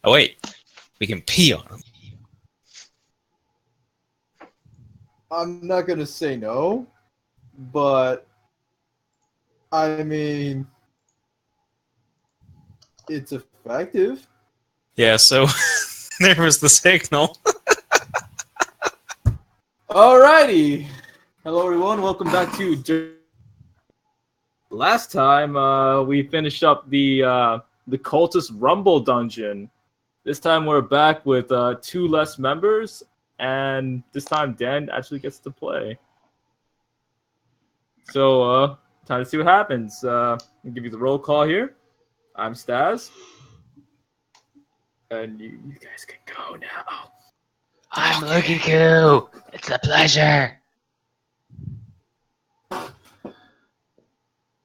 Oh wait, we can pee on him. I'm not gonna say no, but I mean, it's effective. Yeah, so there was the signal. Alrighty. Hello, everyone. Welcome back to. Last time, we finished up the cultist Rumble dungeon. This time, we're back with 2 less members, and this time Dan actually gets to play. So, time to see what happens. I'll give you the roll call here. I'm Staz. And you guys can go now. I'm Lukiku. It's a pleasure. Okay,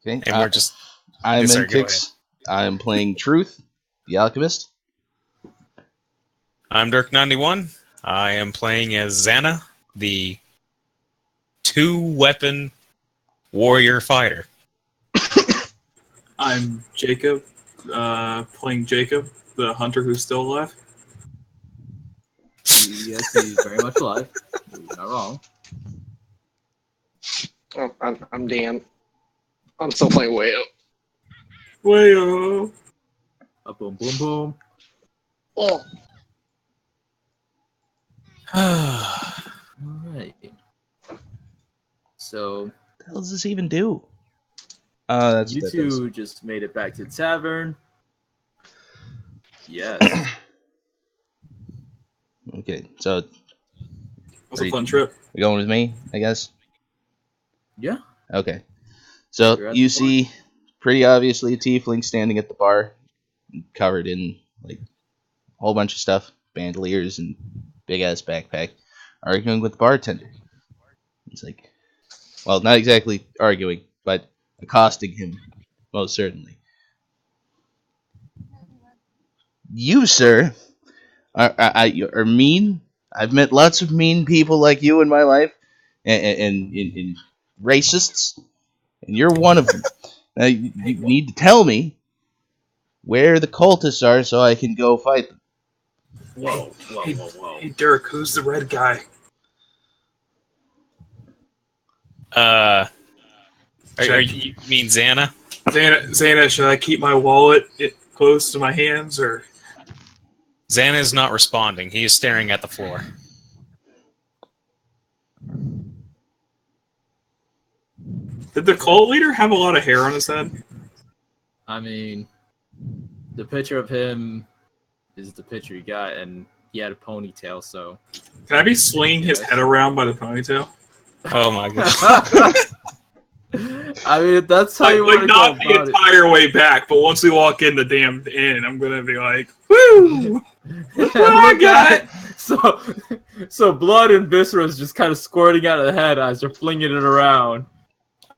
And we're just... I'm Sorry, go Nkix. I'm playing Truth, the Alchemist. I'm Dirk91. I am playing as Xana, the 2-weapon warrior fighter. I'm Jacob, playing Jacob, the hunter who's still alive. Yes, he's very much alive. You're not wrong. Oh, I'm Dan. I'm still playing way up. Wayo. Boom, boom, boom. Oh. Alright. So, What the hell does this even do? That's you what that two just made it back to the tavern. Yes. Okay, so It was a fun trip. you're going with me, I guess? Yeah. Okay. You're So at you the see, pretty obviously, a tiefling standing at the bar, covered in, like, a whole bunch of stuff, bandoliers and big-ass backpack, arguing with the bartender. It's like, well, not exactly arguing, but accosting him, most certainly. You, sir, are mean. I've met lots of mean people like you in my life, and racists, and you're one of them. Now, you need to tell me where the cultists are so I can go fight them. Whoa. Hey, Dirk, who's the red guy? You mean Xana? Xana, should I keep my wallet close to my hands, or... Xana is not responding. He is staring at the floor. Did the cult leader have a lot of hair on his head? I mean, the picture of him is the picture he got, and he had a ponytail, so... Can I be swinging his head around by the ponytail? Oh my god. I mean, if that's how you want to go not about the entire way back, but once we walk in the damn inn, I'm gonna be like, woo! Look what I got! So blood and viscera is just kind of squirting out of the head as you're flinging it around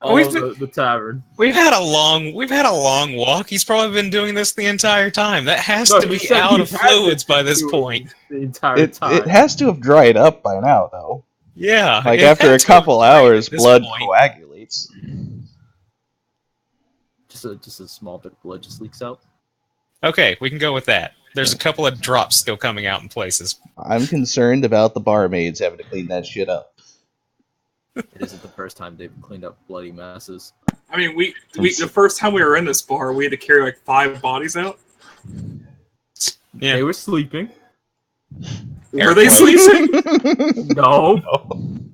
all over the tavern. We've had a long walk. He's probably been doing this the entire time. That has to be out of fluids by this point. The entire time. It has to have dried up by now, though. Yeah. Like, after a couple hours, blood coagulates. Just a small bit of blood just leaks out. Okay, we can go with that. There's a couple of drops still coming out in places. I'm concerned about the barmaids having to clean that shit up. It isn't the first time they've cleaned up bloody messes. I mean, we the first time we were in this bar, we had to carry like 5 bodies out. Yeah. They were sleeping. Were they sleeping? No.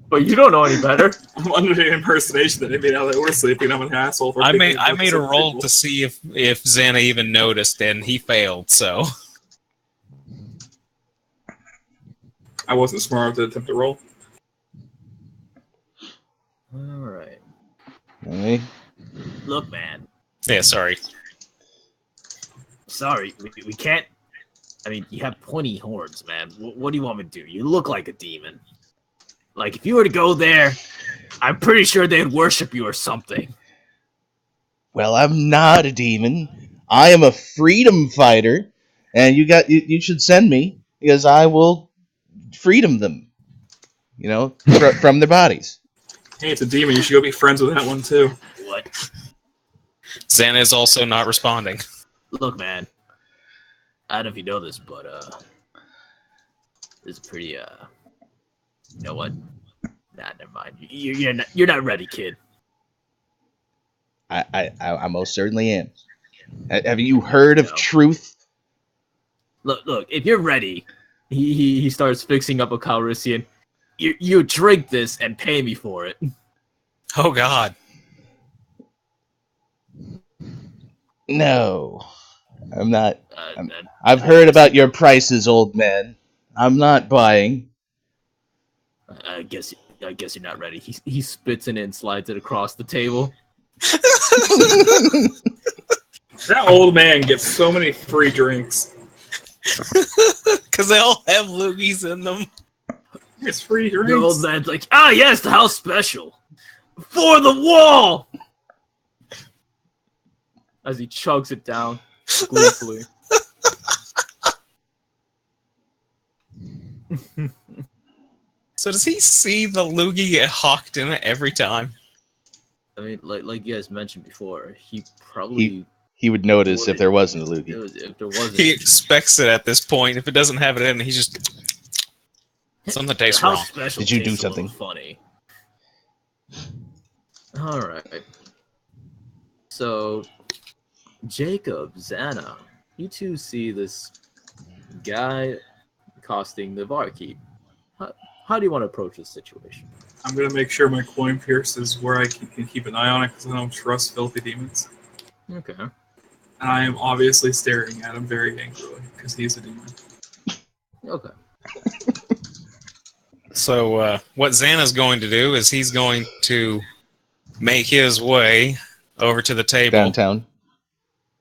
But you don't know any better. I'm under the impersonation that maybe now they were sleeping, I'm an asshole. For I made a roll roll to see if Xana even noticed, and he failed, so... I wasn't smart enough to attempt to roll. Alright. Alright. Look, man. Yeah, sorry. Sorry, we can't... I mean, you have pointy horns, man. What do you want me to do? You look like a demon. Like, if you were to go there, I'm pretty sure they'd worship you or something. Well, I'm not a demon. I am a freedom fighter, and you should send me because I will freedom them. You know, from their bodies. Hey, it's a demon. You should go be friends with that one too. What? Xana is also not responding. Look, man. I don't know if you know this, but this is pretty you know what? Nah, never mind. You're not ready, kid. I most certainly am. Have you heard of truth? Look. If you're ready, he starts fixing up a Calrissian. You drink this and pay me for it. Oh God. No, I'm not. I've heard about your prices, old man. I'm not buying. I guess you're not ready. He spits it and slides it across the table. That old man gets so many free drinks. Because they all have loogies in them. It's free drinks. The old man's like, yes, the house special. For the wall! As he chugs it down, gleefully. So does he see the loogie get hawked in it every time? I mean, like you guys mentioned before, he probably... He would notice if there wasn't a loogie. If there wasn't... He expects it at this point. If it doesn't have it in, he just... Something tastes wrong. Did you do something funny? Alright. So, Jacob, Xana, you two see this guy accosting the barkeep. How do you want to approach this situation? I'm going to make sure my coin pierce is where I can keep an eye on it because I don't trust filthy demons. Okay. And I am obviously staring at him very angrily because he's a demon. Okay. So what Xana's going to do is he's going to make his way over to the table. Downtown.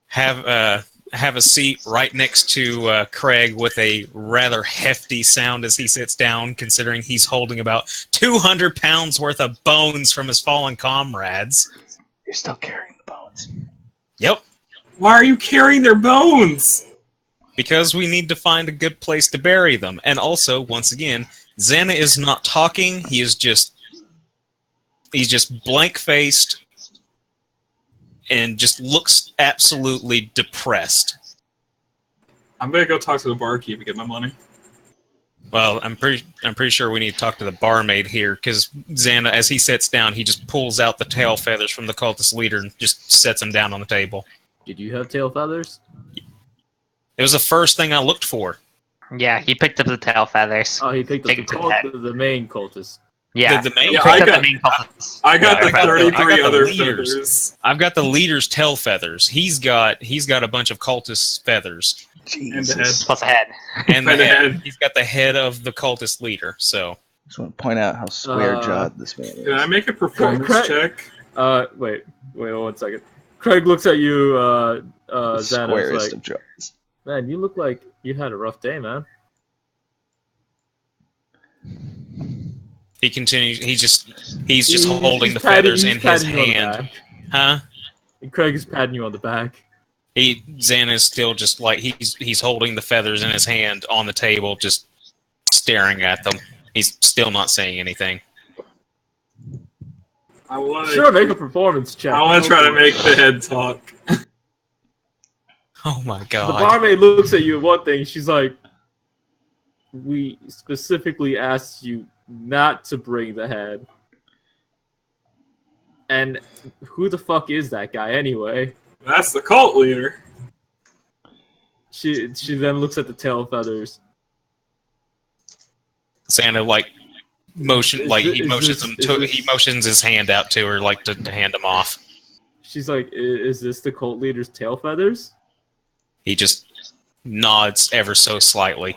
Have a seat right next to Craig with a rather hefty sound as he sits down, considering he's holding about 200 pounds worth of bones from his fallen comrades. You're still carrying the bones. Yep. Why are you carrying their bones? Because we need to find a good place to bury them. And also, once again, Xana is not talking. He's just blank-faced and just looks absolutely depressed. I'm gonna go talk to the barkeep and get my money. Well, I'm pretty sure we need to talk to the barmaid here, because Xana, as he sits down, he just pulls out the tail feathers from the cultist leader and just sets them down on the table. Did you have tail feathers? It was the first thing I looked for. Yeah, he picked up the tail feathers. Oh, he picked up the main cultist. Yeah, The main he Yeah, picked I up got- the main cultists. I got the I got 33 the other leaders. feathers. I've got the leader's tail feathers. He's got a bunch of cultist feathers. And the head. Plus a head. And the And the head. head. He's got the head of the cultist leader, so... Just want to point out how square-jawed this man is. Can I make a performance Craig- check? Wait 1 second. Craig looks at you, The Xana, squarest like, of jaws. man, you look like you had a rough day, man. He continues. He's just He- holding he's the patting- feathers he's in his patting you on the hand. back. Huh? And Craig is patting you on the back. Xana is still just like he's holding the feathers in his hand on the table, just staring at them. He's still not saying anything. I want to. Sure, make a performance check. I want to try to make the head talk. Oh my The god! barmaid looks at you at one thing. She's like, "We specifically asked you not to bring the head." And who the fuck is that guy anyway? That's the cult leader. She then looks at the tail feathers. Xana like motion like he Is motions this- him is to, this- he motions his hand out to her like to hand him off. She's like, "Is this the cult leader's tail feathers?" He just nods ever so slightly.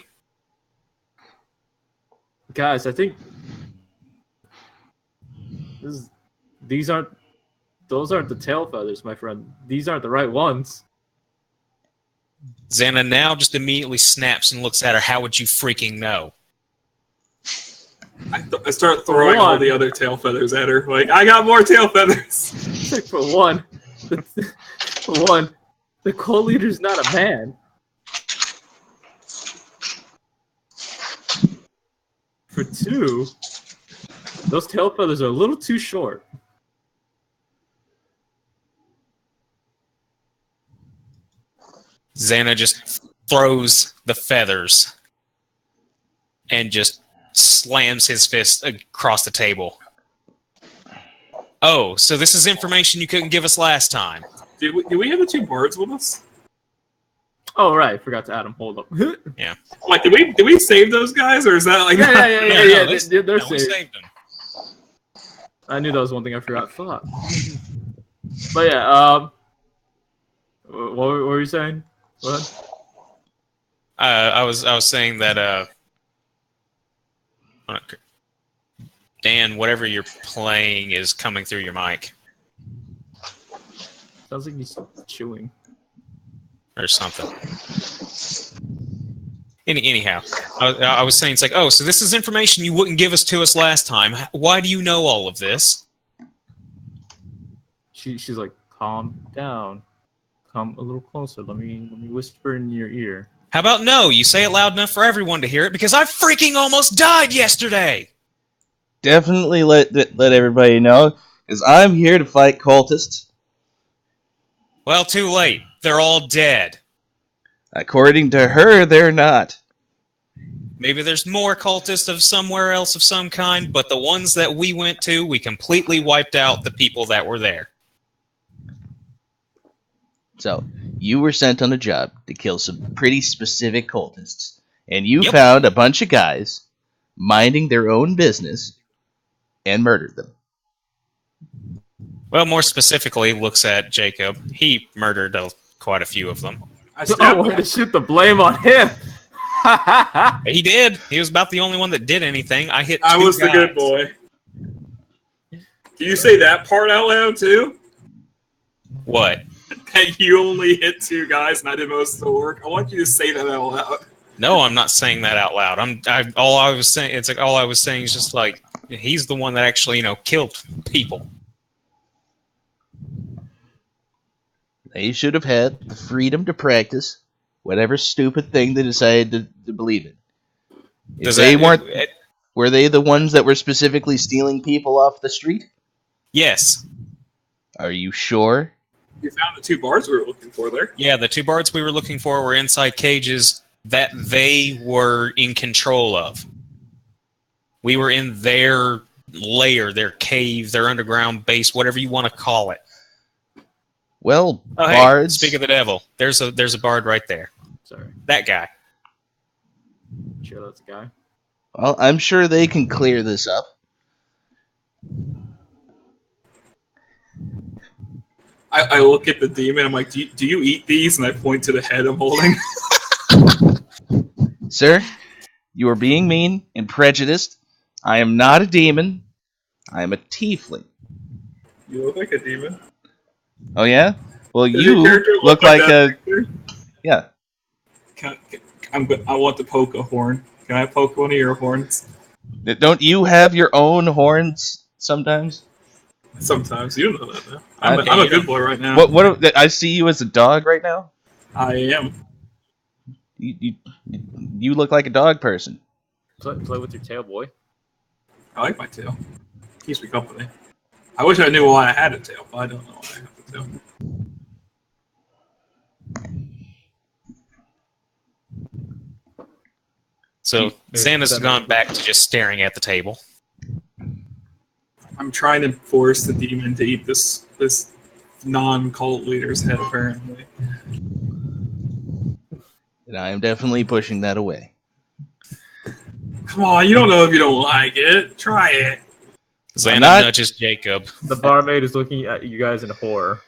Guys, I think those aren't the tail feathers, my friend. These aren't the right ones. Xana now just immediately snaps and looks at her. How would you freaking know? I start throwing all One. the other tail feathers at her. Like, I got more tail feathers. For one, the cult leader's not a man. For two, those tail feathers are a little too short. Xana just throws the feathers and just slams his fist across the table. Oh, so this is information you couldn't give us last time. Did we have the two bards with us? Oh right, forgot to add them. Hold up. Yeah. Like, did we save those guys, or is that like? Yeah. They're We safe. saved them. I knew that was one thing I forgot. Fuck. But yeah, what were you saying? What? I was saying that Dan, whatever you're playing is coming through your mic Sounds like he's chewing. or something. Anyhow, I was saying it's like, oh, so this is information you wouldn't give to us last time. Why do you know all of this? She's like, calm down, come a little closer. Let me whisper in your ear. How about no? You say it loud enough for everyone to hear it because I freaking almost died yesterday. Definitely let everybody know, because I'm here to fight cultists. Well, too late. They're all dead. According to her, they're not. Maybe there's more cultists of somewhere else of some kind, but the ones that we went to, we completely wiped out the people that were there. So, you were sent on a job to kill some pretty specific cultists, and you Yep. found a bunch of guys minding their own business and murdered them. Well, more specifically, looks at Jacob. He murdered quite a few of them. I Oh, stabbed way to shoot the blame on him. He did. He was about the only one that did anything. I hit. I two was the guys. good boy. Do you say that part out loud too? What? That you only hit two guys and I did most of the work. I want you to say that out loud. No, I'm not saying that out loud. All I was saying. It's like all I was saying is just like he's the one that actually, killed people. They should have had the freedom to practice whatever stupid thing they decided to believe in. If were they the ones that were specifically stealing people off the street? Yes. Are you sure? You found the two bars we were looking for there. Yeah, the two bards we were looking for were inside cages that they were in control of. We were in their lair, their cave, their underground base, whatever you want to call it. Well, Oh, hey, bards. speak of the devil. There's a bard right there. Sorry, That guy. sure that's the guy. Well, I'm sure they can clear this up. I look at the demon. I'm like, do you eat these? And I point to the head I'm holding. Sir, you are being mean and prejudiced. I am not a demon. I am a tiefling. You look like a demon. Oh, yeah? Well, Does your you character look like that a... picture? Yeah. I want to poke a horn. Can I poke one of your horns? Don't you have your own horns sometimes? Sometimes. You don't know that, though. I- I'm a good boy right now. What? I see you as a dog right now? I am. You look like a dog person. Play with your tail, boy. I like my tail. Keeps me company. I wish I knew why I had a tail, but I don't know why I have a tail. So Xana's gone back to just staring at the table. I'm trying to force the demon to eat this non-cult leader's head, apparently. And I am definitely pushing that away. Come on, you don't know if you don't like it. Try it. Xana not- nudges Jacob. The barmaid is looking at you guys in horror.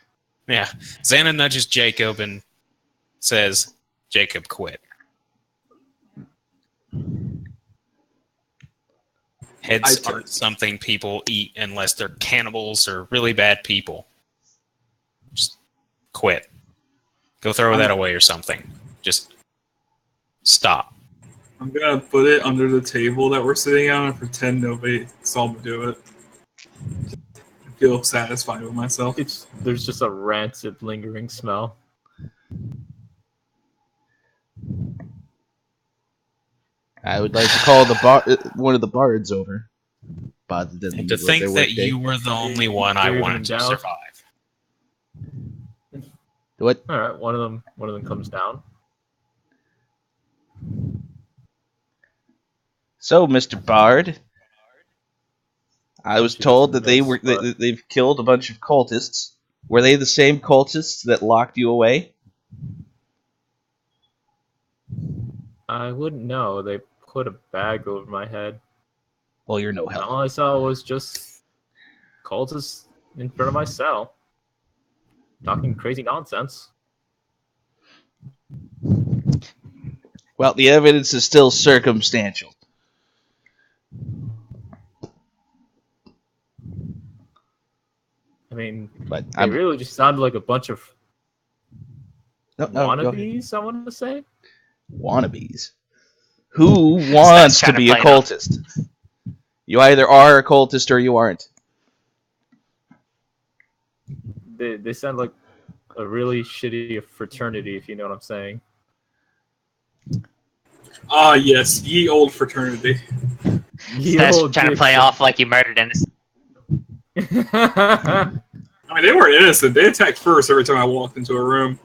Yeah. Xana nudges Jacob and says, Jacob quit. Heads aren't something people eat unless they're cannibals or really bad people. Just quit. Go throw that away or something. Just stop. I'm gonna put it under the table that we're sitting on and pretend nobody saw me do it. I feel satisfied with myself. There's just a rancid, lingering smell. I would like to call one of the bards over. Bothered them And to with think their that workday. you were the only one I You're wanted to down. survive. What? All right, one of them comes down. So, Mr. Bard, I was told that Yes, but they've killed a bunch of cultists. Were they the same cultists that locked you away? I wouldn't know. They put a bag over my head. Well, you're no And help. all I saw was just cultists in front of my cell. Talking crazy nonsense. Well, the evidence is still circumstantial. I mean, But they really just sounded like a bunch of no, go ahead. wannabes, I want to say. Wannabes. Who That's wants to trying to be a play it off. cultist? You either are a cultist or you aren't. They sound like a really shitty fraternity, if you know what I'm saying. Ah, yes, ye old fraternity. That's trying to play off like you murdered innocent. I mean, they weren't innocent. They attacked first every time I walked into a room.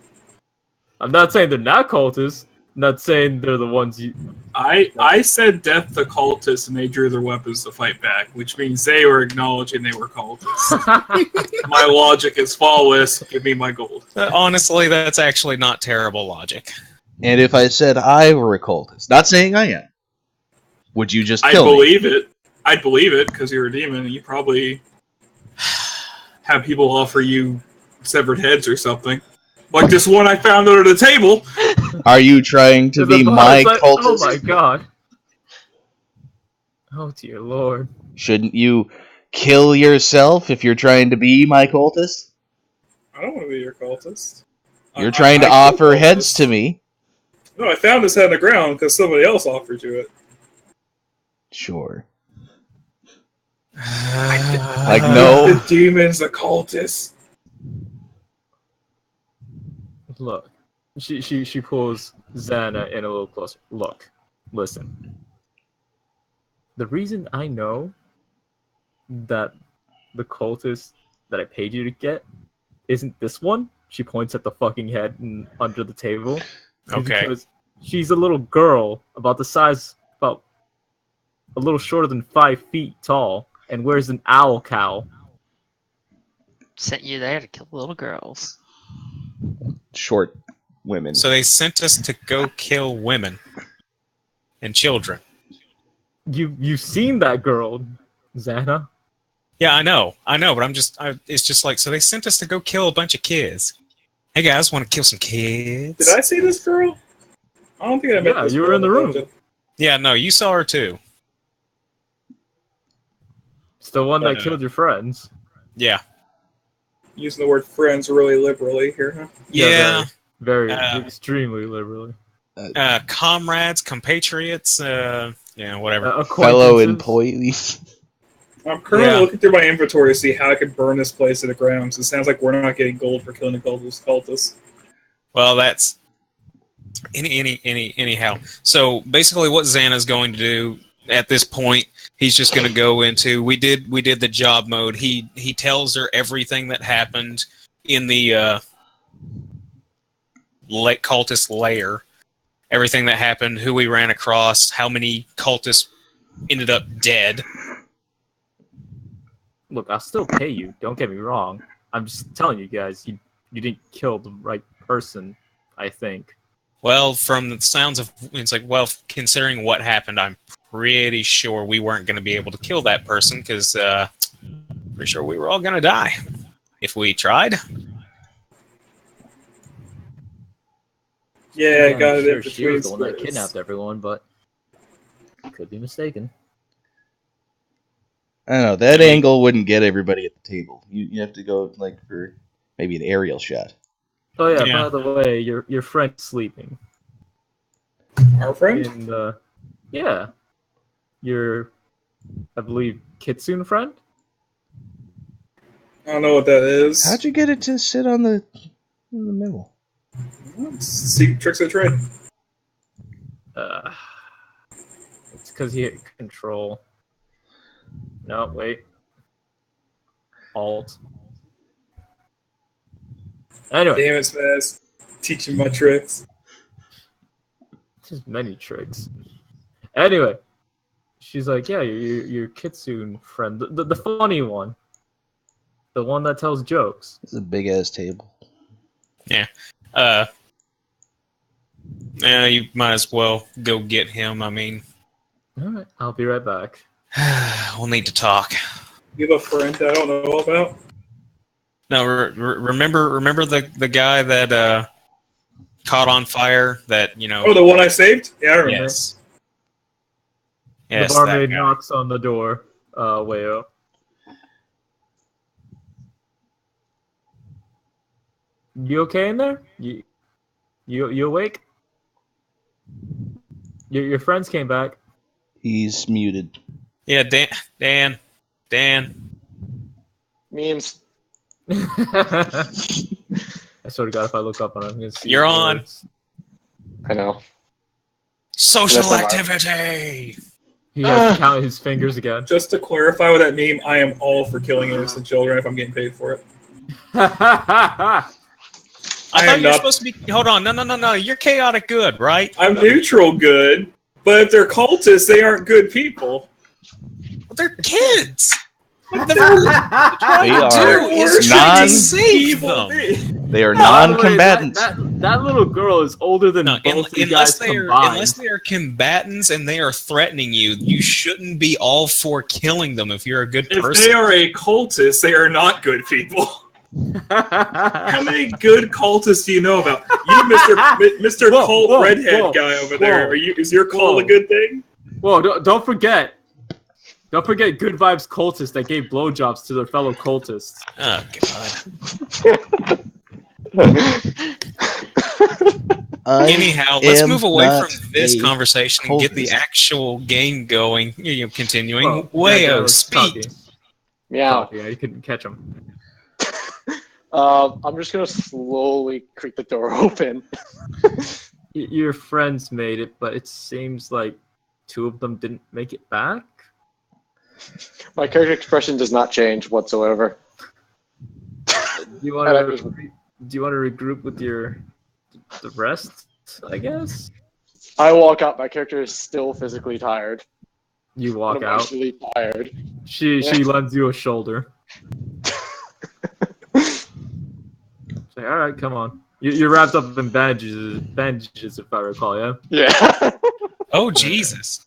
I'm not saying they're not cultists. I'm not saying they're the ones you. I said death to cultists, and they drew their weapons to fight back, which means they were acknowledging they were cultists. My logic is flawless. Give me my gold. Honestly, that's actually not terrible logic. And if I said I were a cultist, not saying I am, would you just I'd kill me? believe it. I'd believe it because you're a demon, and you probably have people offer you severed heads or something, like this one I found under the table. Are you trying to be my cultist? Oh my god. Oh dear lord. Shouldn't you kill yourself if you're trying to be my cultist? I don't want to be your cultist. You're trying to I offer kill heads cultists. to me. No, I found this head on the ground because somebody else offered you it. Sure. Like, no. The demon's a cultist. Look. She pulls Xana in a little closer. Look. Listen. The reason I know that the cultist that I paid you to get isn't this one. She points at the fucking head under the table. Okay. Because she's a little girl about the size, about a little shorter than 5 feet tall, and wears an owl cowl. Sent you there to kill little girls. Short women. So they sent us to go kill women and children. You've seen that girl, Xana. Yeah, I know, but it's just like, so they sent us to go kill a bunch of kids. Hey guys, want to kill some kids? Did I see this girl? I don't think I met Yeah, this you girl were in the room. dungeon. Yeah, no, you saw her too. It's the one that killed your friends. Yeah. Using the word friends really liberally here, huh? Yeah. Very extremely liberally. Comrades, compatriots, whatever. Fellow employees. I'm currently looking through my inventory to see how I could burn this place to the ground. So it sounds like we're not getting gold for killing a cultist. Well, that's anyhow. So basically, what Xana's going to do at this point, he's just going to go into. We did the job mode. He tells her everything that happened in the cultist lair. Everything that happened, who we ran across, how many cultists ended up dead. Look, I'll still pay you. Don't get me wrong. I'm just telling you guys, you didn't kill the right person, I think. Well, from the sounds of it's like, well, considering what happened, I'm pretty sure we weren't going to be able to kill that person because pretty sure we were all going to die if we tried. Yeah, I I'm got sure it. she was the one that kidnapped everyone, but could be mistaken. I don't know. That angle wouldn't get everybody at the table. You have to go like for maybe an aerial shot. Oh yeah, by the way, your friend's sleeping. Our friend? And yeah, your, I believe, Kitsune friend. I don't know what that is. How'd you get it to sit in the middle? Secret tricks of the trade. It's because he hit control. No, wait. Alt. Anyway. Damn it, Spaz. Teaching my tricks. There's many tricks. Anyway. She's like, yeah, your Kitsune friend, the funny one, the one that tells jokes. It's a big ass table. Yeah. You might as well go get him. I mean, All right, I'll be right back. we'll need to talk. You have a friend I don't know about? No, remember the guy that caught on fire? That Oh, the one I saved? Yeah, I remember. Yes. The Yes, barmaid that guy. knocks on the door. Wayo. You okay in there? You awake? Your friends came back. He's muted. Yeah, Dan. Memes. I swear to God, if I look up on him, I'm gonna see. You're on. I know. Social Yes, I'm on. activity. He has to count his fingers again. Just to clarify with that meme, I am all for killing innocent children if I'm getting paid for it. I thought am you were not- supposed to be. Hold on, no. You're chaotic good, right? I'm neutral good, but if they're cultists, they aren't good people. They're kids. What the They fuck are is trying to save them. They are By the way, non-combatants. That little girl is older than No, both of you guys combined. unless they are combatants and they are threatening you, you shouldn't be all for killing them if you're a good If person. they are a cultist, they are not good people. How many good cultists do you know about? You, Mr. Whoa, Cult whoa, redhead whoa, guy over there. whoa, Is your cult whoa. a good thing? Whoa! Don't forget. Don't forget good vibes cultists that gave blowjobs to their fellow cultists. Oh god. Anyhow, let's move away from this conversation and get the actual game going. Continuing. Wayo, speak. Meow. Yeah, you couldn't catch him. I'm just gonna slowly creak the door open. Your friends made it, but it seems like two of them didn't make it back. My character expression does not change whatsoever. Do you want to regroup with the rest? I guess. I walk out. My character is still physically tired. You walk I'm out. actually tired. She lends you a shoulder. Say, all right, come on. You're wrapped up in bandages, if I recall. Yeah. Yeah. Oh Jesus!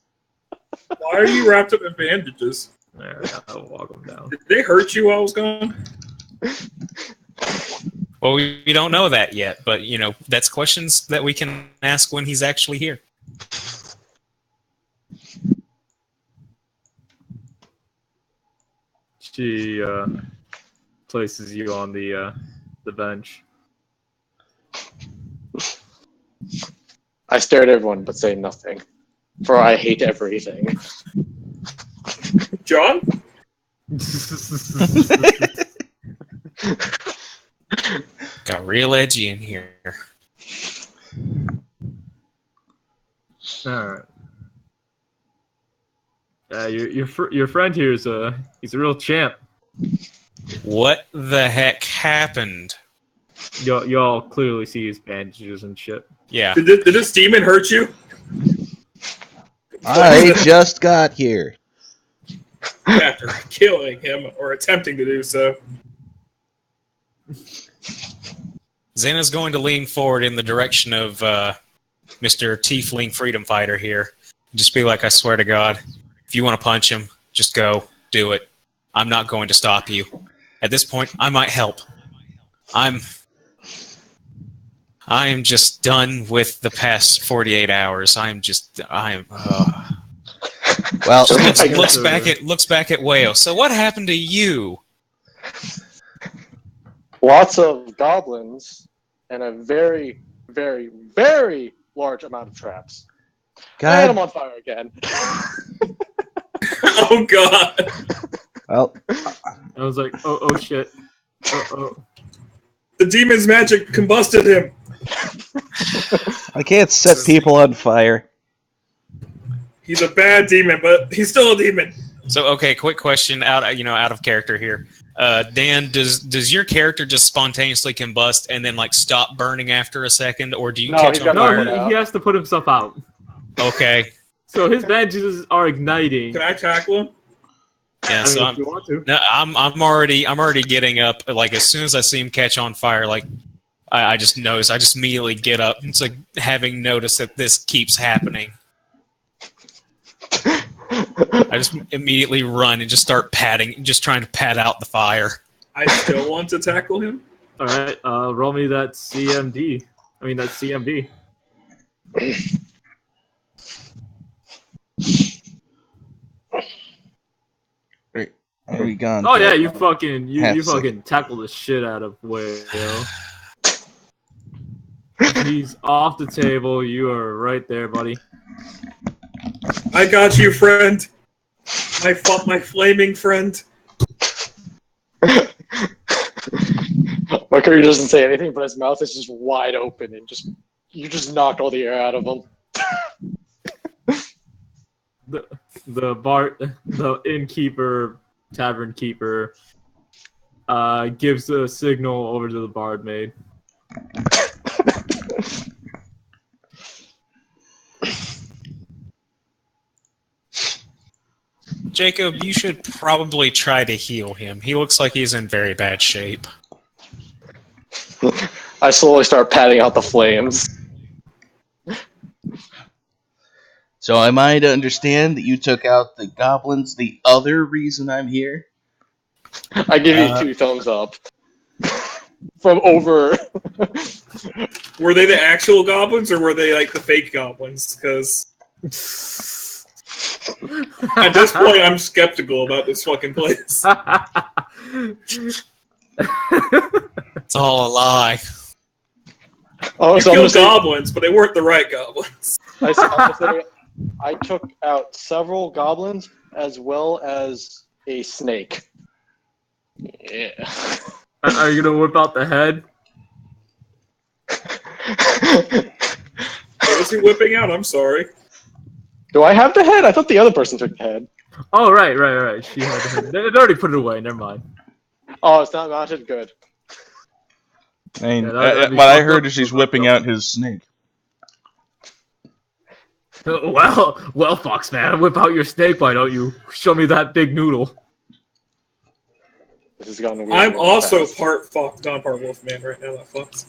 Why are you wrapped up in bandages? There, I'll walk them down. Did they hurt you while I was gone? Well, we don't know that yet, but that's questions that we can ask when he's actually here. She places you on the bench. I stare at everyone but say nothing, for I hate everything. John? Got real edgy in here. All right. Your friend here is he's a real champ. What the heck happened? Y'all clearly see his bandages and shit. Yeah. Did this demon hurt you? I just got here. After killing him or attempting to do so. Xana's going to lean forward in the direction of Mr. Tiefling Freedom Fighter here. Just be like, I swear to God, if you want to punch him, just go. Do it. I'm not going to stop you. At this point, I might help. I am just done with the past 48 hours. Well, looks back at Wayo. So what happened to you? Lots of goblins and a very, very, very large amount of traps. And I'm God. on fire again. Oh god. Well, I was like, oh shit. Oh. The demon's magic combusted him. I can't set people on fire. He's a bad demon, but he's still a demon. So okay, quick question out of character here. Dan, does your character just spontaneously combust and then stop burning after a second, or do you catch he's on got fire? No, he has to put himself out. Okay. So his bandages are igniting. Can I tackle him? Yeah, so if you want to. I'm already getting up. Like as soon as I see him catch on fire, like I just notice. I just immediately get up. It's like having noticed that this keeps happening. I just immediately run and just start patting, just trying to pat out the fire. I still want to tackle him. All right, roll me that CMD. I mean that CMD. Are we gone? Oh yeah, you fucking second. tackle the shit out of Whale. He's off the table. You are right there, buddy. I got you, friend. My flaming friend. Mercury doesn't say anything, but his mouth is just wide open, and you just knocked all the air out of him. The innkeeper, tavern keeper, gives a signal over to the barmaid. Jacob, you should probably try to heal him. He looks like he's in very bad shape. I slowly start patting out the flames. So am I to understand that you took out the goblins the other reason I'm here? I give you 2 thumbs up. From over. Were they the actual goblins or were they like the fake goblins? Because at this point, I'm skeptical about this fucking place. It's all a lie. Oh, You so killed goblins, but they weren't the right goblins. I took out several goblins as well as a snake. Yeah. Are you gonna whip out the head? What was he whipping out? I'm sorry. Do I have the head? I thought the other person took the head. Oh, right. She had the head. They already put it away. Never mind. Oh, it's not mounted? Good. I mean, that'd be what I fucked heard up. is she's whipping out his snake. Well, Fox man, whip out your snake. Why don't you show me that big noodle? This has gone weird. I'm also fast. not part Wolfman right now. That fucks.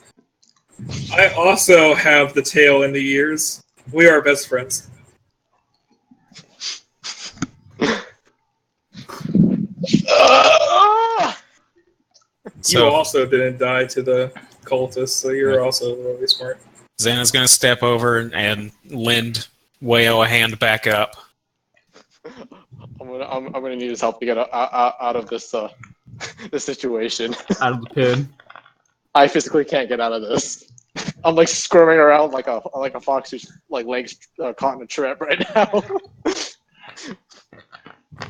I also have the tail and the ears. We are best friends. You also didn't die to the cultists, so you're also really smart. Xana's gonna step over and lend Wayo a hand back up. I'm gonna need his help to get out of this this situation. Out of the pin. I physically can't get out of this. I'm like squirming around like a fox who's like legs caught in a trap right now.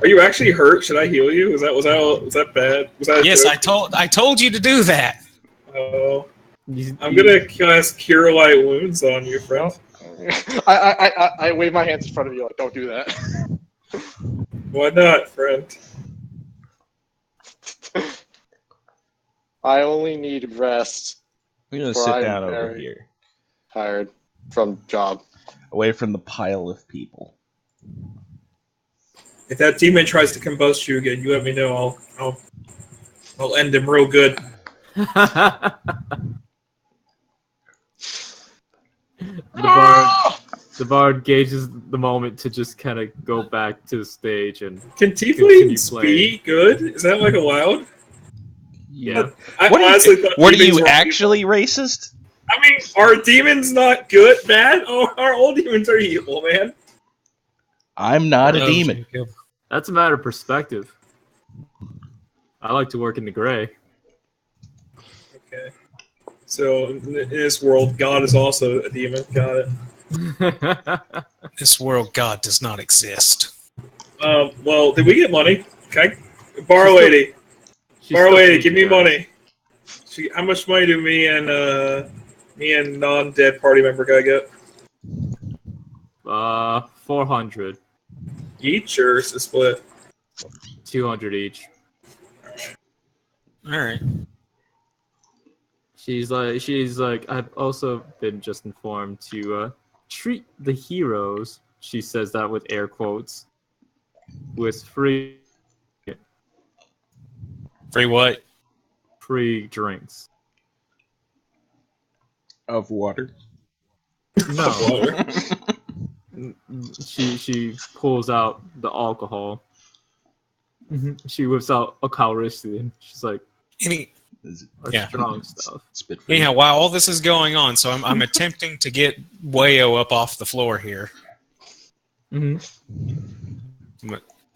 Are you actually hurt? Should I heal you? Was that bad? Was that Yes, I told you to do that. Oh, I'm gonna cast Cure Light Wounds on you, friend. I wave my hands in front of you like, don't do that. Why not, friend? I only need rest. We're gonna sit down over here, Tired from job, away from the pile of people. If that demon tries to combust you again, you let me know. I'll end him real good. The bard gauges the moment to just kind of go back to the stage and Can tieflings be good? Is that like allowed? Yeah. What are you actually racist? I mean, are demons not good, bad? Oh, our old demons are evil, man. I'm not a demon. That's a matter of perspective. I like to work in the gray. Okay. So, in this world, God is also a demon. Got it. This world, God does not exist. Well, did we get money? Okay. Bar lady, give me money. How much money do me and non-dead party member guy get? 400. Each or is it split? 200 each. All right. She's like, I've also been just informed to treat the heroes She says that with air quotes. With free Free what? free drinks. Of water. No. Water. She pulls out the alcohol. She whips out a Calrissian. She's like, strong stuff. Spit free. Anyhow, while all this is going on, so I'm attempting to get Wayo up off the floor here.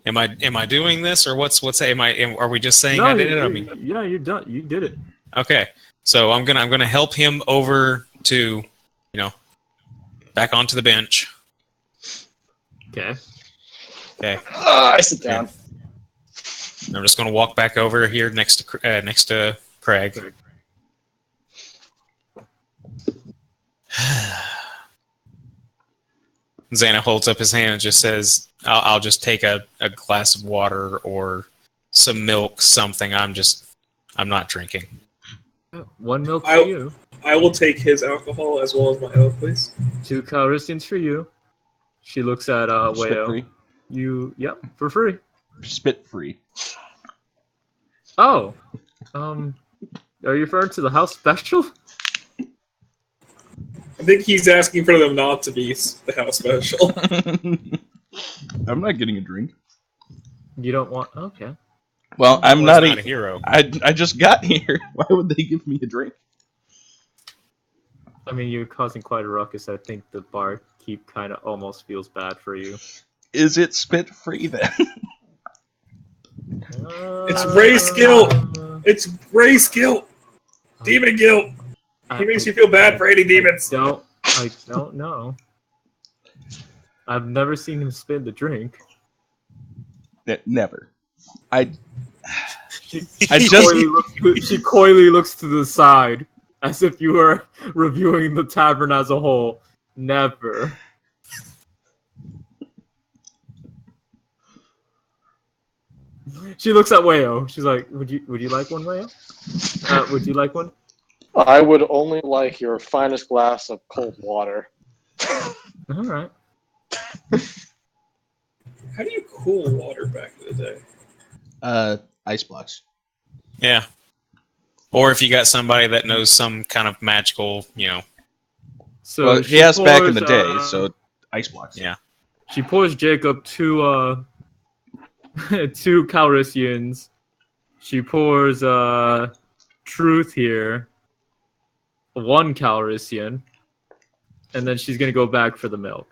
Am I doing this, or what's are we just saying I did it? Yeah, you're done. You did it. Okay, so I'm gonna help him over to, back onto the bench. Okay. I sit down. I'm just gonna walk back over here next to Craig. Xana holds up his hand and just says, I'll just take a glass of water or some milk, something. I'm not drinking. 1 milk for you. I will take his alcohol as well as my own, please. 2 Calrissians for you. She looks at Wayo. Free. Yep, for free. Spit free. Oh. Are you referring to the house special? I think he's asking for them not to be the house special. I'm not getting a drink. You don't want... Okay. Well, I'm not not a hero. I just got here. Why would they give me a drink? I mean, you're causing quite a ruckus. I think the barkeep kind of almost feels bad for you. Is it spit free then? It's race guilt. It's race guilt. Demon guilt. He makes you feel bad for hating demons. I don't know. I've never seen him spit the drink. Never. She coyly looks to the side as if you were reviewing the tavern as a whole. Never. She looks at Wayo. She's like, "Would you like one, Wayo? Would you like one?" I would only like your finest glass of cold water. All right. How do you cool water back in the day? Ice blocks. Yeah. Or if you got somebody that knows some kind of magical, So well, he has back in the day, so ice blocks. Yeah. She pours Jacob 2 Calrissians. She pours Truth here 1 Calrissian, and then she's gonna go back for the milk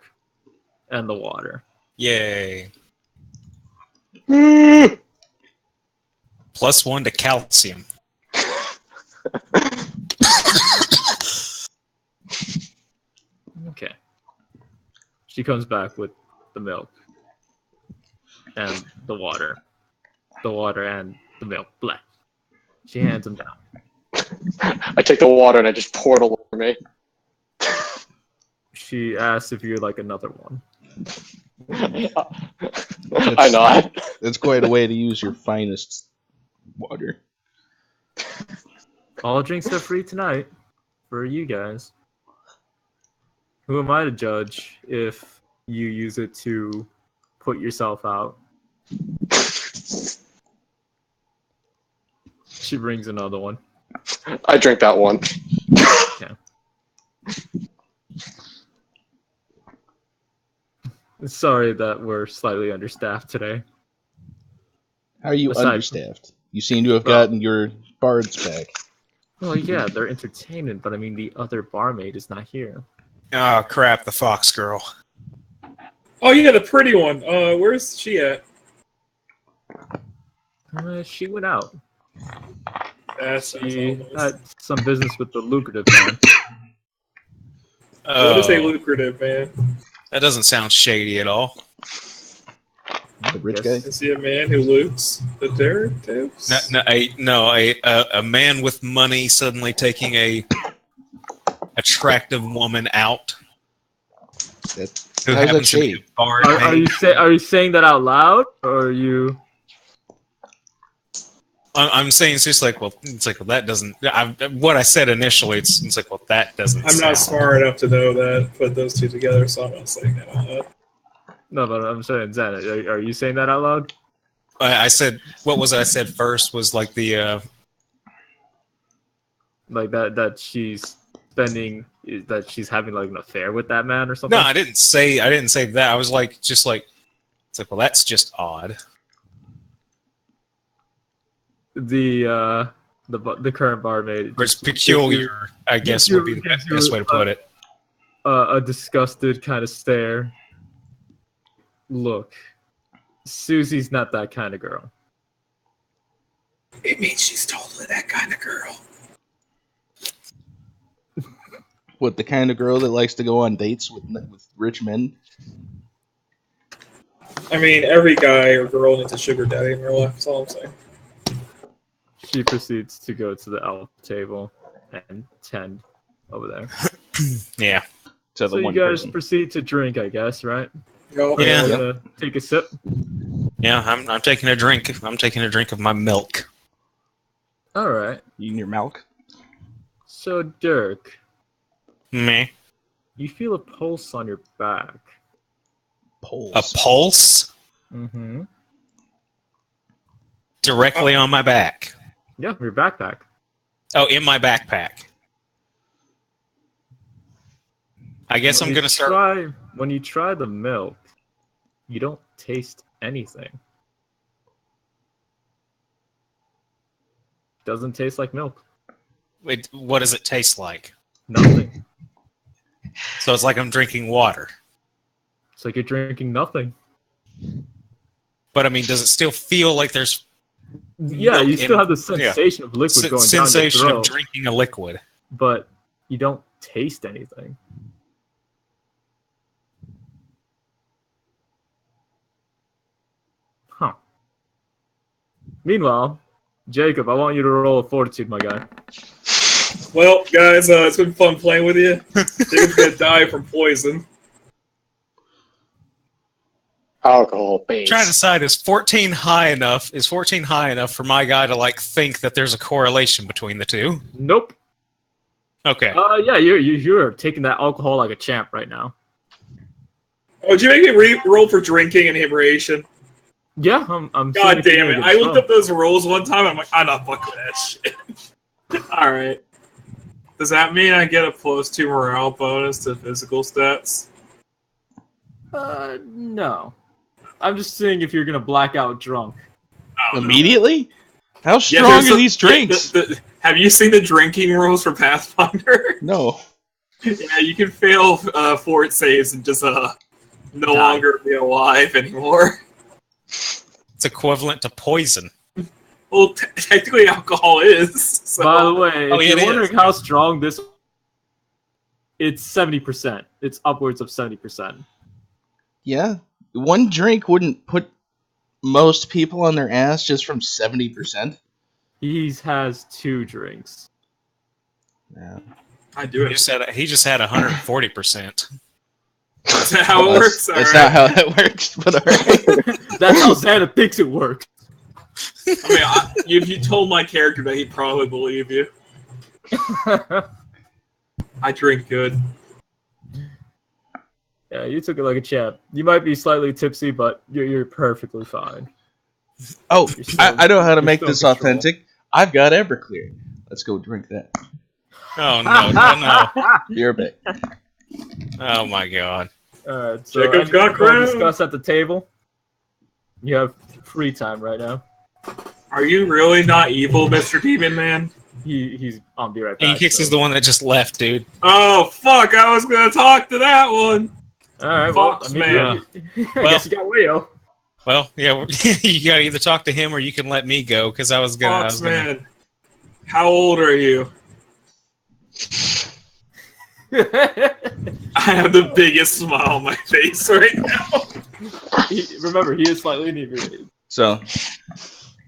and the water. Yay. +1 to calcium. Okay. She comes back with the milk and the water. The water and the milk. Blah. She hands them down. I take the water and I just pour it all over me. She asks if you'd like another one. I nod. That's quite a way to use your finest water. All drinks are free tonight for you guys. Who am I to judge if you use it to put yourself out? She brings another one. I drink that one. Okay. Sorry that we're slightly understaffed today. How are you understaffed? You seem to have gotten your bards back. Well, yeah, they're entertainment, but I mean, the other barmaid is not here. Oh, crap, the fox girl. Oh, yeah, the pretty one. Where's she at? She went out. She had some business with the lucrative man. What is a lucrative man? That doesn't sound shady at all. The rich guy? Is he a man who loots the Derps? A man with money suddenly taking a attractive woman out. Who How's that happens to be shady? a bard. Are you saying that out loud, or are you? I'm saying it's just like, well, that doesn't. What I said initially, it's like, well, that doesn't. I'm not smart enough to know that, put those two together, so I'm not saying that out loud. No, but I'm saying, Zen, are you saying that out loud? I said, what was it I said first was like the, Like that she's spending, that she's having like an affair with that man or something? no, I didn't say that. I was like, just like, it's like, well, that's just odd. The current barmaid. Or it's peculiar, I guess would be the best way to put it. A disgusted kind of stare. Look, Susie's not that kind of girl. It means she's totally that kind of girl. What, the kind of girl that likes to go on dates with rich men? I mean, every guy or girl needs a sugar daddy in real life. That's all I'm saying. She proceeds to go to the elf table and tend over there. Yeah. To the So you one guys person. proceed to drink, I guess, right? Yo, Yeah. Take a sip. Yeah, I'm taking a drink. I'm taking a drink of my milk. All right. Eating your milk? So Dirk, Me. you feel a pulse on your back. Pulse. A pulse Mm-hmm. directly on my back. Yeah, your backpack. Oh, in my backpack. I guess I'm gonna start. When you try the milk, you don't taste anything. Doesn't taste like milk. Wait, what does it taste like? Nothing. So it's like I'm drinking water. It's like you're drinking nothing. But I mean, does it still feel like there's Yeah, you still have the sensation of liquid going down your sensation throat, of drinking a liquid? but you don't taste anything. Huh. Meanwhile, Jacob, I want you to roll a fortitude, my guy. Well, guys, it's been fun playing with you. Jacob's gonna die from poison. Alcohol base. Trying to decide, is 14 high enough for my guy to like think that there's a correlation between the two? Nope. Okay. Yeah, you're taking that alcohol like a champ right now. Oh, did you make me roll for drinking and inebriation? Yeah, I'm God seeing damn if it. you're I gonna looked up those rolls one time. I'm like, I'm not fucking with that shit. Alright. Does that mean I get a +2 morale bonus to physical stats? No. I'm just seeing if you're gonna black out drunk. Immediately? How strong are these drinks? Have you seen the drinking rules for Pathfinder? No. Yeah, you can fail fort saves and just no longer be alive anymore. It's equivalent to poison. Well, technically alcohol is. So. By the way, if it you're wondering is. how strong this, it's 70%. It's upwards of 70%. Yeah. One drink wouldn't put most people on their ass just from 70%. He has 2 drinks. Yeah. I do it. He just had 140%. That's how it works. That's not how that works, but alright. That's how Santa thinks it works. I mean, if you told my character that, he'd probably believe you. I drink good. Yeah, you took it like a champ. You might be slightly tipsy, but you're perfectly fine. Oh, I know how to you're make still this in control. authentic. I've got Everclear. Let's go drink that. Oh, no. Beer bit. Oh, my God. Alright, so Jacob's anything got you wanna crown. discuss at the table? You have free time right now. Are you really not evil, Mr. Demon Man? He's on be right back. Kicks is the one that just left, dude. Oh, fuck, I was gonna talk to that one. Alright, Fox well, I man. I guess you got Leo. Well, yeah, you gotta either talk to him or you can let me go, because I was gonna... Fox man, how old are you? I have the biggest smile on my face right now. Remember, he is slightly inebriated. So,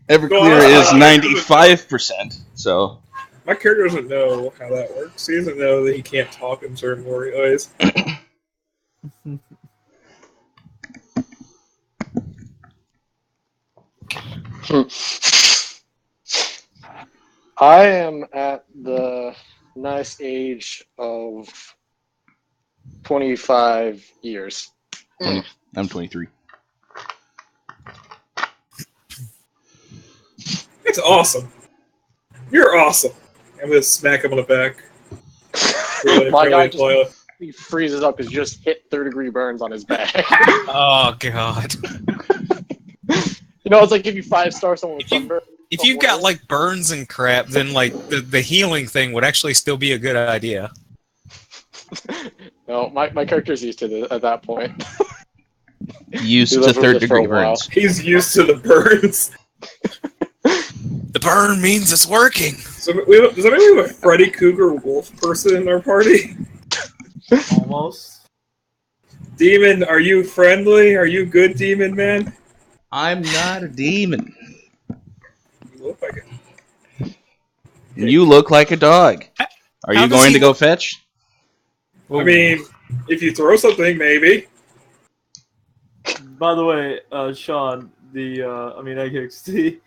Everclear is 95%. So, My character doesn't know how that works. He doesn't know that he can't talk in certain ways. I am at the nice age of 25 years. I'm 23. It's awesome. You're awesome. I'm gonna smack him on the back. My guy just he freezes up because he just hit 3rd-degree burns on his back. Oh god. You know, it's like if you 5-star someone with sunburn. If you've got like burns and crap, then like the healing thing would actually still be a good idea. No, my character's used to at that point. Used to 3rd-degree burns. He's used to the burns. The burn means it's working. So does that mean we have a Freddy Cougar wolf person in our party? Almost. Demon, are you friendly? Are you good, demon man? I'm not a demon. You look like it. You look like a dog. Are you going to go fetch? I mean, if you throw something, maybe. By the way, Sean, XT,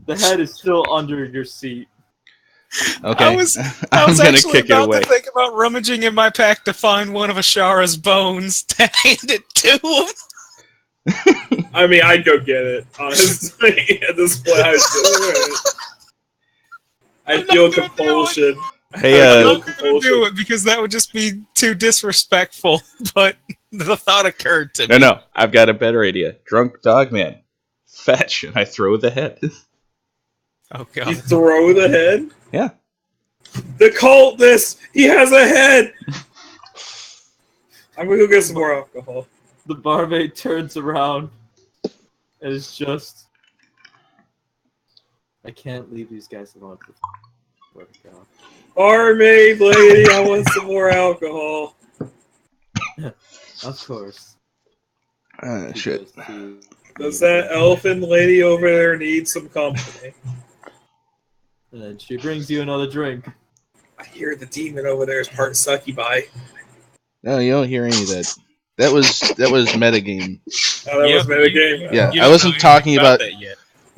the head is still under your seat. Okay. I was I'm going to kick it about away. to think about rummaging in my pack to find one of Ashara's bones to hand it to him. I mean, I'd go get it, honestly. At this point, I'd feel compulsion. Hey, I'm not going to do it because that would just be too disrespectful, but the thought occurred to me. No, I've got a better idea. Drunk dog man. Fetch, and I throw the head. Oh, You God. throw the head? Yeah. The cultist! He has a head! I'm gonna go get some more alcohol. The barmaid turns around and is just... I can't leave these guys alone. Barmaid lady, I want some more alcohol. Of course. Shit. Does that elephant lady over there need some company? And then she brings you another drink. I hear the demon over there is part succubi. No, you don't hear any of that. That was metagame. Oh, that was metagame? Yeah, You I don't wasn't know talking anything about that yet.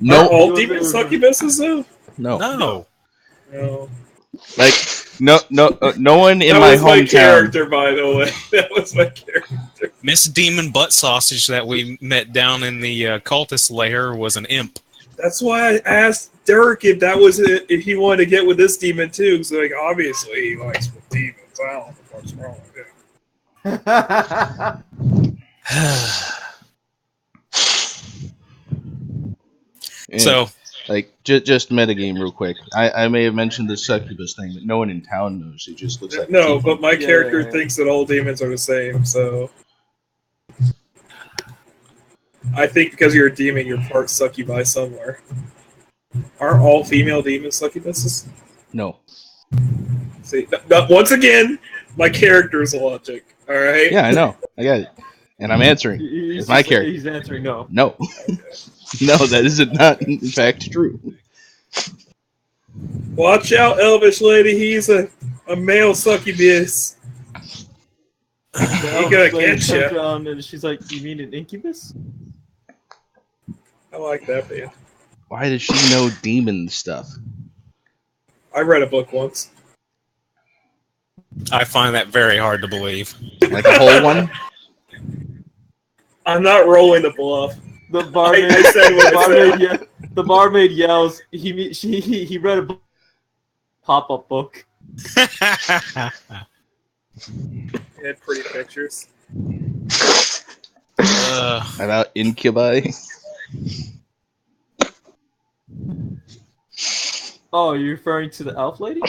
Are all demons succubuses, though? No. No. No. Like no one in That my was my hometown. character, by the way. That was my character. Miss Demon Butt Sausage that we met down in the cultist lair was an imp. That's why I asked Dirk if that was it, if he wanted to get with this demon too. So, like, obviously he likes with demons. I don't know what's wrong with him. So, Like just metagame real quick. I may have mentioned the succubus thing, but no one in town knows. It just looks like No, a but my Yeah, character yeah, yeah. thinks that all demons are the same. So, I think because you're a demon, you're part succubi somewhere. Aren't all female demons succubuses? No. See, once again, my character's logic. All right. Yeah, I know. I got it. And I'm answering. It's my character. He's answering no. No. No, that is not in fact true. Watch out, Elvish lady. He's a male succubus. He gonna get you. Around and she's like, "You mean an incubus?" I like that band. Why does she know demon stuff? I read a book once. I find that very hard to believe. Like a whole one? I'm not rolling the bluff. The barmaid, I said what I said. the barmaid yells. He read a pop-up book. It had pretty pictures. About incubi? Oh, you're referring to the elf lady?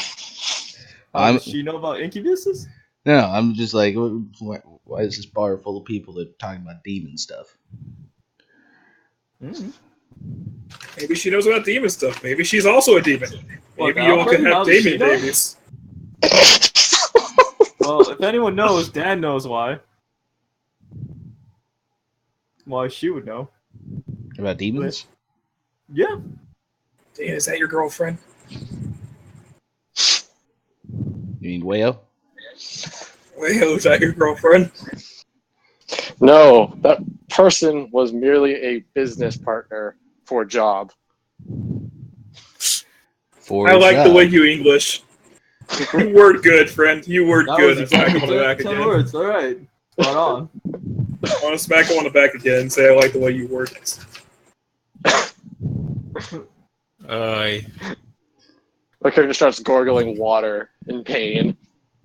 Does she know about incubuses? No, I'm just like, why is this bar full of people that are talking about demon stuff? Mm-hmm. Maybe she knows about demon stuff. Maybe she's also a demon. Maybe you all can have demon babies. Well, if anyone knows, Dan knows why. Why she would know. About demons? Yeah. Dan, is that your girlfriend? You mean Wayo? Wait, is that your girlfriend? No, that person was merely a business partner for a job. I like the way you English. You word good, friend. You word That good. was That's not coming back 10 again. words. All right. Spot on. I want to smack him on the back again and say I like the way you word it. My character starts gargling water in pain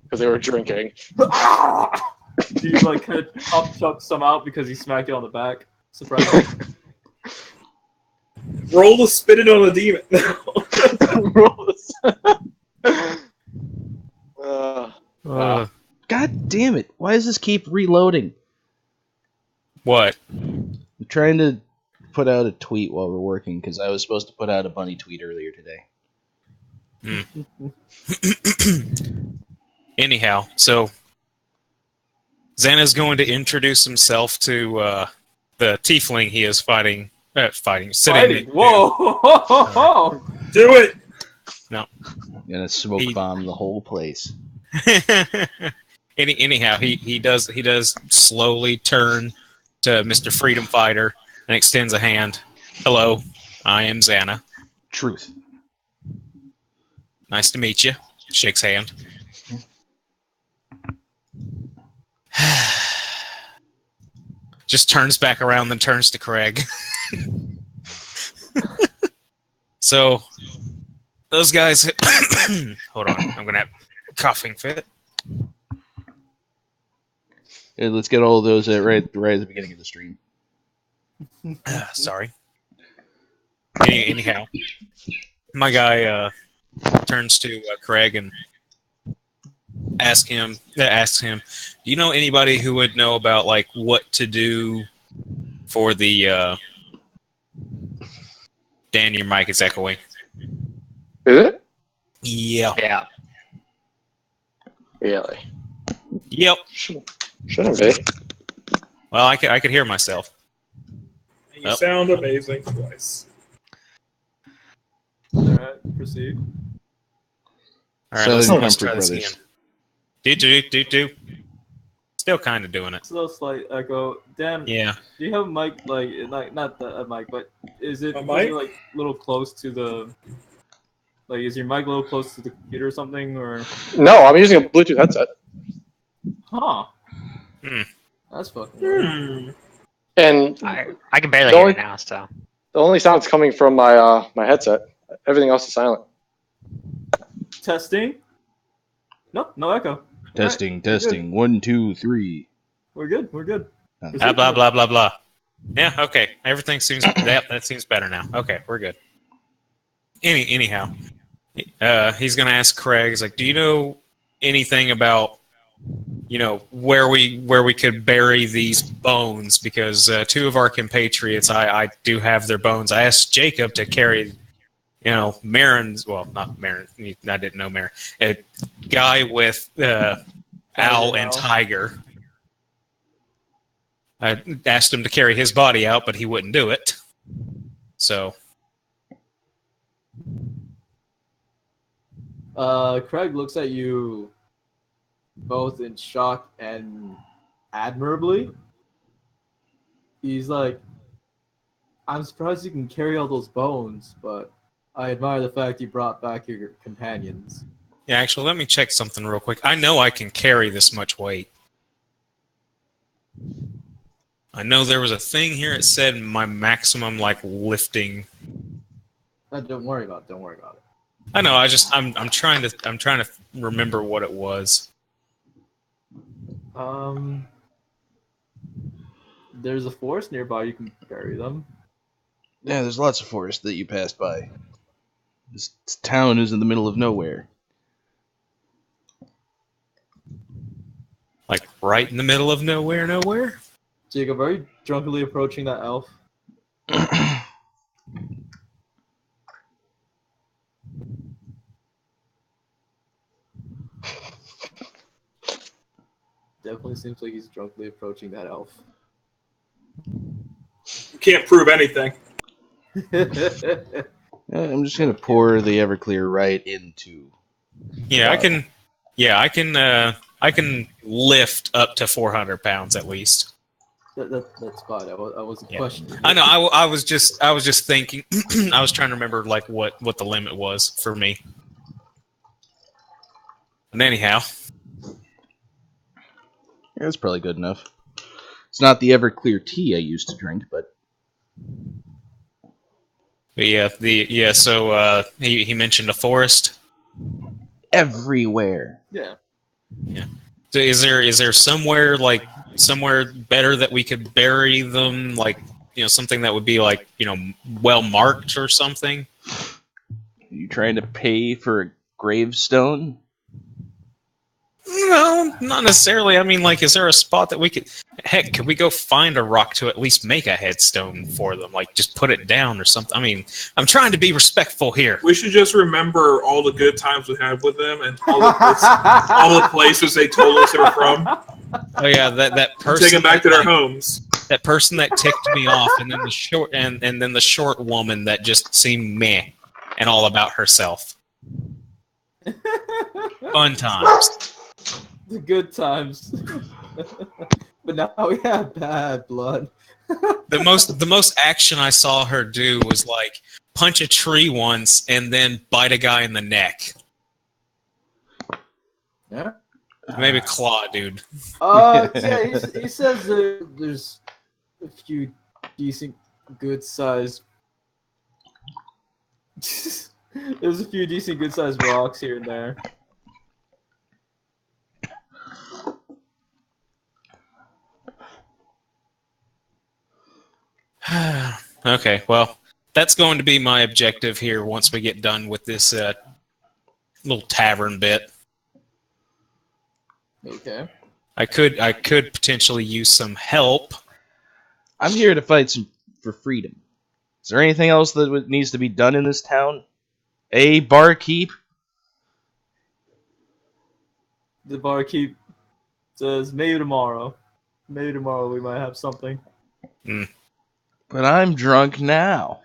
because they were drinking. Do you like kind of up chuck some out because he smacked you on the back? Surprising. Roll to spit it on a demon. God damn it! Why does this keep reloading? What? I'm trying to put out a tweet while we're working because I was supposed to put out a bunny tweet earlier today. Anyhow, so Xana's going to introduce himself to the tiefling he is fighting. Sitting. Whoa! Do it! No. I'm gonna smoke bomb the whole place. Anyhow, he does slowly turn to Mr. Freedom Fighter and extends a hand. Hello, I am Xana. Truth. Nice to meet you. Shakes hand. Just turns back around, then turns to Craig. So, those guys... Hold on, I'm going to have a coughing fit. Yeah, let's get all of those right at the beginning of the stream. Sorry. Anyhow, my guy turns to Craig and asks him, do you know anybody who would know about like what to do for the Dan, your mic is echoing. Is it? Yeah. Yeah. Really? Yep. Shouldn't be. Well, I could hear myself. You sound amazing twice. Alright, proceed. All right, let's try this again. Do. Still kind of doing it. It's a little slight echo. Dan, Yeah. do you have a mic, like not a mic, but is it A mic? like a little close to the... Like, is your mic a little close to the computer or something, or... No, I'm using a Bluetooth headset. Huh. Hmm. That's fucking weird. And I can barely hear it now, so. the only sound that's coming from my my headset. Everything else is silent. Testing? Nope, no echo. Testing, Alright, testing. 1, 2, 3. We're good. We're good. Blah blah blah blah. Yeah. Okay. Everything seems that seems better now. Okay, we're good. Anyhow, he's gonna ask Craig. He's like, "Do you know anything about, where we could bury these bones? Because two of our compatriots, I do have their bones. I asked Jacob to carry, Marin's. Well, not Marin. I didn't know Marin. A guy with Owl and Tiger. I asked him to carry his body out, but he wouldn't do it. So." Craig looks at you both in shock and admirably. He's like, I'm surprised you can carry all those bones, but I admire the fact you brought back your companions. Yeah, actually, let me check something real quick. I know I can carry this much weight. I know there was a thing here. It said my maximum, lifting. Don't worry about it. Don't worry about it. I know. I'm trying to remember what it was. There's a forest nearby. You can bury them. Yeah, there's lots of forest that you passed by. This town is in the middle of nowhere. Like right in the middle of nowhere. Jacob, are you drunkenly approaching that elf? Definitely seems like he's drunkenly approaching that elf. You can't prove anything. I'm just gonna pour the Everclear right into. Yeah, I can lift up to 400 pounds at least. That's fine. I wasn't questioning. I know. I was just thinking. I was trying to remember what the limit was for me. And anyhow, Yeah, that's probably good enough. It's not the Everclear tea I used to drink, but So he mentioned a forest. everywhere. Yeah. Yeah. So is there somewhere better that we could bury them, something that would be well marked or something? Are you trying to pay for a gravestone? No, not necessarily. I mean, is there a spot that we could... Heck, could we go find a rock to at least make a headstone for them? Just put it down or something. I mean, I'm trying to be respectful here. We should just remember all the good times we had with them and all the places they told us they were from. Oh yeah, that person. Take them back to their homes. That person that ticked me off, and then the short and then the short woman that just seemed meh and all about herself. Fun times. The good times. But now we have bad blood. The most action I saw her do was punch a tree once and then bite a guy in the neck. Yeah. Maybe claw, dude. Yeah, he says there's a few decent, good-sized... There's a few decent, good-sized rocks here and there. Okay, well, that's going to be my objective here once we get done with this little tavern bit. Okay. I could potentially use some help. I'm here to fight for freedom. Is there anything else that needs to be done in this town? Barkeep? The barkeep says, maybe tomorrow. Maybe tomorrow we might have something. But I'm drunk now.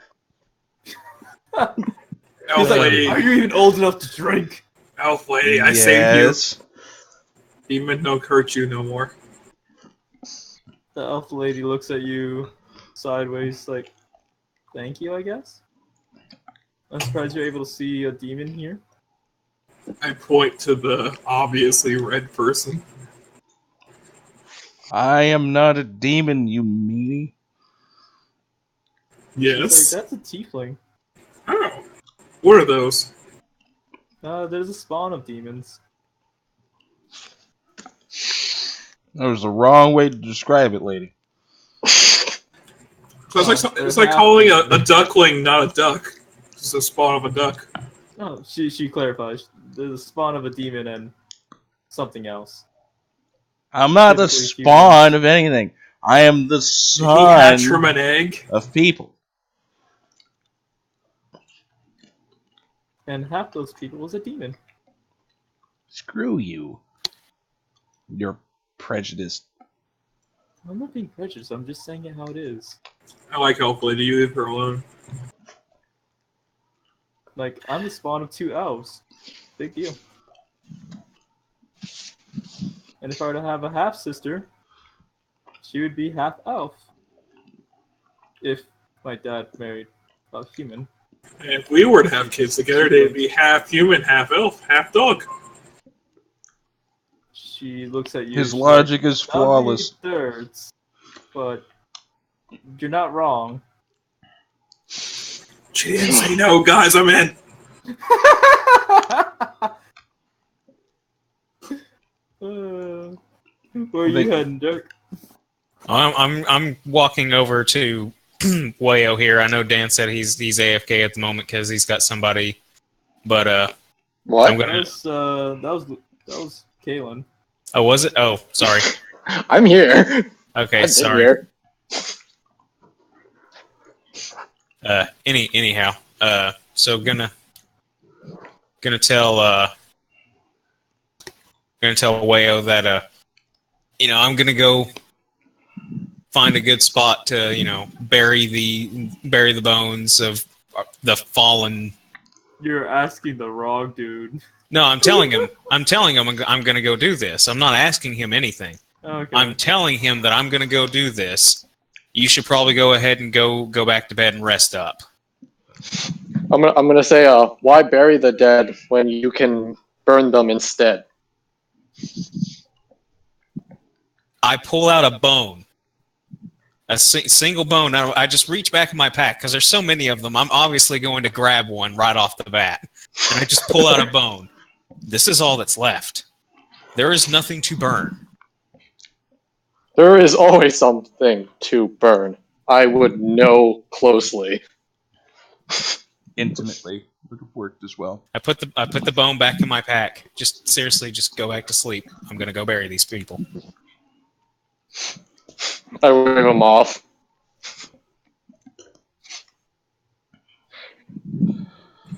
He's like, are you even old enough to drink? Elf lady, I saved you. Demon don't hurt you no more. The elf lady looks at you sideways like, thank you, I guess? I'm surprised you're able to see a demon here. I point to the obviously red person. I am not a demon, you meanie. Yes. She's like, that's a tiefling. Oh. What are those? There's a spawn of demons. That was the wrong way to describe it, lady. So it's like calling a duckling not a duck. It's a spawn of a duck. Oh, she clarifies. There's a spawn of a demon and something else. I'm not the spawn of anything. I am the son from an egg of people. And half those people was a demon. Screw you. You're prejudiced. I'm not being prejudiced, I'm just saying it how it is. I like Elf Lady, you leave her alone. I'm the spawn of 2 elves. Big deal. And if I were to have a half-sister, she would be half elf. If my dad married a human. And if we were to have kids together, they'd be half human, half elf, half dog. She looks at you. His logic is flawless. Thirds, but you're not wrong. She didn't say no, guys. I'm in. Where are you heading, Dirk? I'm walking over to Wayo here. I know Dan said he's AFK at the moment because he's got somebody, but what? I'm gonna... that was Kaylin. Oh, was it? Oh, sorry. I'm here. Okay, I'm sorry. Here. Anyhow, so gonna tell Wayo that I'm gonna go find a good spot to bury the bones of the fallen. You're asking the wrong dude. No, I'm telling him I'm gonna go do this. I'm not asking him anything. Okay. I'm telling him that I'm gonna go do this. You should probably go ahead and go back to bed and rest up. I'm gonna say, why bury the dead when you can burn them instead? I pull out a bone. A single bone. I just reach back in my pack because there's so many of them. I'm obviously going to grab one right off the bat, and I just pull out a bone. This is all that's left. There is nothing to burn. There is always something to burn. I would know closely. Intimately would have worked as well. I put the bone back in my pack. Just seriously, just go back to sleep. I'm gonna go bury these people. I wave him off.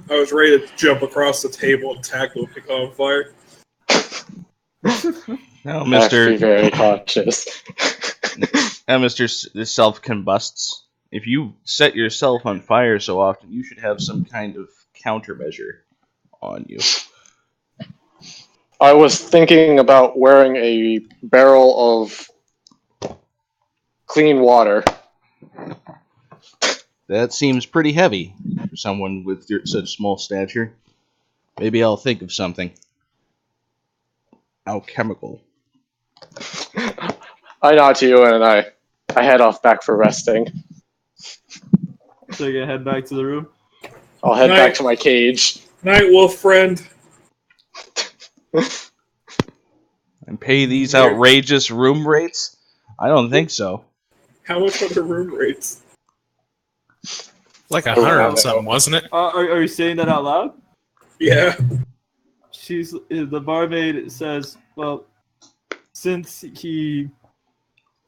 I was ready to jump across the table and tackle him and on fire. Now, I have to be very cautious. Now, Mr. Self Combusts, if you set yourself on fire so often, you should have some kind of countermeasure on you. I was thinking about wearing a barrel of clean water. That seems pretty heavy for someone with such small stature. Maybe I'll think of something. Alchemical. I nod to you and I head off back for resting. So you're gonna head back to the room? I'll head back to my cage. Night, wolf friend. And pay these outrageous room rates? I don't think so. How much are the room rates? Like 100 and something, wasn't it? Are you saying that out loud? Yeah. The barmaid says, well, since he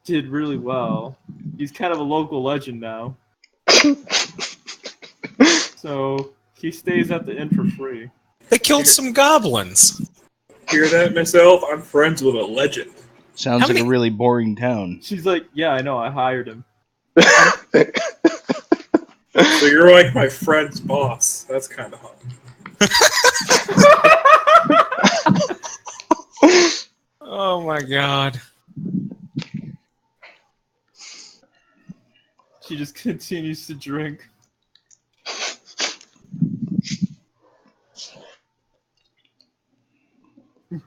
did really well, he's kind of a local legend now. So he stays at the inn for free. They killed some goblins. Hear that, myself? I'm friends with a legend. Sounds like a really boring town. She's like, yeah, I know, I hired him. So you're like my friend's boss. That's kind of hot. Oh my god. She just continues to drink.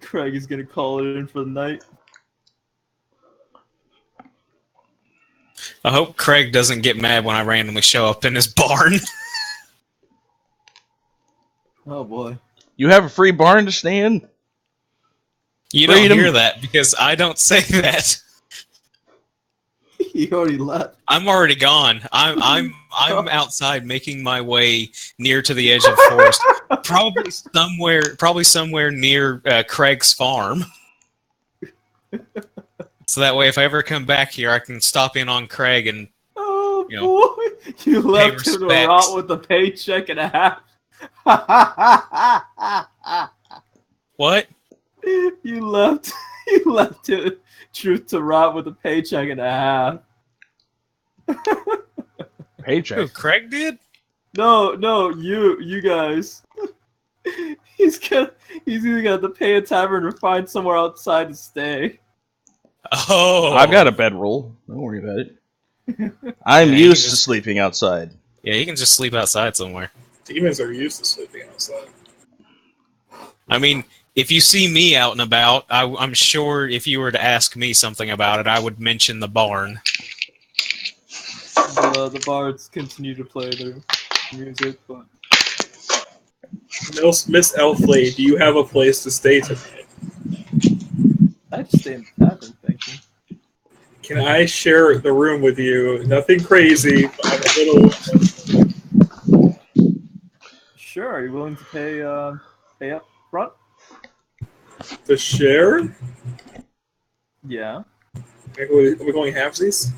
Craig is gonna call it in for the night. I hope Craig doesn't get mad when I randomly show up in his barn. Oh boy. You have a free barn to stay in? You Freedom. don't hear that because I don't say that. He already left. I'm already gone. I'm outside making my way near to the edge of the forest. Probably somewhere near Craig's farm. So that way, if I ever come back here, I can stop in on Craig and boy, you left him to rot with a paycheck and a half. What? You left it truth to rot with a paycheck and a half. Paycheck? Who, Craig did? No, you guys. He's either gonna have to pay a tavern or find somewhere outside to stay. Oh, I've got a bedroll. Don't worry about it. I'm used to sleeping outside. Yeah, you can just sleep outside somewhere. Demons are used to sleeping outside. I mean, if you see me out and about, I'm sure if you were to ask me something about it, I would mention the barn. The bards continue to play their music, but... Miss Elfley, do you have a place to stay tonight? I just stay in the tavern, thank you. Can I share the room with you? Nothing crazy, but I'm a little... Sure, are you willing to pay up front? To share? Yeah. Are we going halvesies?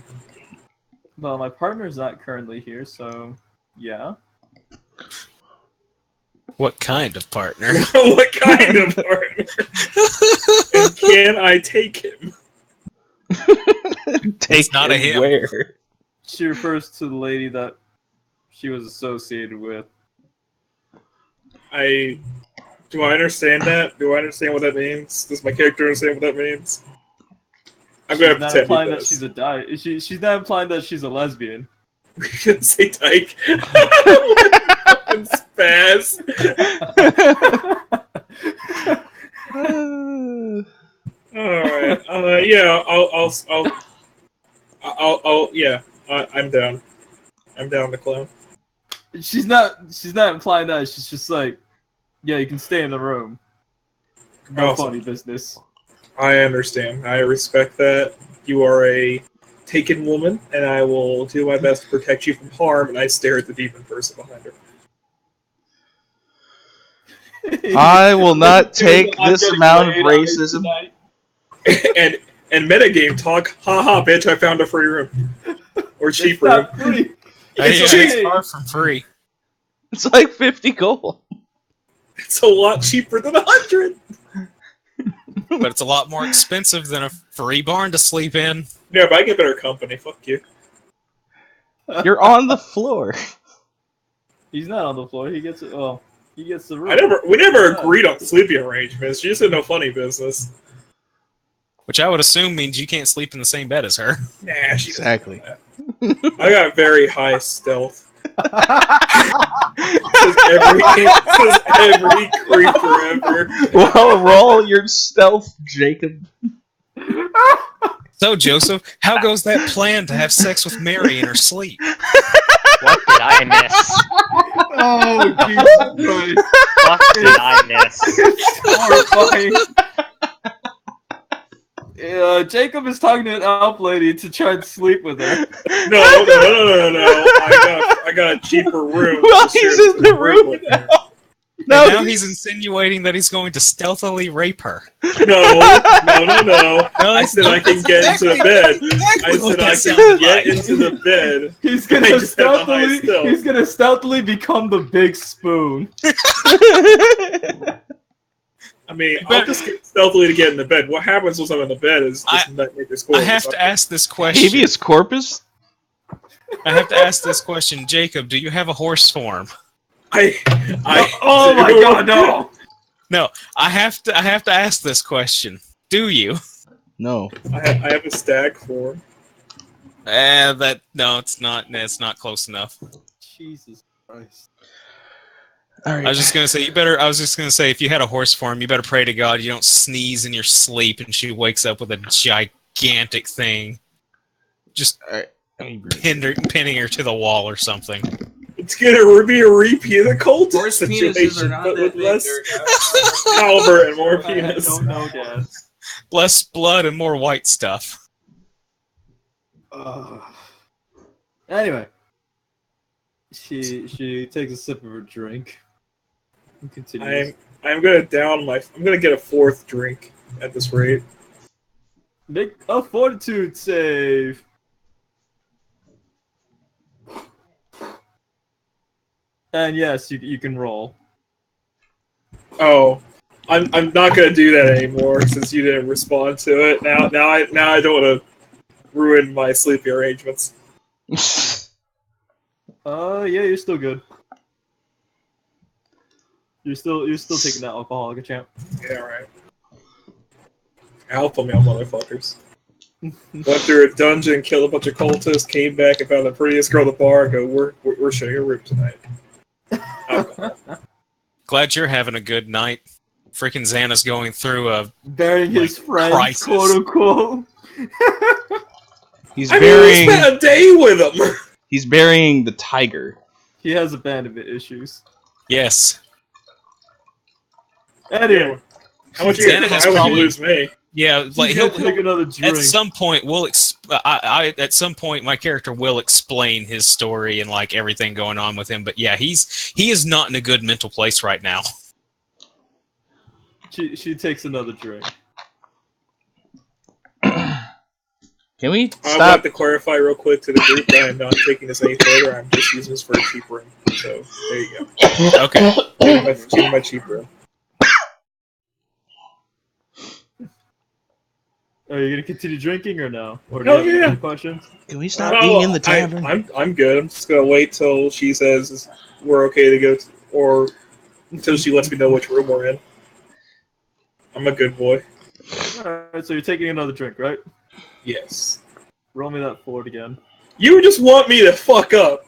Well, my partner's not currently here, so yeah. What kind of partner? What kind of partner? And can I take him? Take not a him. Where? She refers to the lady that she was associated with. Do I understand that? Do I understand what that means? Does my character understand what that means? I'm gonna She's not pretend implying he that does. she's a dyke. She's not implying that she's a lesbian. We can say dyke. Fucking spaz. All right. Yeah. Yeah, I'm down. I'm down to clown. She's not implying that. She's just like, yeah, you can stay in the room. No Awesome. funny business. I understand. I respect that. You are a taken woman, and I will do my best to protect you from harm. And I stare at the demon person behind her. I will not take this amount of racism. and metagame talk. Haha, bitch! I found a free room or cheap room. Not free. It's far from free. It's like 50 gold. It's a lot cheaper than 100. But it's a lot more expensive than a free barn to sleep in. Yeah, but I get better company. Fuck you. You're on the floor. He's not on the floor. He gets it. Oh, he gets the room. We never agreed on sleeping arrangements. She just said no funny business. Which I would assume means you can't sleep in the same bed as her. Nah, she Exactly. I got very high stealth. every creeper ever. Well, roll your stealth, Jacob. So, Joseph, how goes that plan to have sex with Mary in her sleep? What did I miss? Oh, Jesus Christ. What did I miss? Horrifying. Jacob is talking to an elf lady to try and sleep with her. No. I got a cheaper room. Well, he's in the room now. No, now he's insinuating that he's going to stealthily rape her. No. I said I can get into the bed. I said I can get into the bed. He's gonna stealthily become the big spoon. I mean, I'll just get stealthily to get in the bed. What happens once I'm in the bed is just make this I have to ask this question. Habeas corpus? I have to ask this question. Jacob, do you have a horse form? Oh my god, no! No, I have to ask this question. Do you? No. I have a stag form. It's not. It's not close enough. Jesus Christ. All right. I was just gonna say, if you had a horse form, you better pray to God you don't sneeze in your sleep and she wakes up with a gigantic thing, just pinning her to the wall or something. It's gonna be a repeat of the cultist situation, but with less caliber and more penis. I don't know, Dad. Less blood and more white stuff. Anyway, she takes a sip of her drink. And continues. I'm gonna get a fourth drink at this rate. Make a fortitude save. And yes, you can roll. Oh, I'm not gonna do that anymore since you didn't respond to it. Now I don't want to ruin my sleeping arrangements. Yeah, you're still good. You're still taking that alcoholic champ. Yeah, right. Alpha male motherfuckers. Went through a dungeon, killed a bunch of cultists, came back and found the prettiest girl at the bar. And go, we're sharing a room tonight. Glad you're having a good night. Freaking Xana's going through a burying his friend, crisis. quote unquote. He's we burying. spent a day with him. He's burying the tiger. He has abandonment issues. Yes. Anyway, how much you lose me? Yeah, like he'll take another drink. At some point, at some point, my character will explain his story and like everything going on with him. But yeah, he is not in a good mental place right now. She takes another drink. Can we I stop? want to clarify real quick to the group that I'm not taking this any further. I'm just using this for a cheap room. So there you go. Okay. Give me my cheap room. Are you gonna continue drinking or no? Or No, yeah. Any questions? Can we stop being in the tavern? I'm good. I'm just gonna wait till she says we're okay to go, or until she lets me know which room we're in. I'm a good boy. Alright, so you're taking another drink, right? Yes. Roll me that forward again. You just want me to fuck up.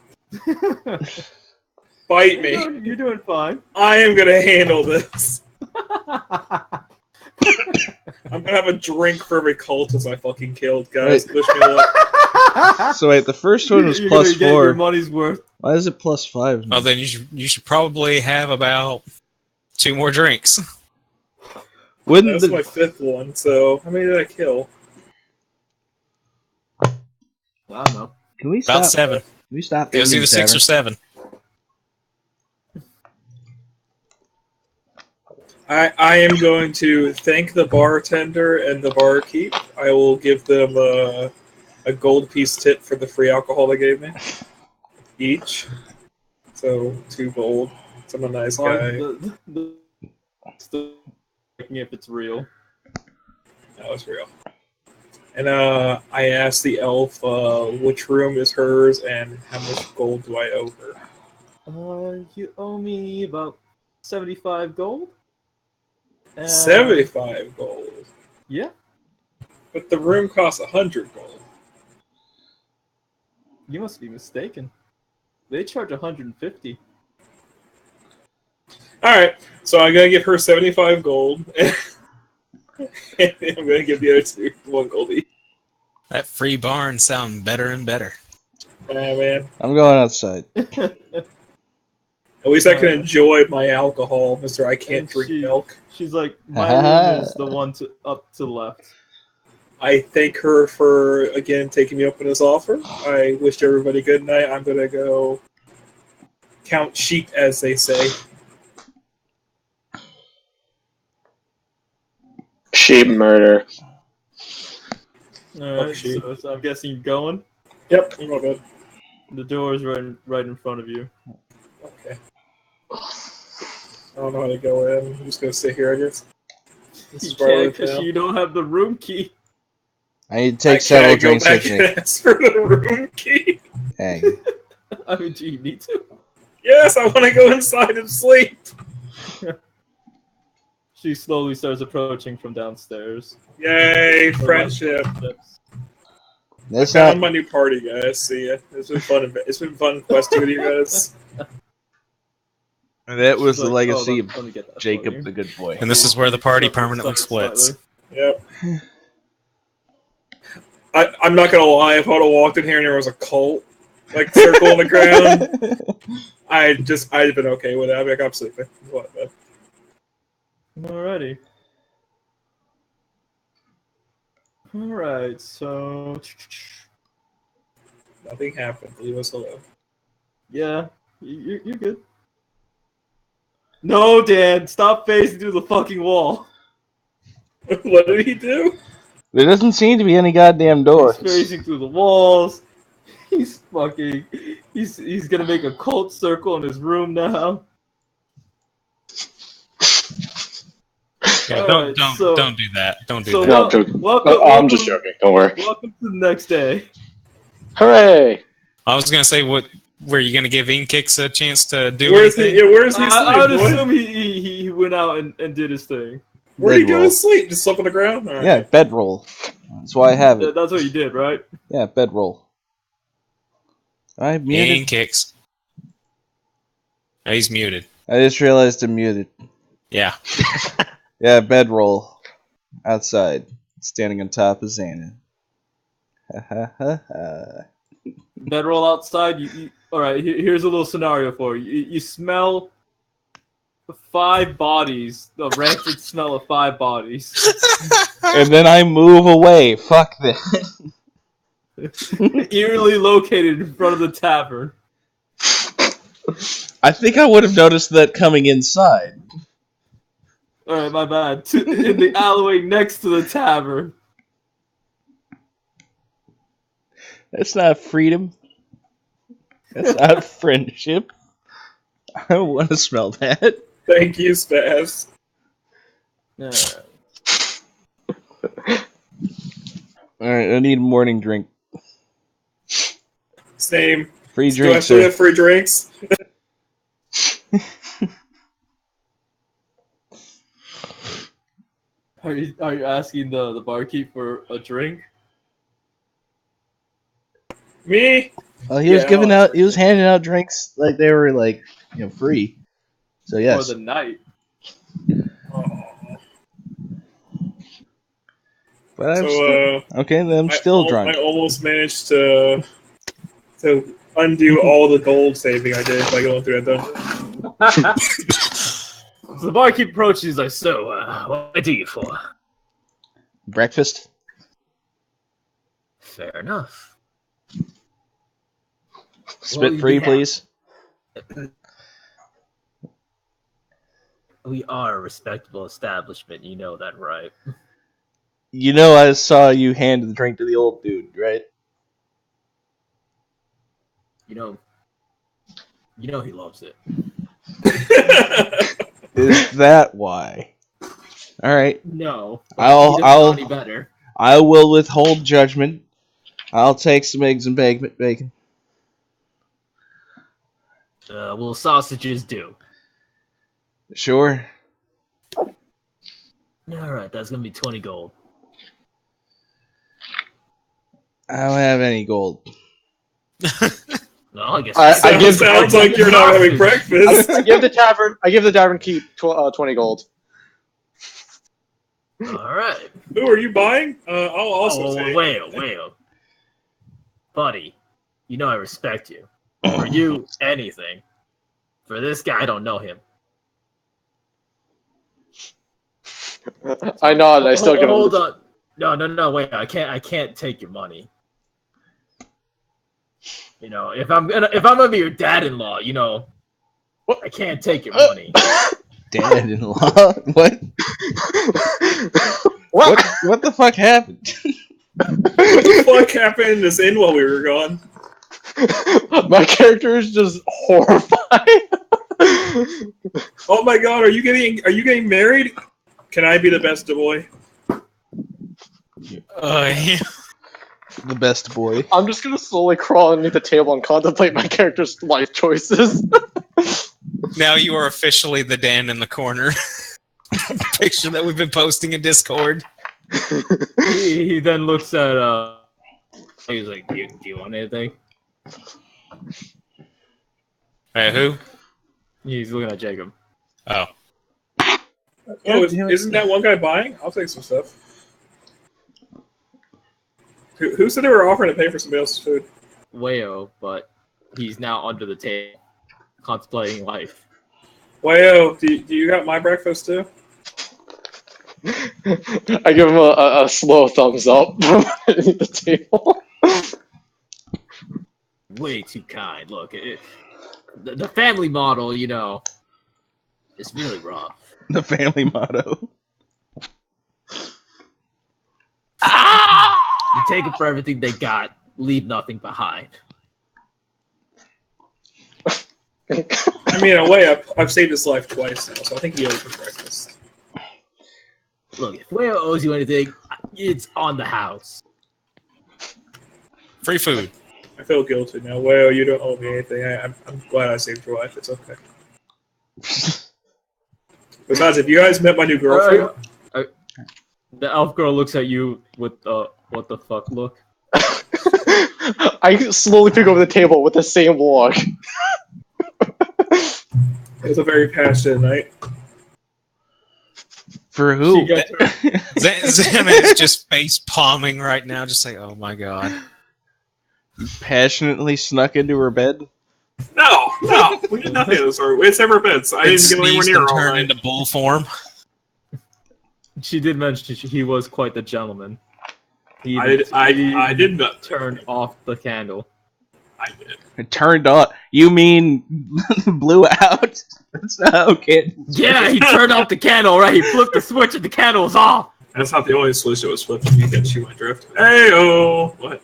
Bite me. You're doing fine. I am gonna handle this. I'm gonna have a drink for every cultist I fucking killed, guys. Wish me luck. So wait, the first one was You're plus gonna get 4. your money's worth. Why is it plus 5? Well, then you should probably have about 2 more drinks. Wouldn't That's my 5th one. So how many did I kill? I don't know. Can we About stop? 7. Can we stop? It was aiming either 6 or tavern? 7. I am going to thank the bartender and the barkeep. I will give them a gold piece tip for the free alcohol they gave me each. So 2 gold. I'm a nice guy. Still checking if it's real. That was real. And I asked the elf which room is hers and how much gold do I owe her. You owe me about 75 gold. 75 gold. Yeah. But the room costs 100 gold. You must be mistaken. They charge 150. Alright, so I'm gonna give her 75 gold. And I'm gonna give the other 2 1 gold each. That free barn sounds better and better. Man. I'm going outside. At least I can enjoy my alcohol, Mr. I can't drink milk. She's like, my room is the one up to the left. I thank her for, again, taking me up on this offer. I wish everybody good night. I'm going to go count sheep, as they say. Sheep murder. Alright, so I'm guessing you're going? Yep, I'm all good. The door is right in front of you. Okay. I don't know how to go in. I'm just going to sit here, I guess. You can't because you don't have the room key. I need to take several drinks with with me. me. Ask for the room key. Dang. I mean, do you need to? Yes, I want to go inside and sleep. She slowly starts approaching from downstairs. Yay, friendship. That's I found not. my new party, guys. See ya. It's been fun. It's been fun questing with you guys. That was She's the like, legacy let me get that of for Jacob you. the Good Boy. And this is where the party Suck- permanently suck it splits. slightly. Yep. I'm not gonna lie. If I would have walked in here and there was a cult like circle on the ground, I'd been okay with that. I'd be like, I'm sleeping. What? Alrighty. Alright, so... Nothing happened. Leave us alone. Yeah, you're good. No, Dan, stop facing through the fucking wall. What did he do? There doesn't seem to be any goddamn doors. He's facing through the walls. He's fucking... He's gonna make a cult circle in his room now. Yeah, Alright, don't do that. Don't do so that. No, I'm joking. welcome, I'm just joking. Don't worry. Welcome to the next day. Hooray! I was gonna say, were you gonna give Inkix a chance to do Where's anything? he? Yeah, where's he I would sleep, boy? assume he went out and did his thing. Where'd he go to Bedroll. sleep? Just slept on the ground? All right. Yeah, bedroll. That's why I have it. That's what you did, right? Yeah, bedroll. I muted. Inkix. Oh, he's muted. I just realized I'm muted. Yeah. Yeah, bedroll. Outside. Standing on top of Xana. Ha ha ha ha. Bedroll outside. All right. Here's a little scenario for you. You smell 5 bodies. The rancid smell of 5 bodies. And then I move away. Fuck that. Eerily located in front of the tavern. I think I would have noticed that coming inside. All right, my bad. In the alleyway next to the tavern. That's not freedom. That's not friendship. I don't want to smell that. Thank you, Spaz. Alright, I need a morning drink. Same. Free Do I drinks, still sir. have free drinks? Are you asking the barkeep for a drink? Me? Well, he was Yeah, giving I'll out. He was handing out drinks like they were like, free. So yes. For the night. Oh. But I'm So, still, okay, then I'm still drunk. I almost managed to undo all the gold saving I did by going through that dungeon. So the barkeep approaches. He's like, "So, what do you for?" Breakfast? Fair enough. Spit free, please. We are a respectable establishment. You know that, right? You know I saw you hand the drink to the old dude, right? You know he loves it. Is that why? All right. No, he doesn't know any better. I will withhold judgment. I'll take some eggs and bacon. Will sausages do? Sure. All right, that's gonna be 20 gold. I don't have any gold. Well, I guess Sounds like you're not having breakfast. I give the tavern keep 20 gold. All right. Who are you buying? I'll also say. Wait. Buddy, you know I respect you. For you, anything. For this guy, I don't know him. I nod. I still give him. Hold on. No. Wait. I can't take your money. You know, if I'm gonna be your dad-in-law, you know, I can't take your money. Dad-in-law? What? What the fuck happened? What the fuck happened in this inn while we were gone? My character is just horrified. Oh my god, are you getting married? Can I be the best boy? Yeah. The best boy. I'm just gonna slowly crawl underneath the table and contemplate my character's life choices. Now you are officially the Dan in the corner. Picture that we've been posting in Discord. He then looks at he's like, do you want anything? Who? He's looking at Jacob. Oh. Oh, isn't that one guy buying? I'll take some stuff. Who said they were offering to pay for somebody else's food? Wayo, but he's now under the table, contemplating life. Wayo, do you got my breakfast too? I give him a slow thumbs up underneath the table. Way too kind. Look, the family model, you know, is really rough. The family motto. You take it for everything they got, leave nothing behind. I mean, in a way, I've saved his life twice now, so I think he owes me breakfast. Look, if Wayo owes you anything, it's on the house. Free food. I feel guilty now. Wayo, you don't owe me anything. I'm glad I saved your life. It's okay. Besides, if you guys met my new girlfriend... The elf girl looks at you with the what the fuck look. I slowly pick over the table with the same look. It was a very passionate night. For who? Zan is just face palming right now, just like, oh my god. Passionately snuck into her bed? No, we did nothing of the sort. It's never been. So I didn't get anywhere near her all turn night. into bull form. She did mention he was quite the gentleman. I did not turn off the candle. I did. It turned on. You mean blew out? That's not okay. Yeah, he turned off the candle, right? He flipped the switch and the candle was off. That's not the only switch that was flipped. You can shoot my drift. Hey-oh! What?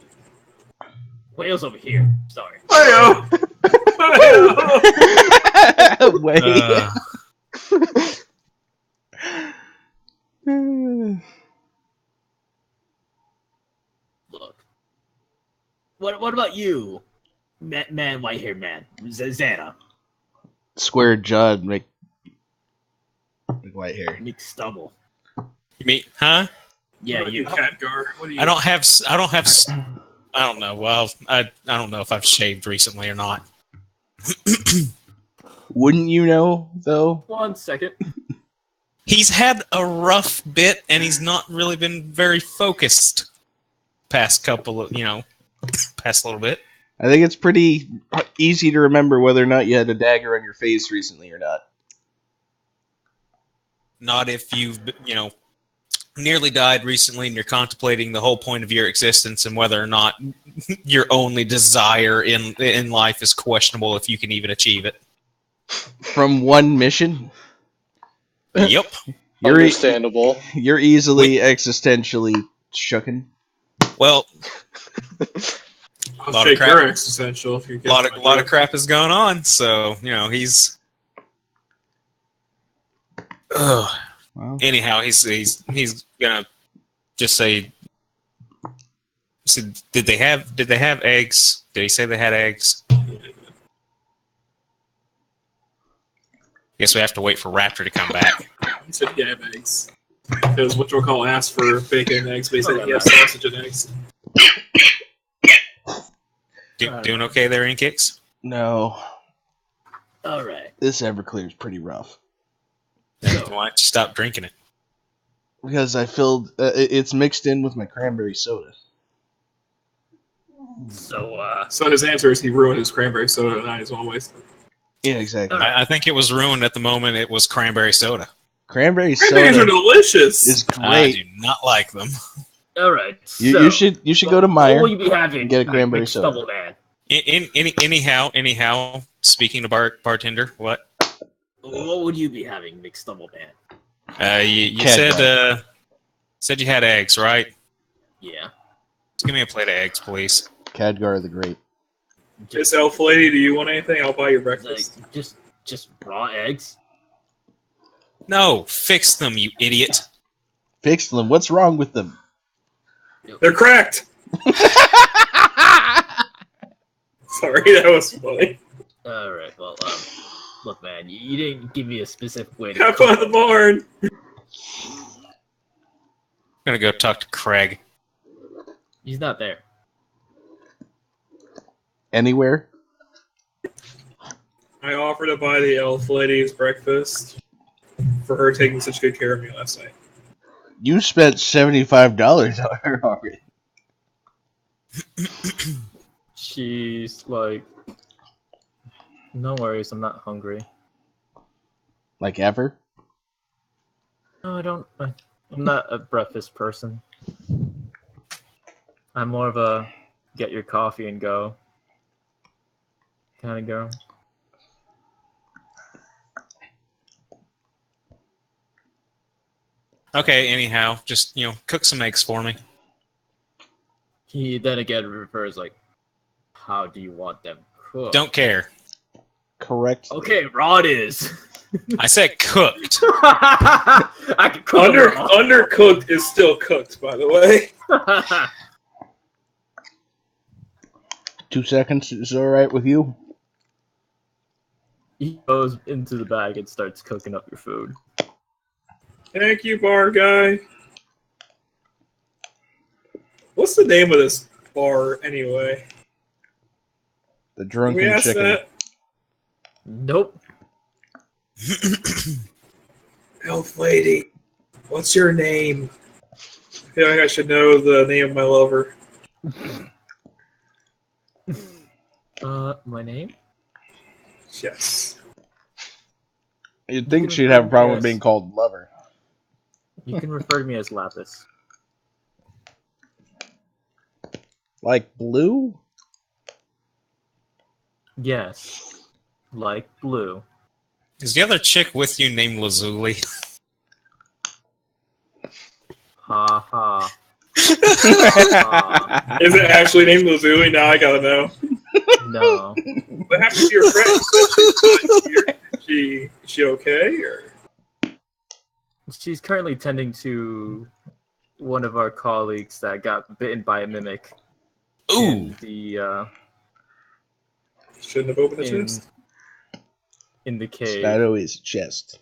Whale's over here. Sorry. Hey-oh! Hey-oh! Wait. Look. What about you? Man, white-haired man. Zana. Square jawed, make white hair. Nick Stubble. You mean, huh? Yeah, you. Khadgar. What do you? I don't know. Well, I don't know if I've shaved recently or not. Wouldn't you know, though? 1 second. He's had a rough bit, and he's not really been very focused past little bit. I think it's pretty easy to remember whether or not you had a dagger on your face recently or not. Not if you've, nearly died recently and you're contemplating the whole point of your existence and whether or not your only desire in life is questionable if you can even achieve it. From one mission? Yep. Understandable. You're easily existentially shooken. Well, I'll shake your existential if you get a lot of crap is going on, so he's. Well, anyhow, he's gonna just say. So did they have eggs? Did he say they had eggs? Guess we have to wait for Raptor to come back. He said he had eggs. Because what you'll call asked for bacon and eggs, but he said he had sausage and eggs. Doing okay there, Inkix? no. All right. This Everclear is pretty rough. Why don't you stop drinking it? Because I filled... it's mixed in with my cranberry soda. So his answer is he ruined his cranberry soda and I just want to waste it. Yeah, exactly. I think it was ruined at the moment. It was cranberry soda. Cranberry Cranberries soda are delicious. is I great. do not like them. all right. You should go to Meijer What will you be having? and get a cranberry Mixed soda. Double man. Anyhow, speaking to bartender, what? What would you be having, mixed double man? You Cat said you had eggs, right? Yeah. Just give me a plate of eggs, please. Khadgar the Great. Miss Elf Lady, do you want anything? I'll buy your breakfast. Like, just raw eggs. No, fix them, you idiot. Fix them. What's wrong with them? They're cracked! Sorry, that was funny. All right. Well, look, man, you didn't give me a specific way to. Have fun at the barn! I'm gonna go talk to Craig. He's not there. Anywhere? I offered to buy the Elf Lady's breakfast for her taking such good care of me last night. You spent $75 on her already. She's like, no worries, I'm not hungry. Like ever? No, I don't. I'm not a breakfast person. I'm more of a get your coffee and go kind of girl. Okay, anyhow, just, cook some eggs for me. He then again refers like, how do you want them cooked? Don't care. Correct. Okay, raw it is. I said cooked. I can cook them raw. Undercooked is still cooked, by the way. 2 seconds is alright with you? He goes into the bag and starts cooking up your food. Thank you, bar guy. What's the name of this bar, anyway? The Can Drunken we ask Chicken. that? Nope. Elf Lady, what's your name? I feel like I should know the name of my lover. My name? Yes. You'd think she'd have a problem with being called lover. You can refer to me as Lapis. Like blue? Yes. Like blue. Is the other chick with you named Lazuli? Ha ha. Is it actually named Lazuli? Now I gotta know. No. What happened to your friend? Is she okay? Or? She's currently tending to one of our colleagues that got bitten by a mimic. Ooh. Shouldn't have opened the chest. In the cave. Shadow is chest.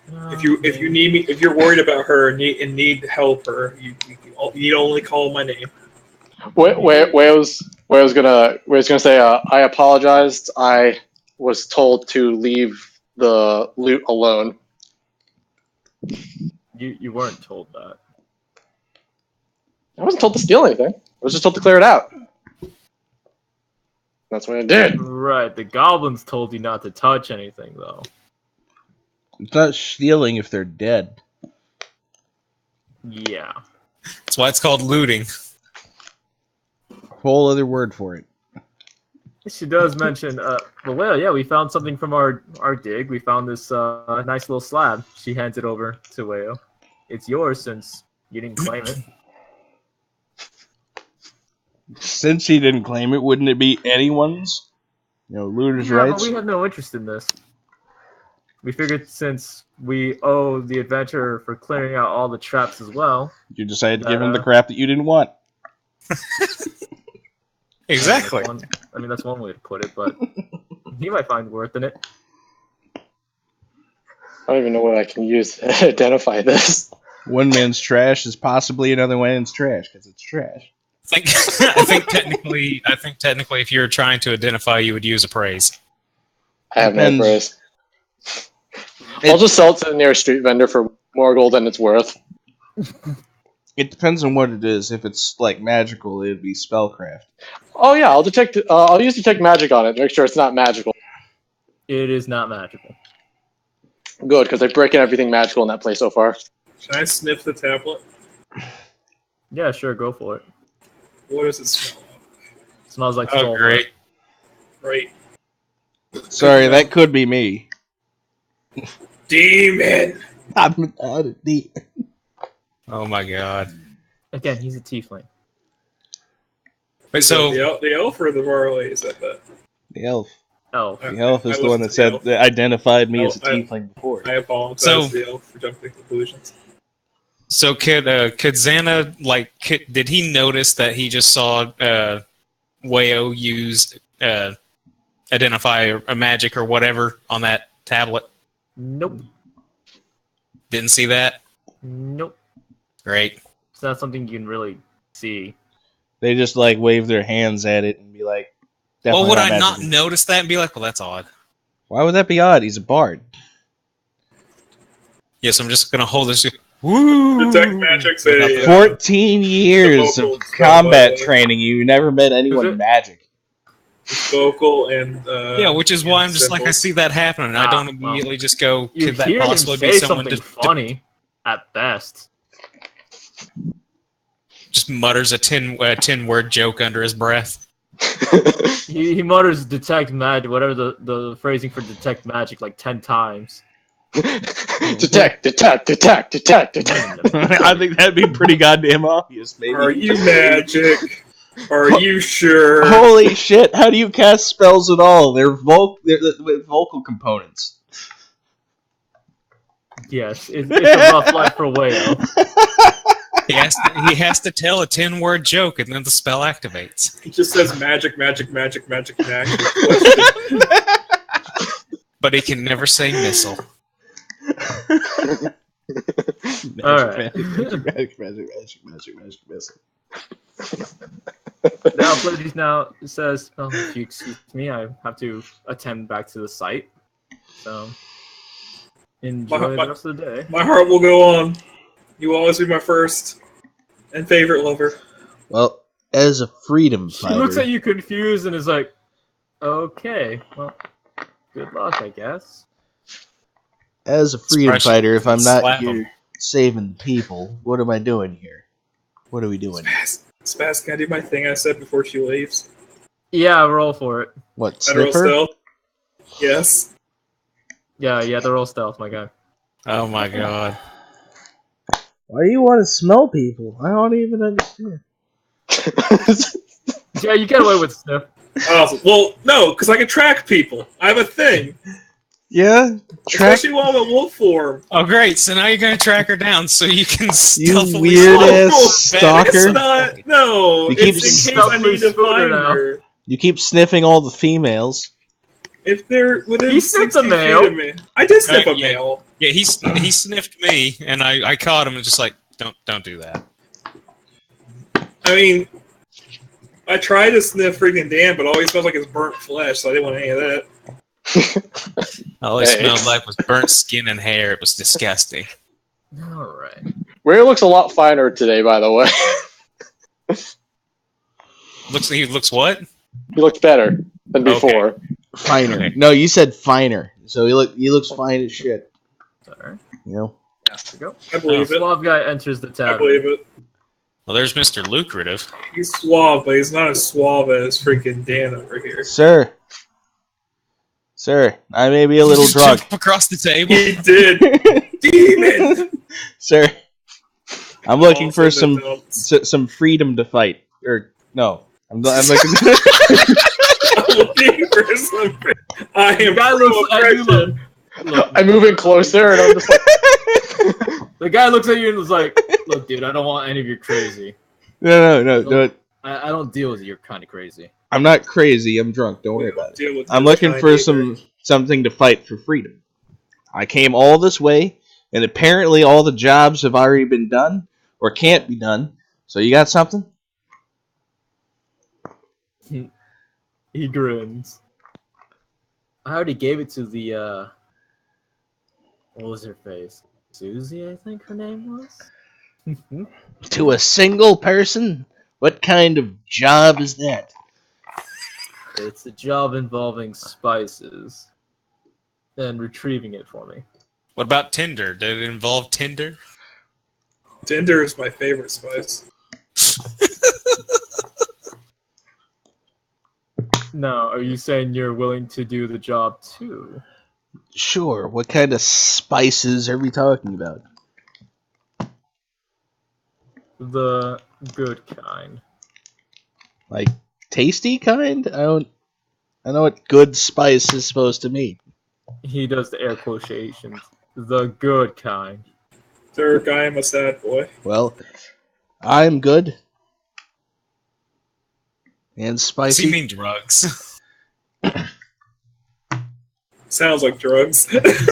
If you need me, if you're worried about her and need help her, you need only call my name. Wales was gonna say, I apologized. I was told to leave the loot alone. You weren't told that. I wasn't told to steal anything. I was just told to clear it out. That's what I did. Right, the goblins told you not to touch anything, though. It's not stealing if they're dead. Yeah. That's why it's called looting. Whole other word for it. She does mention, well, yeah, we found something from our dig. We found this nice little slab. She hands it over to Wayo. It's yours since you didn't claim it. Since he didn't claim it, wouldn't it be anyone's? Looters' rights? But we have no interest in this. We figured since we owe the adventurer for clearing out all the traps as well. You decided to give him the crap that you didn't want. Exactly. I mean, that's one way to put it, but he might find worth in it. I don't even know what I can use to identify this. One man's trash is possibly another man's trash because it's trash. I think technically, if you're trying to identify, you would use appraise. I have no praise. I'll just sell it to the nearest street vendor for more gold than it's worth. It depends on what it is. If it's like magical, it'd be spellcraft. Oh yeah, I'll use detect magic on it to make sure it's not magical. It is not magical. Good, because they're breaking everything magical in that place so far. Can I sniff the tablet? Yeah, sure, go for it. What does it smell like? It smells like Oh, sulfur. great. Right. Sorry, that could be me. Demon! I'm not a demon. Oh my god. Again, he's a tiefling. Wait, so The elf or the Marley is that? The elf. Elf. The elf is I the one that listened to said that identified me as a I- tiefling before. I apologize So- to the elf for jumping to conclusions. So could Xana, did he notice that he just saw Wayo use identify a magic or whatever on that tablet? Nope. Didn't see that? Nope. Great. It's not something you can really see. They just wave their hands at it and be like, Well, would I magical. not notice that and be like, well, that's odd? Why would that be odd? He's a bard. Yes, I'm just gonna hold this. Woo! Detect magic's a 14 years vocal of combat spell, training. You never met anyone it? magic. vocal and Yeah, which is why I'm just like, I symbols. see that happen, and I don't immediately just go, You could that hear him possibly say be someone something just funny, at best. mutters a 10-word joke under his breath? He mutters detect magic, whatever the phrasing for detect magic, like 10 times. detect. I think that'd be pretty goddamn obvious, maybe. Are you magic? Are you sure? Holy shit, how do you cast spells at all? They're with vocal components. Yes, it's a rough life for Wayo. He has to tell a 10-word joke, and then the spell activates. He just says magic. But he can never say missile. Alright. Magic. Now, Pledges now says, oh, if you excuse me, I have to attend back to the site. So, enjoy the rest of the day. My heart will go on. You will always be my first and favorite lover. Well, as a freedom She fighter, looks at you confused and is like, okay, well, good luck, I guess. as a freedom Expression. fighter, if I'm not Slap here 'em. saving people, what am I doing here? What are we doing? Spaz, can I do my thing I said before she leaves? Yeah, roll for it. What, Federal sniffer? stealth? Yes. Yeah, the roll stealth, my guy. Oh my god. Why do you want to smell people? I don't even understand. Yeah, you get away with sniff. Awesome. Well, no, because I can track people. I have a thing. Yeah? Track Especially while I'm in wolf form. Oh great, so now you're gonna track her down so you can you stealthily weird stalk ass Oh, stalker. It's not. No. You keep It's in case I need to stealthily find now. her. You keep sniffing all the females. If they're within He sniffed 60 a male. feet of me. I did sniff a Yeah. male. Yeah, he sniffed me, and I caught him and just like, don't do that. I mean, I tried to sniff freaking Dan, but all he smells like is burnt flesh, so I didn't want any of that. All he Hey. smelled like was burnt skin and hair. It was disgusting. All right. Ray looks a lot finer today, by the way. He looks what? He looks better than before. Okay. Finer. Okay. No, you said finer. So he looks fine as shit. Sorry. You know. There we go. I believe it. Suave guy enters the I tavern. believe it. Well, there's Mr. Lucrative. He's suave, but he's not as suave as freaking Dan over here. Sir, I may be a little Just drunk. jump across the table. He did. Demon! Sir, I'm looking for Also some freedom to fight. Or no, I'm looking. I'm looking for some. I am guy looks at you. Look, I'm moving closer, and I'm just like, the guy looks at you and is like, "Look, dude, I don't want any of your crazy. No. I don't deal with your kind of crazy." I'm not crazy. I'm drunk. Don't worry about it. deal with I'm this looking guy for either. something to fight for freedom. I came all this way, and apparently all the jobs have already been done or can't be done. So you got something? He grins. I already gave it to the what was her face? Susie, I think her name was. To a single person? What kind of job is that? It's a job involving spices and retrieving it for me. What about Tinder? Did it involve Tinder? Tinder is my favorite spice. No, are you saying you're willing to do the job too? Sure. What kind of spices are we talking about? The good kind. Like tasty kind? I know what good spice is supposed to mean. He does the air quotations. The good kind. Third guy, I'm a sad boy. Well, I'm good. And Does spicy. he mean drugs? Sounds like drugs.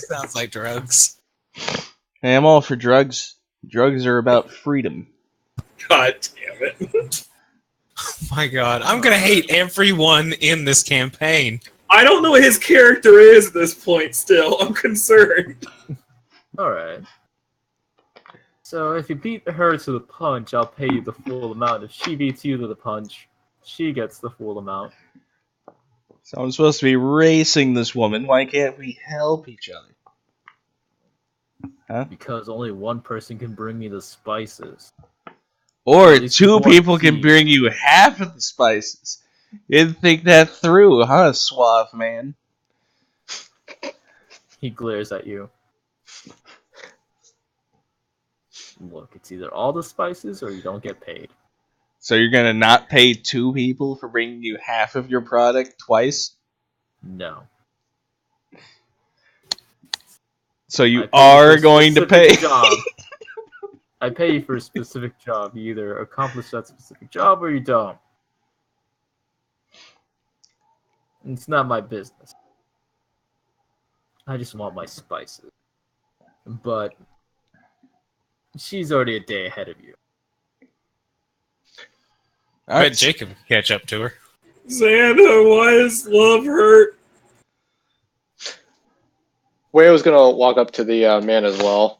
Sounds like drugs. Hey, I'm all for drugs. Drugs are about freedom. God damn it. Oh my god, I'm gonna hate everyone in this campaign. I don't know what his character is at this point still. I'm concerned. Alright. So if you beat her to the punch, I'll pay you the full amount. If she beats you to the punch, she gets the full amount. So I'm supposed to be racing this woman. Why can't we help each other? Huh? Because only one person can bring me the spices. Or At least two one people can piece. bring you half of the spices. You didn't think that through, huh, suave man? He glares at you. Look, it's either all the spices or you don't get paid. So you're gonna not pay two people for bringing you half of your product twice? No. So I you pay you for are a going to specific pay. Job. I pay you for a specific job. You either accomplish that specific job or you don't. It's not my business. I just want my spices. But she's already a day ahead of you. I bet Jacob can catch up to her. Xana, why does love hurt? Way was gonna walk up to the man as well.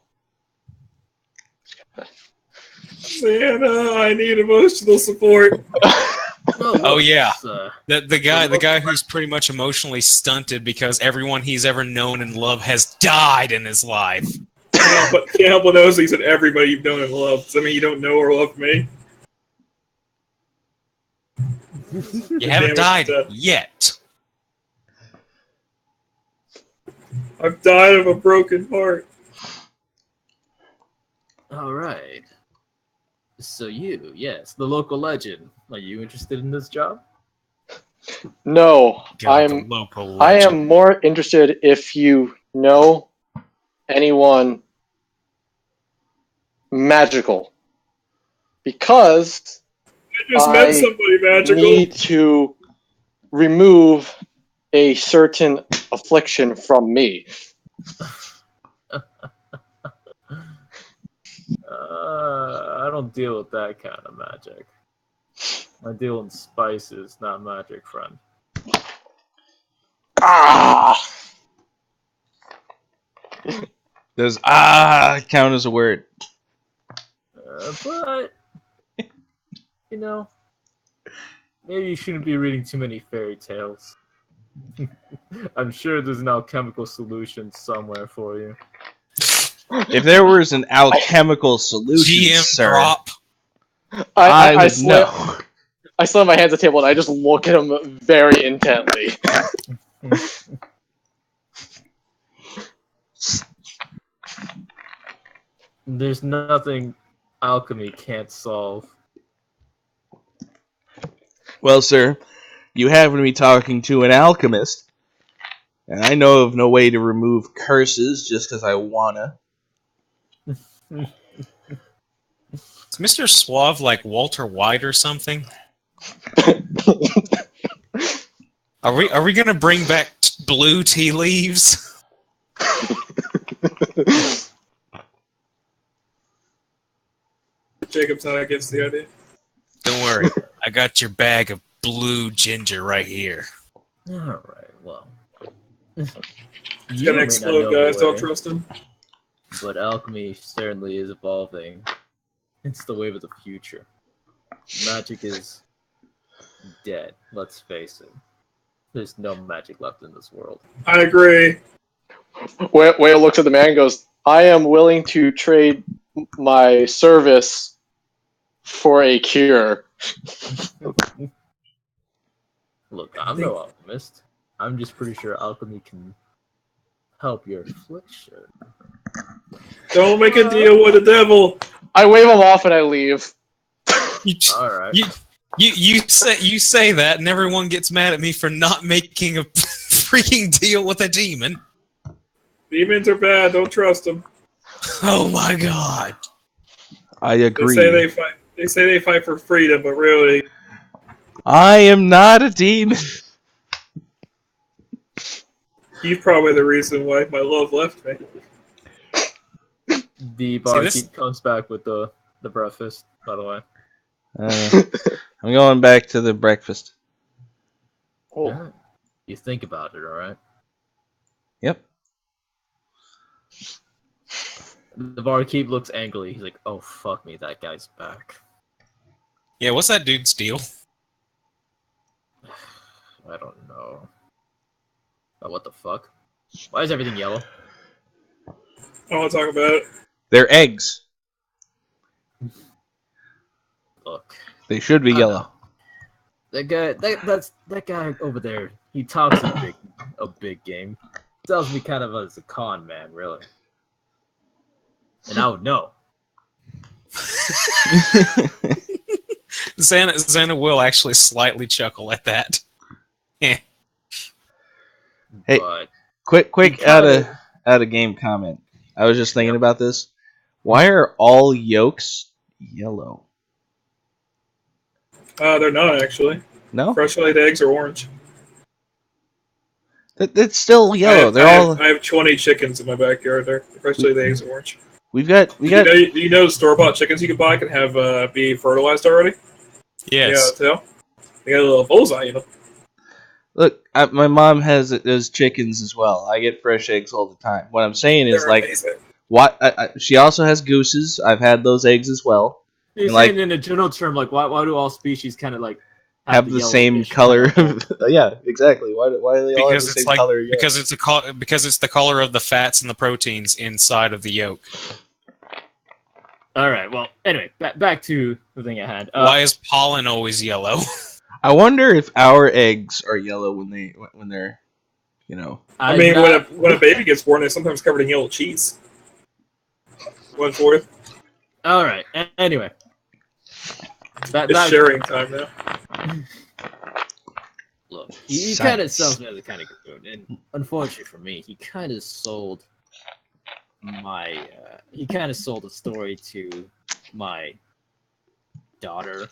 Xana, I need emotional support. Oh yeah, the guy who's pretty much emotionally stunted because everyone he's ever known and loved has died in his life. But can't help but notice he said everybody you've known and loved. Does that mean you don't know or love me? You haven't died yet. I've died of a broken heart. All right. So yes, the local legend. Are you interested in this job? No, God, the local I legend. am more interested if you know anyone magical. Because I just met somebody magical. need to remove a certain affliction from me. I don't deal with that kind of magic. I deal in spices, not magic, friend. Ah! Does count as a word? But you know, maybe you shouldn't be reading too many fairy tales. I'm sure there's an alchemical solution somewhere for you. If there was an alchemical solution, GM sir, drop. I would slam, know. I slam my hands on the table and I just look at him very intently. There's nothing alchemy can't solve. Well, sir, you happen to be talking to an alchemist, and I know of no way to remove curses just because I wanna. Is Mr. Suave like Walter White or something? Are we gonna bring back blue tea leaves? Jacob's not against the idea. Don't worry, I got your bag of blue ginger right here. All right, well, It's you gonna may explode, not know guys. the Don't way, trust him. but alchemy certainly is evolving. It's the wave of the future. Magic is dead. Let's face it. There's no magic left in this world. I agree. Whale looks at the man and goes, I am willing to trade my service for a cure. Look, I'm no alchemist. I'm just pretty sure alchemy can help your affliction. Don't make a deal with the devil. I wave him off and I leave. All right. You say that, and everyone gets mad at me for not making a freaking deal with a demon. Demons are bad. Don't trust them. Oh my god! I agree. They say they fight for freedom, but really, I am not a demon. he's probably the reason why my love left me. The barkeep comes back with the breakfast, by the way. I'm going back to the breakfast. Oh. Yeah. You think about it, all right? Yep. The barkeep looks angry. He's like, "Oh fuck me, that guy's back." Yeah, what's that dude's deal? I don't know. Oh, what the fuck? Why is everything yellow? I want to talk about it. They're eggs. Look, They should be yellow. that guy. That guy over there. He talks a big game. Tells me kind of as a con man, really. And I would know. Xana will actually slightly chuckle at that. Hey, But quick out of game comment. I was just thinking about this. Why are all yolks yellow? They're not actually. No, Fresh laid eggs are orange. it's still yellow. I have 20 chickens in my backyard. They're fresh laid eggs are orange. We got. You know store bought chickens you can buy can have be fertilized already. Yes. Yeah, too. They got a little bullseye, you know. Look, my mom has those chickens as well. I get fresh eggs all the time. What I'm saying is, They're like, amazing. what she also has gooses. I've had those eggs as well. you're And, like, saying in a general term, like, why do all species kind of like have the same yellowish color? color? Yeah, exactly. Why do they all have the same color? Yeah. because it's the color of the fats and the proteins inside of the yolk. All right. Well, anyway, back to the thing at hand. Why is pollen always yellow? I wonder if our eggs are yellow when they're, you know. I mean, when a baby gets born, they're sometimes covered in yellow cheese. 1/4. All right. Anyway, It's sharing time now. Look, he kind of sells me as a kind of good, and unfortunately for me, he kind of sold a story to my daughter.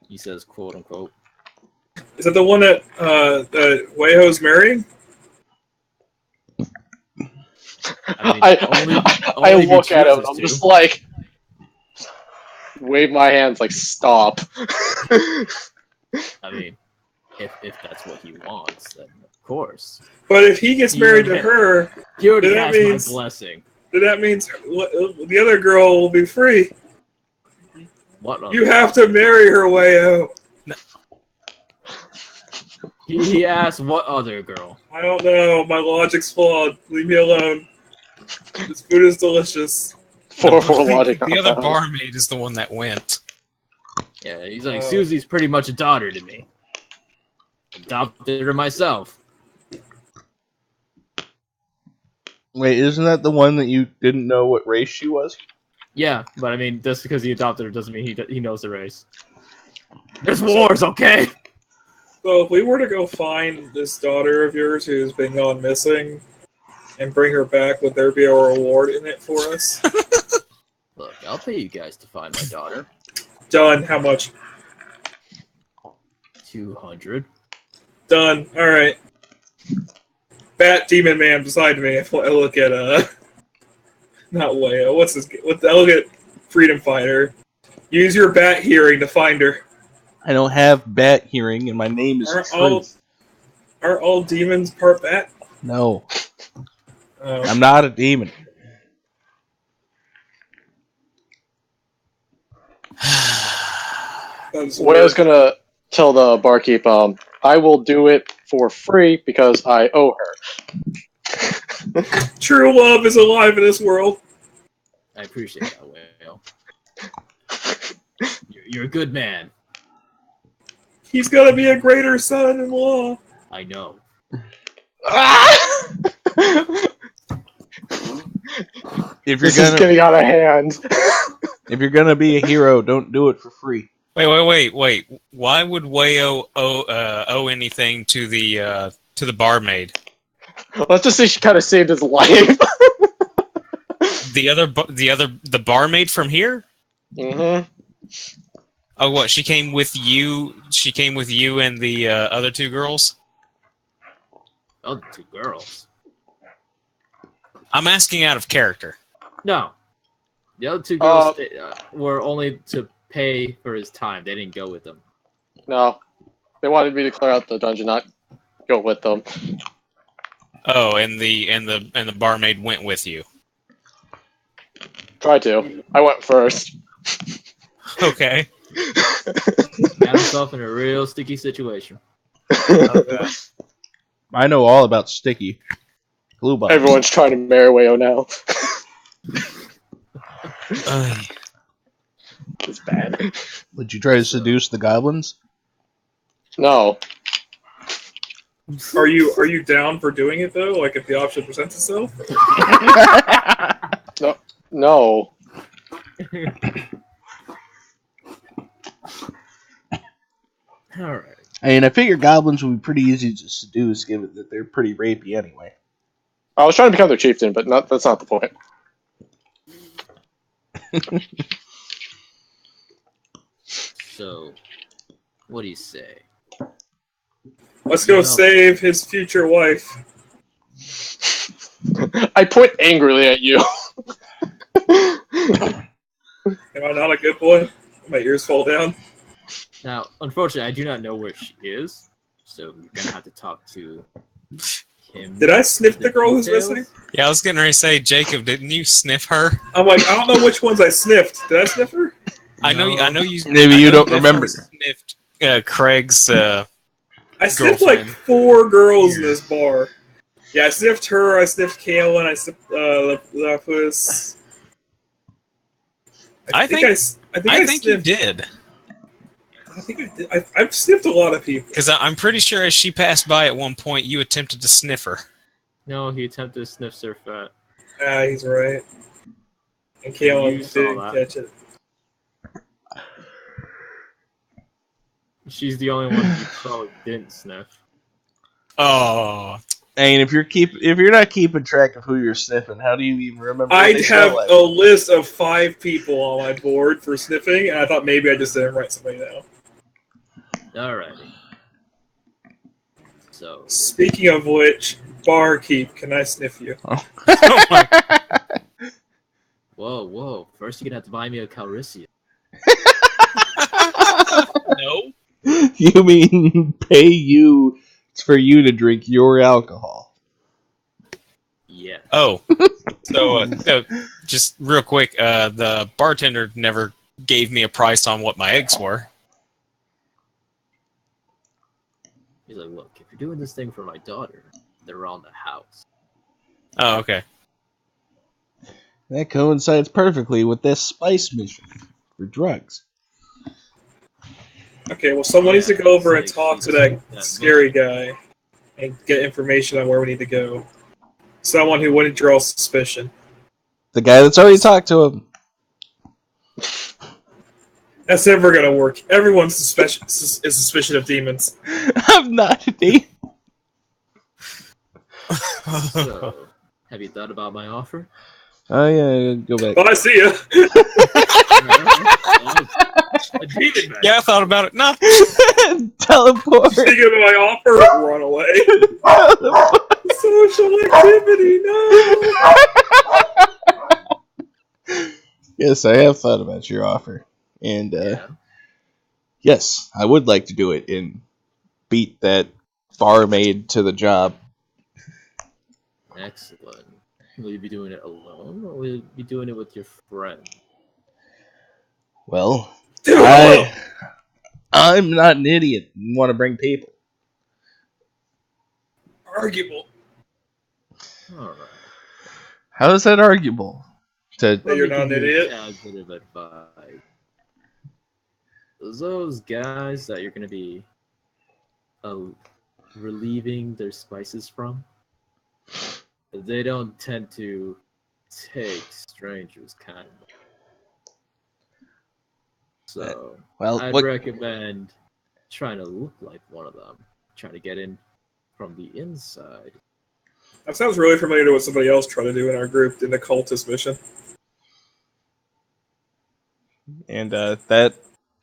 He says, "quote unquote." Is that the one that Wayho's marrying? I look at him. I'm just like, wave my hands like, stop. I mean, if that's what he wants, then of course. But if he gets married to her, He already that has means my blessing. But that means the other girl will be free. What? You have to marry her, Wayo. He asked, "What other girl?" I don't know. My logic's flawed. Leave me alone. This food is delicious. 4-4 logic. The other barmaid is the one that went. Yeah, he's like, Susie's pretty much a daughter to me. Adopted her myself. Wait, isn't that the one that you didn't know what race she was? Yeah, but I mean, just because he adopted her doesn't mean he knows the race. There's wars, okay? So if we were to go find this daughter of yours who's been gone missing and bring her back, would there be a reward in it for us? Look, I'll pay you guys to find my daughter. Done. How much? 200. Done. All right. Bat Demon Man beside me. I look at not Wayo. What's this? I look at Freedom Fighter. Use your bat hearing to find her. I don't have bat hearing, and my name is Truth. Are all demons part bat? No. I'm not a demon. Wayo's gonna tell the barkeep, I will do it for free because I owe her. True love is alive in this world. I appreciate that, Wayo. You're a good man. He's gonna be a greater son-in-law. I know. This is getting out of hand. If you're gonna be a hero, don't do it for free. Wait. Why would Wayo owe anything to the barmaid? Let's just say she kind of saved his life. The barmaid from here? Mm-hmm. Oh, what? She came with you. She came with you and the other two girls. Other two girls. I'm asking out of character. No, the other two girls were only to pay for his time. They didn't go with him. No, they wanted me to clear out the dungeon, not go with them. Oh, and the barmaid went with you. Try to. I went first. Okay. Got himself in a real sticky situation. Okay. I know all about sticky glue bombs. Everyone's trying to marry Wayo now. It's bad. Would you try to seduce the goblins? No. Are you down for doing it though? Like if the option presents itself? No. All right. I mean, I figure goblins would be pretty easy to seduce, given that they're pretty rapey anyway. I was trying to become their chieftain, but that's not the point. So, what do you say? Let's go save his future wife. I point angrily at you. Am I not a good boy? My ears fall down. Now, unfortunately, I do not know where she is, so we're gonna have to talk to him. Did I sniff the girl who's missing? Yeah, I was getting ready to say, Jacob, didn't you sniff her? I'm like, I don't know which ones I sniffed. Did I sniff her? I know you. Maybe you don't remember. Sniffed Craig's. I sniffed like girlfriend. 4 girls in this bar. Yeah, I sniffed her. I sniffed Kaelin. I sniffed Lapus. I think you sniffed, did. I think I did. I've sniffed a lot of people. Because I'm pretty sure as she passed by at one point, you attempted to sniff her. No, he attempted to sniff Surfat. Ah, he's right. And Kaelin You saw didn't that. catch it. She's the only one who probably didn't sniff. Oh. And if you're not keeping track of who you're sniffing, how do you even remember? What I'd they have smell like? a list of 5 people on my board for sniffing, and I thought maybe I just didn't write somebody down. Alrighty. So, Speaking of which, barkeep, can I sniff you? Oh my. whoa. First, you're gonna have to buy me a Calrissian. No. You mean pay you for you to drink your alcohol? Yeah. Oh. So, just real quick, the bartender never gave me a price on what my eggs were. He's like, look, if you're doing this thing for my daughter, they're around the house. Oh, okay. That coincides perfectly with this spice mission for drugs. Okay, well, someone needs to go over and talk to that scary guy and get information on where we need to go. Someone who wouldn't draw suspicion. The guy that's already talked to him. That's never gonna work. Everyone's suspicious of demons. I'm not a demon. So, have you thought about my offer? Oh yeah, go back. Well, I see ya. A demon man. Yeah, I thought about it. No. Teleport. Thinking of my offer, run away. Social activity, no. Yes, I have thought about your offer, and yes, I would like to do it and beat that barmaid to the job. Excellent. Will you be doing it alone, or will you be doing it with your friend? Well, Dude, I'm not an idiot and want to bring people. arguable. All right. How is that arguable? That you're not an idiot. A bit of advice. Those guys that you're going to be relieving their spices from, they don't tend to take strangers kindly. So, I'd recommend trying to look like one of them, trying to get in from the inside. That sounds really familiar to what somebody else tried to do in our group in the cultist mission. And that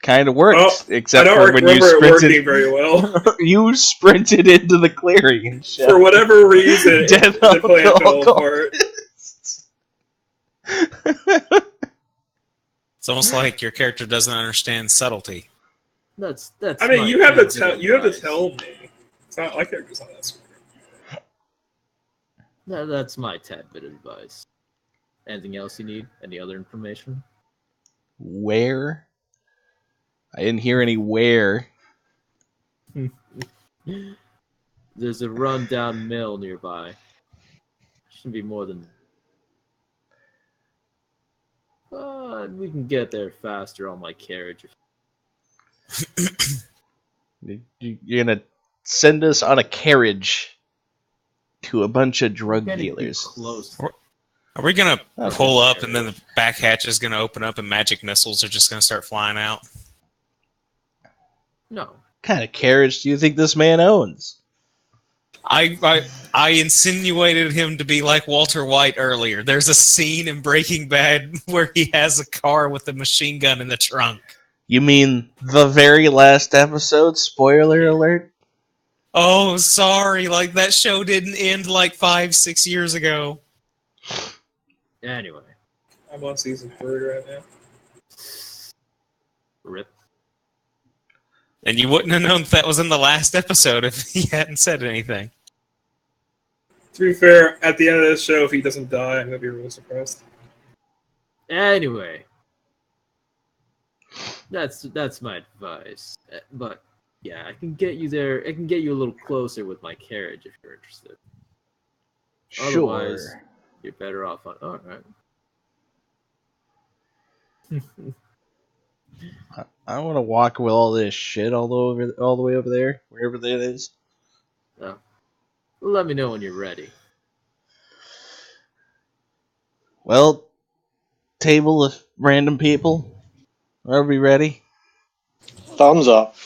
kind of worked, Oh, except I for don't when you remember it working sprinted. very well. You sprinted into the clearing and shit. For whatever reason, Dead the plan fell alcohol. apart. It's almost like your character doesn't understand subtlety. That's. I mean, you have to tell. You have to tell me. It's not my character's not that smart. That's my tad bit of advice. Anything else you need? Any other information? Where? I didn't hear any where. There's a rundown mill nearby. Shouldn't be more than. We can get there faster on my carriage. You're gonna send us on a carriage to a bunch of drug dealers. Close. Are we going to pull up and then the back hatch is going to open up and magic missiles are just going to start flying out? No. What kind of carriage do you think this man owns? I insinuated him to be like Walter White earlier. There's a scene in Breaking Bad where he has a car with a machine gun in the trunk. You mean the very last episode? Spoiler alert? Oh, sorry. Like, that show didn't end like 5-6 years ago. Anyway. I'm on season 3 right now. Rip. And you wouldn't have known that was in the last episode if he hadn't said anything. To be fair, at the end of this show, if he doesn't die, I'm going to be really surprised. Anyway. That's my advice. But, yeah, I can get you there. I can get you a little closer with my carriage if you're interested. Sure. Otherwise, you're better off on. All right. I want to walk with all this shit all the way over there, wherever that is. Let me know when you're ready. Well, table of random people. Are we ready? Thumbs up.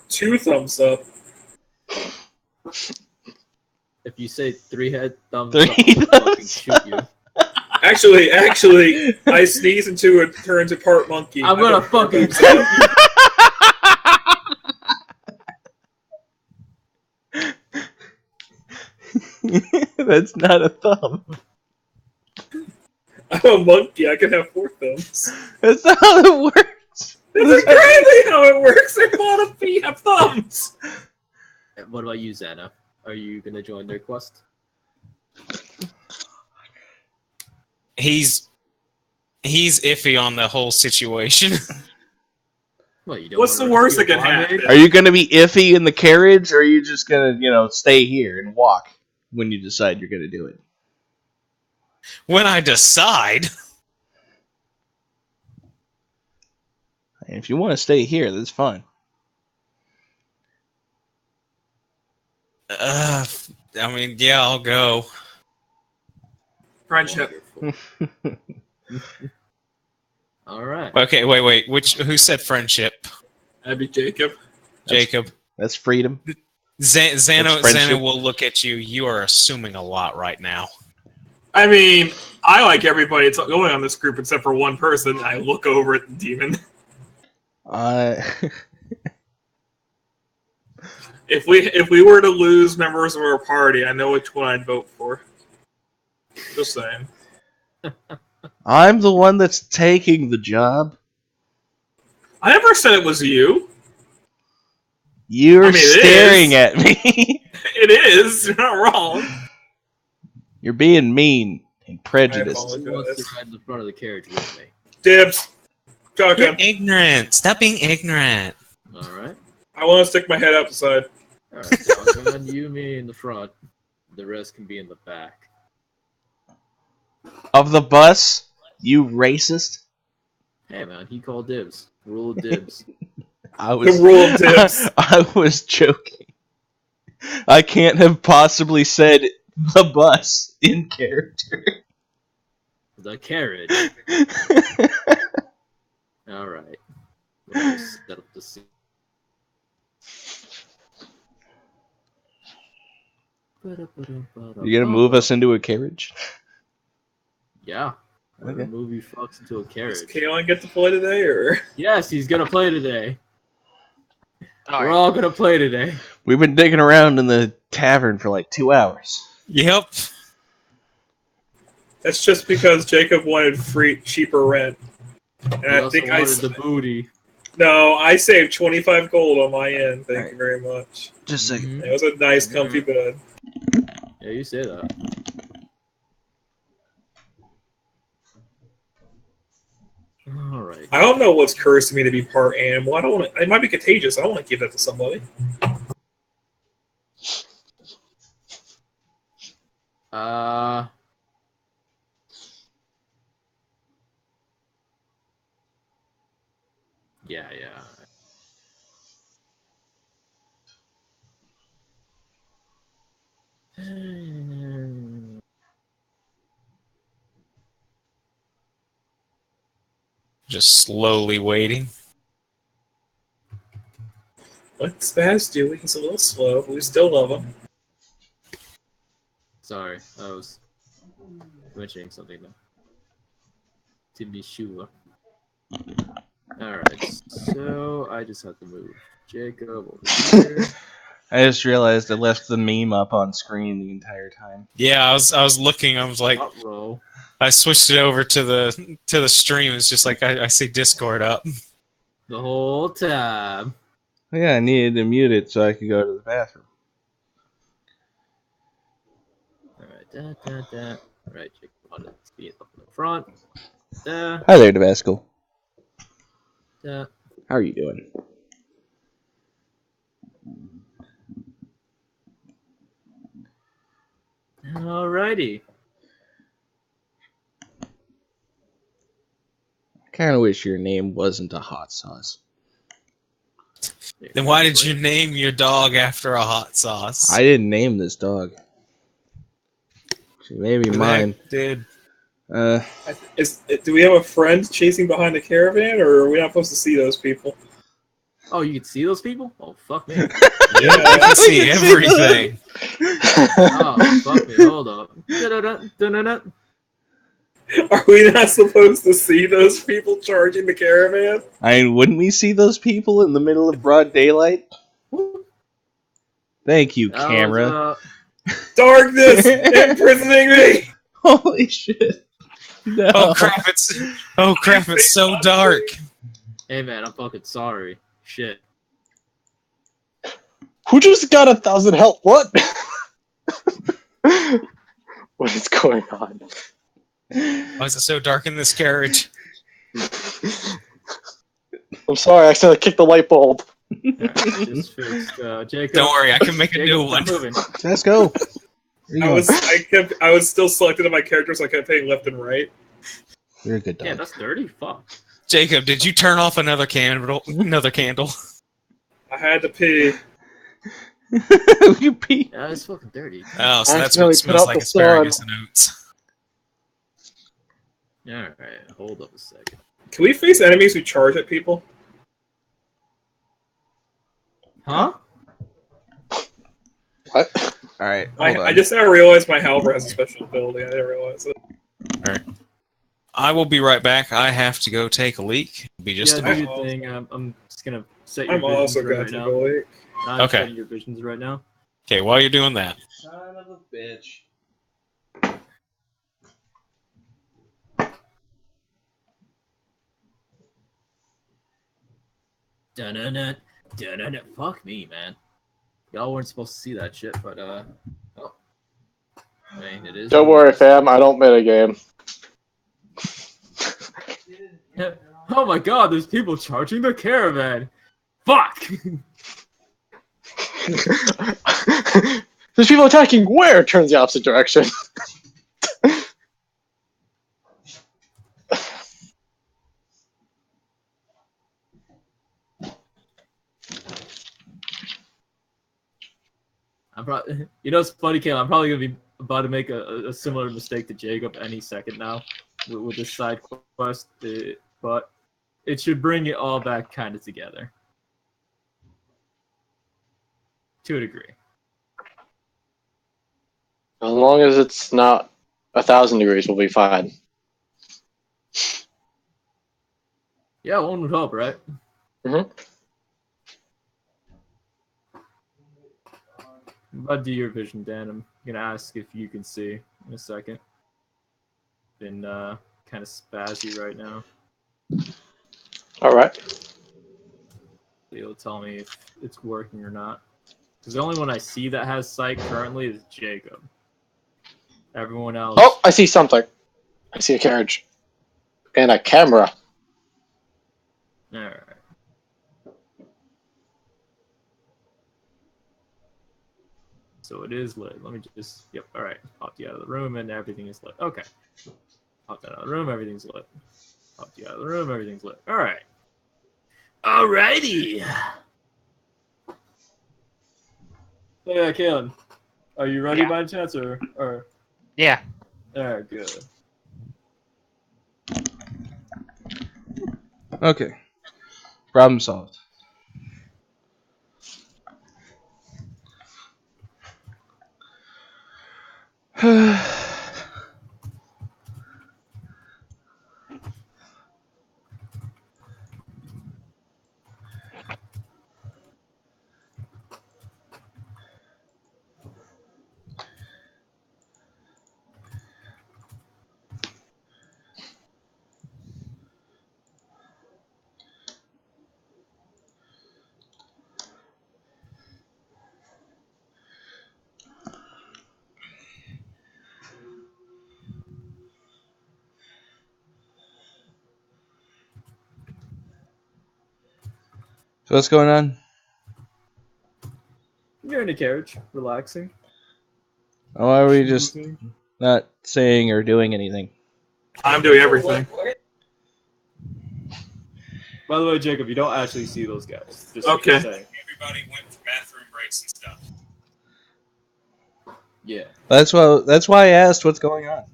2 thumbs up. If you say 3 head thumbs Three up, I'll fucking shoot you. Actually, I sneeze into it, turns into part monkey. I'm gonna fucking shoot you. That's not a thumb. I'm a monkey. I can have 4 thumbs. That's not how it works. That's exactly how it works. A lot of feet have thumbs. What about you, Xana? Are you gonna join their quest? he's iffy on the whole situation. Well, you don't What's the wanna worst that rescue can a barmaid? happen? Are you going to be iffy in the carriage, or are you just going to, stay here and walk when you decide you're going to do it? When I decide, And if you want to stay here, that's fine. I mean, yeah, I'll go. Friendship. All right. Okay, wait. Who said friendship? That'd be Jacob. Jacob. That's freedom. Xano friendship. will look at you. You are assuming a lot right now. I mean, I like everybody that's going on this group except for one person. I look over at the demon. If we were to lose members of our party, I know which one I'd vote for. Just saying. I'm the one that's taking the job. I never said it was you. You're I mean, it staring is. at me. It is. You're not wrong. You're being mean and I prejudiced. apologize. Who wants to ride in the front of the carriage with me? Dibs. Shotgun. You're ignorant. Stop being ignorant. All right. I want to stick my head out the side. All right. Shotgun, you, me in the front. The rest can be in the back. Of the bus, you racist. Hey, man, he called dibs. Rule of dibs. I was The rule of dibs. I was joking. I can't have possibly said the bus in character. The carriage. All right. We'll just set up the scene. You gonna move us into a carriage? Yeah. Okay. The movie fucks into a carriage. Does Kaelin get to play today, or? Yes, he's gonna play today. All We're right. all gonna play today. We've been digging around in the tavern for like 2 hours. Yep. That's just because Jacob wanted free, cheaper rent. And He I also think wanted the booty. No, I saved 25 gold on my end. Thank Alright. you very much. Just a second. Mhm. It was a nice, comfy bed. Yeah, you say that. All right. I don't know what's cursing me to be part animal. I don't want. It might be contagious. I don't want to give that to somebody. Yeah. Just slowly waiting. What's Spaz doing? He's a little slow, but we still love him. Sorry, I was mentioning something though. To be sure. Alright, so I just have to move Jacob over here. I just realized I left the meme up on screen the entire time. Yeah, I was looking. I was like, Row. I switched it over to the stream. It's just like I see Discord up. The whole time. Yeah, I needed to mute it so I could go to the bathroom. Alright, Alright, Jacob wanted to be up in the front. Hi there, Tabasco. How are you doing? Alrighty. I kind of wish your name wasn't a hot sauce. Then why did you name your dog after a hot sauce? I didn't name this dog. She may be mine. Dude. Do we have a friend chasing behind the caravan, or are we not supposed to see those people? Oh, you can see those people? Oh, fuck me. Yeah, I can see everything. Oh, fuck me. Hold up. Da-da-da-da-da-da. Are we not supposed to see those people charging the caravan? I mean, wouldn't we see those people in the middle of broad daylight? Thank you, That camera. Darkness imprisoning me. Holy shit! No. Oh crap! It's so dark. Hey, man, I'm fucking sorry. Shit. Who just got 1,000 health? What? What is going on? Why is it so dark in this carriage? I'm sorry, I accidentally kicked the light bulb. Alright, just fixed. Jacob. Don't worry, I can make a Jacob, new stop one. moving. Let's go. Where you going? I was still selected on my character, so I kept hitting left and right. You're a good dog. Yeah, that's dirty. Fuck. Jacob, did you turn off another candle? I had to pee. You pee. Yeah, it's fucking dirty. Oh, so that's Accidentally what put smells out like the sun. asparagus and oats. Alright, hold up a second. Can we face enemies who charge at people? Huh? What? All right. I just now realized my halberd has a special ability. I didn't realize it. Alright. I will be right back. I have to go take a leak. It'll be just Yeah, a do minute. your thing. I'm just gonna set your I'm visions also right going to now. go away. I'm Okay. setting your visions right now. Okay, while you're doing that. Son of a bitch. Dun-dun-dun, dun-dun-dun. Fuck me, man. Y'all weren't supposed to see that shit, but oh. I mean, it is. Don't worry, fam. I don't metagame. Oh my god, there's people charging the caravan. Fuck. There's people attacking where? Turns the opposite direction. I'm probably. You know, it's funny, Caleb. I'm probably gonna be about to make a similar mistake to Jacob any second now with this side quest, but it should bring it all back kind of together to a degree. As long as it's not 1,000 degrees, we'll be fine. Yeah, one would hope, right? Mhm. I'm about to do your vision, Dan. I'm gonna ask if you can see in a second. Been kind of spazzy right now. All right. You'll tell me if it's working or not. Because the only one I see that has sight currently is Jacob. Everyone else. Oh, I see something. I see a carriage. And a camera. Alright. So it is lit. Let me just. Yep, alright. Popped you out of the room and everything is lit. Okay. Popped out of the room, everything's lit. Popped you out of the room, everything's lit. Alright. Alrighty. So yeah, Kalen. Are you ready Yeah. by chance or Yeah. Alright, good. Okay. Problem solved. So what's going on? You're in a carriage, relaxing. Why are we just Schmoozing. not saying or doing anything? I'm doing everything. By the way, Jacob, you don't actually see those guys. Just Okay. saying. Everybody went for bathroom breaks and stuff. Yeah. That's why I asked what's going on.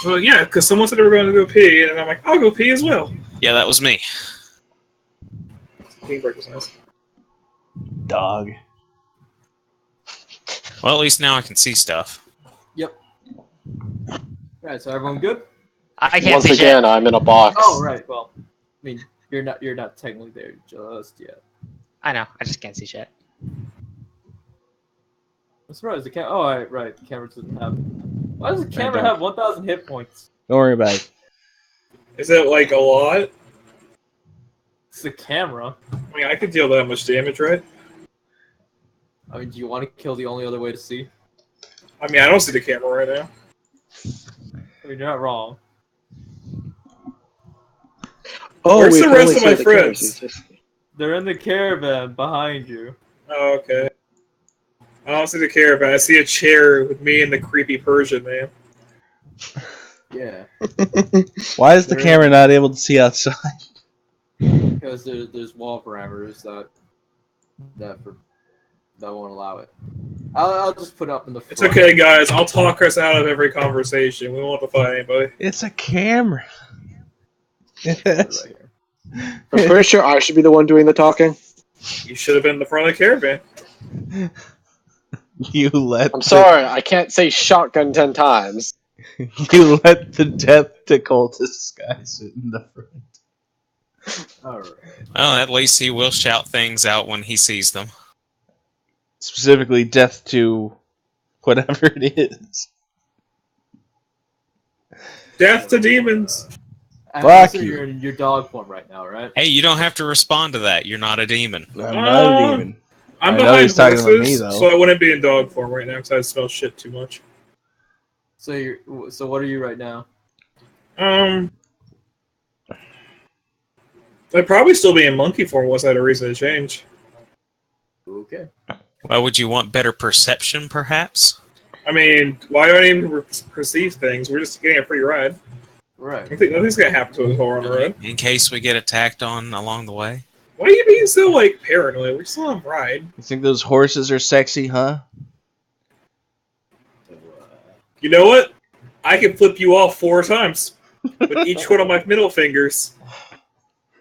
Well, yeah, because someone said they were going to go pee, and I'm like, I'll go pee as well. Yeah, that was me. Pee break was nice. Dog. Well, at least now I can see stuff. Yep. Right. So everyone good? I can't Once see again, shit. I'm in a box. Oh, right. Well, I mean, you're not technically there just yet. I know. I just can't see shit. I'm surprised the camera. Oh, right. The camera doesn't have. Why does the camera don't. have 1,000 hit points? Don't worry about it. Is it like a lot? It's the camera. I mean, I could deal that much damage, right? I mean, do you want to kill the only other way to see? I mean, I don't see the camera right now. I mean, you're not wrong. Oh, Where's we the can rest only of see my the cameras. friends? It's just- They're in the caravan behind you. Oh, okay. I don't see the caravan. I see a chair with me and the creepy Persian man. Yeah, Why is the They're camera in- not able to see outside? because there's wall parameters that won't allow it. I'll just put it up in the front. It's okay, guys. I'll talk us out of every conversation. We won't have to fight anybody. It's a camera. Put it right here. I'm pretty sure I should be the one doing the talking. You should have been in the front of the caravan. You let I'm sorry, I can't say shotgun 10 times. You let the death to cultist guy sit in the front. All right. Well, at least he will shout things out when he sees them. Specifically, death to whatever it is. Death to demons. Fuck So you. you're in your dog form right now, right? Hey, you don't have to respond to that. You're not a demon. I'm not a demon. I'm I know behind he's talking about me, horses, though. so I wouldn't be in dog form right now because I smell shit too much. So what are you right now? I'd probably still be in monkey form once I had a reason to change. Okay. Well, would you want better perception, perhaps? I mean, why do I even perceive things? We're just getting a free ride. Right. Nothing's gonna happen to us while we're on the road. In case we get attacked on along the way. Why are you being so, like, paranoid? We're still on a ride. You think those horses are sexy, huh? You know what? I can flip you off 4 times with each one of my middle fingers.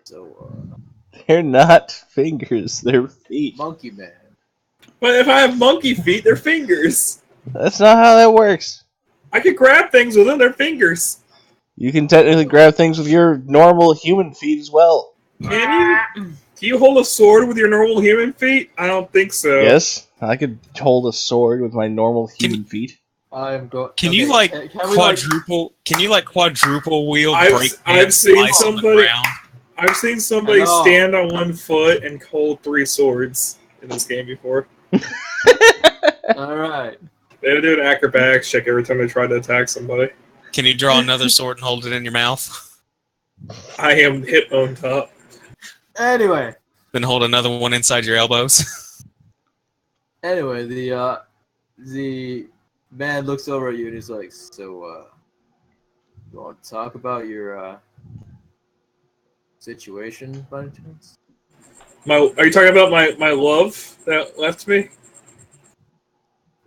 So, They're not fingers, they're feet. Monkey Man. But if I have monkey feet, they're fingers. That's not how that works. I can grab things with them, they're fingers. You can technically grab things with your normal human feet as well. Can you? Do you hold a sword with your normal human feet? I don't think so. Yes, I could hold a sword with my normal human feet. I'm going. Can you like quadruple? Can you like quadruple wheel break? I've seen somebody. Ground? I've seen somebody stand on 1 foot and hold 3 swords in this game before. All right. They would do an acrobatics check every time they tried to attack somebody. Can you draw another sword and hold it in your mouth? I am hip on top. Anyway. Then hold another one inside your elbows. Anyway, the man looks over at you and he's like, "So, you want to talk about your situation, by any chance?" Are you talking about my love that left me?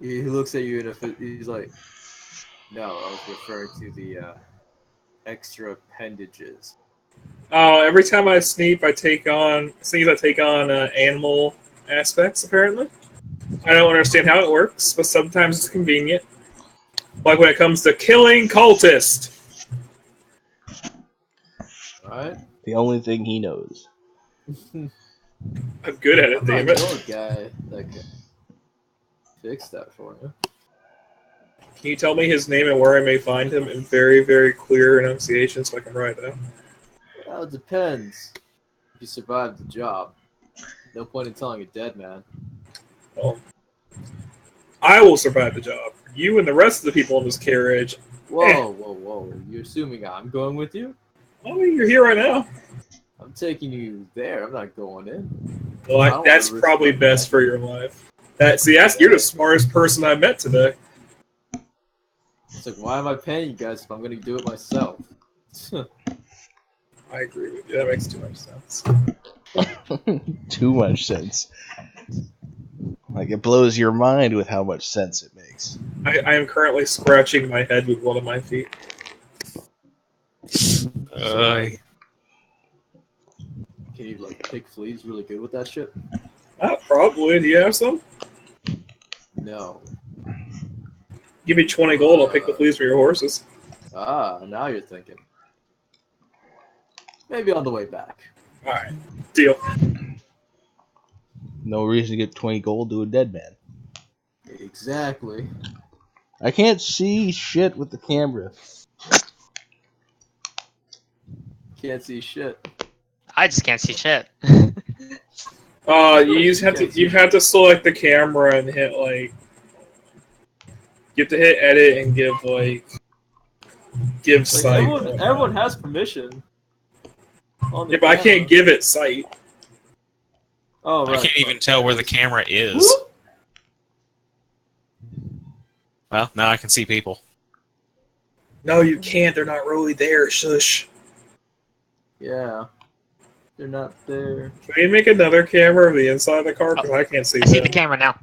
He looks at you and he's like, "No, I was referring to the extra appendages." Oh, every time I sneeze, I take on animal aspects. Apparently, I don't understand how it works, but sometimes it's convenient. Like when it comes to killing cultists. Right? The only thing he knows. I'm good at it, I'm damn not it. your guy that can fix that for you. Can you tell me his name and where I may find him in very, very clear enunciation so I can write it down? Well, it depends. If you survive the job, no point in telling a dead man. Well, I will survive the job. You and the rest of the people in this carriage. Whoa. You're assuming I'm going with you? Oh, you're here right now. I'm taking you there. I'm not going in. Well, that's probably best for your life. You're the smartest person I met today. It's like, why am I paying you guys if I'm going to do it myself? I agree with you. That makes too much sense. Too much sense. Like, it blows your mind with how much sense it makes. I am currently scratching my head with one of my feet. Can you, like, pick fleas really good with that shit? Probably. Do you have some? No. Give me 20 gold, I'll pick the fleas for your horses. Now you're thinking. Maybe on the way back. Alright, deal. No reason to get 20 gold to a dead man. Exactly. I can't see shit with the camera. Can't see shit. I just can't see shit. You have to select the camera and hit, like... You have to hit edit and give, like... give Like, sight. everyone has permission. Yeah, but I can't give it sight. Oh, right. I can't even tell where the camera is. Well, now I can see people. No, you can't. They're not really there. Shush. Yeah. They're not there. Can we make another camera of the inside of the car? Because I can't see I see them. the camera now.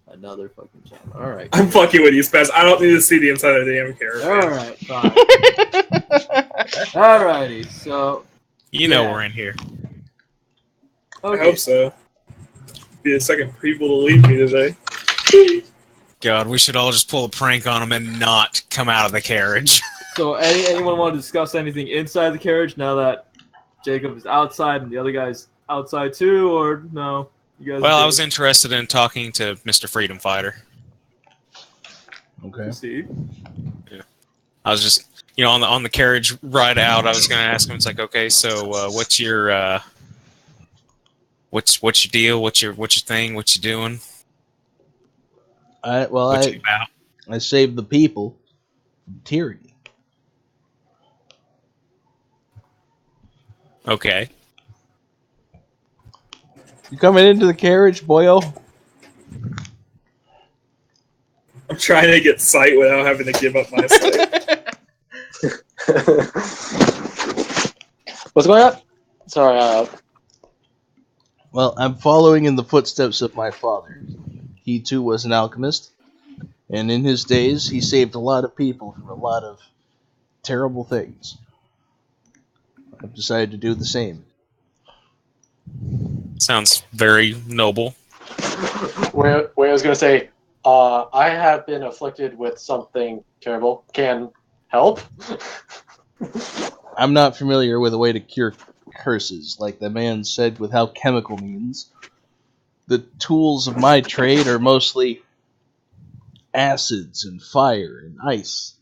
Another fucking camera. Alright. I'm fucking with you, Spaz. I don't need to see the inside of the damn camera. Alright, fine. Alrighty, so. You know we're in here. I Okay. hope so. Be the second people to leave me today. God, we should all just pull a prank on him and not come out of the carriage. So, anyone want to discuss anything inside the carriage now that Jacob is outside and the other guy's outside too, or no? You guys. Well, I was interested in talking to Mr. Freedom Fighter. Okay. See. Yeah. I was just, on the carriage ride out, I was going to ask him. It's like, okay, so what's your what's your deal? What's your thing? What you doing? I saved the people from tyranny. Okay. You coming into the carriage, boyo? I'm trying to get sight without having to give up my sight. What's going on? Sorry. Well, I'm following in the footsteps of my father. He too was an alchemist, and in his days, he saved a lot of people from a lot of terrible things. I've decided to do the same. Sounds very noble. Where I was gonna say, I have been afflicted with something terrible. Can help. I'm not familiar with a way to cure curses, like the man said with how chemical means. The tools of my trade are mostly acids and fire and ice.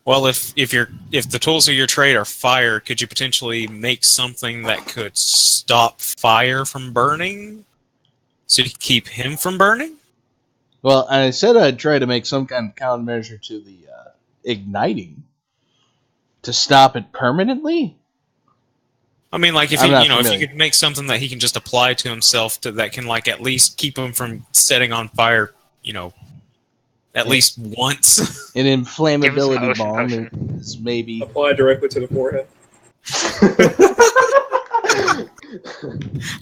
Well, if the tools of your trade are fire, could you potentially make something that could stop fire from burning? So you could keep him from burning? Well, I said I'd try to make some kind of countermeasure to the igniting to stop it permanently. I mean, like if if you could make something that he can just apply to himself that can like at least keep him from setting on fire, at least once. An inflammability potion. bomb is maybe. Apply directly to the forehead.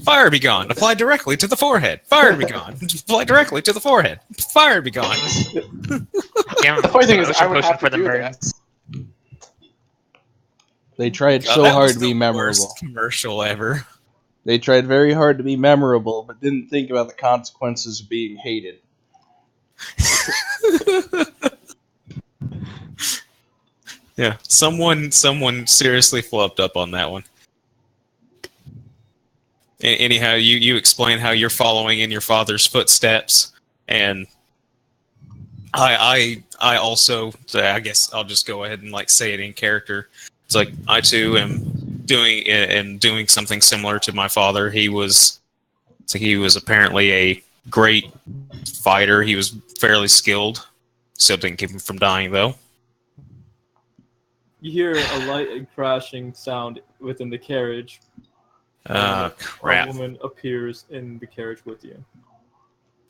Fire be gone. Apply directly to the forehead. Fire be gone. Apply directly to the forehead. Fire be gone. The funny thing is, I would have to do that. They tried God, so that hard was to be the memorable. worst commercial ever. They tried very hard to be memorable, but didn't think about the consequences of being hated. Yeah, someone seriously flubbed up on that one. Anyhow, you explain how you're following in your father's footsteps, and I also, I guess I'll just go ahead and like say it in character. It's like I too am doing something similar to my father. He was apparently a great fighter. He was fairly skilled. Still didn't keep him from dying though. You hear a light and crashing sound within the carriage. Crap. A woman appears in the carriage with you.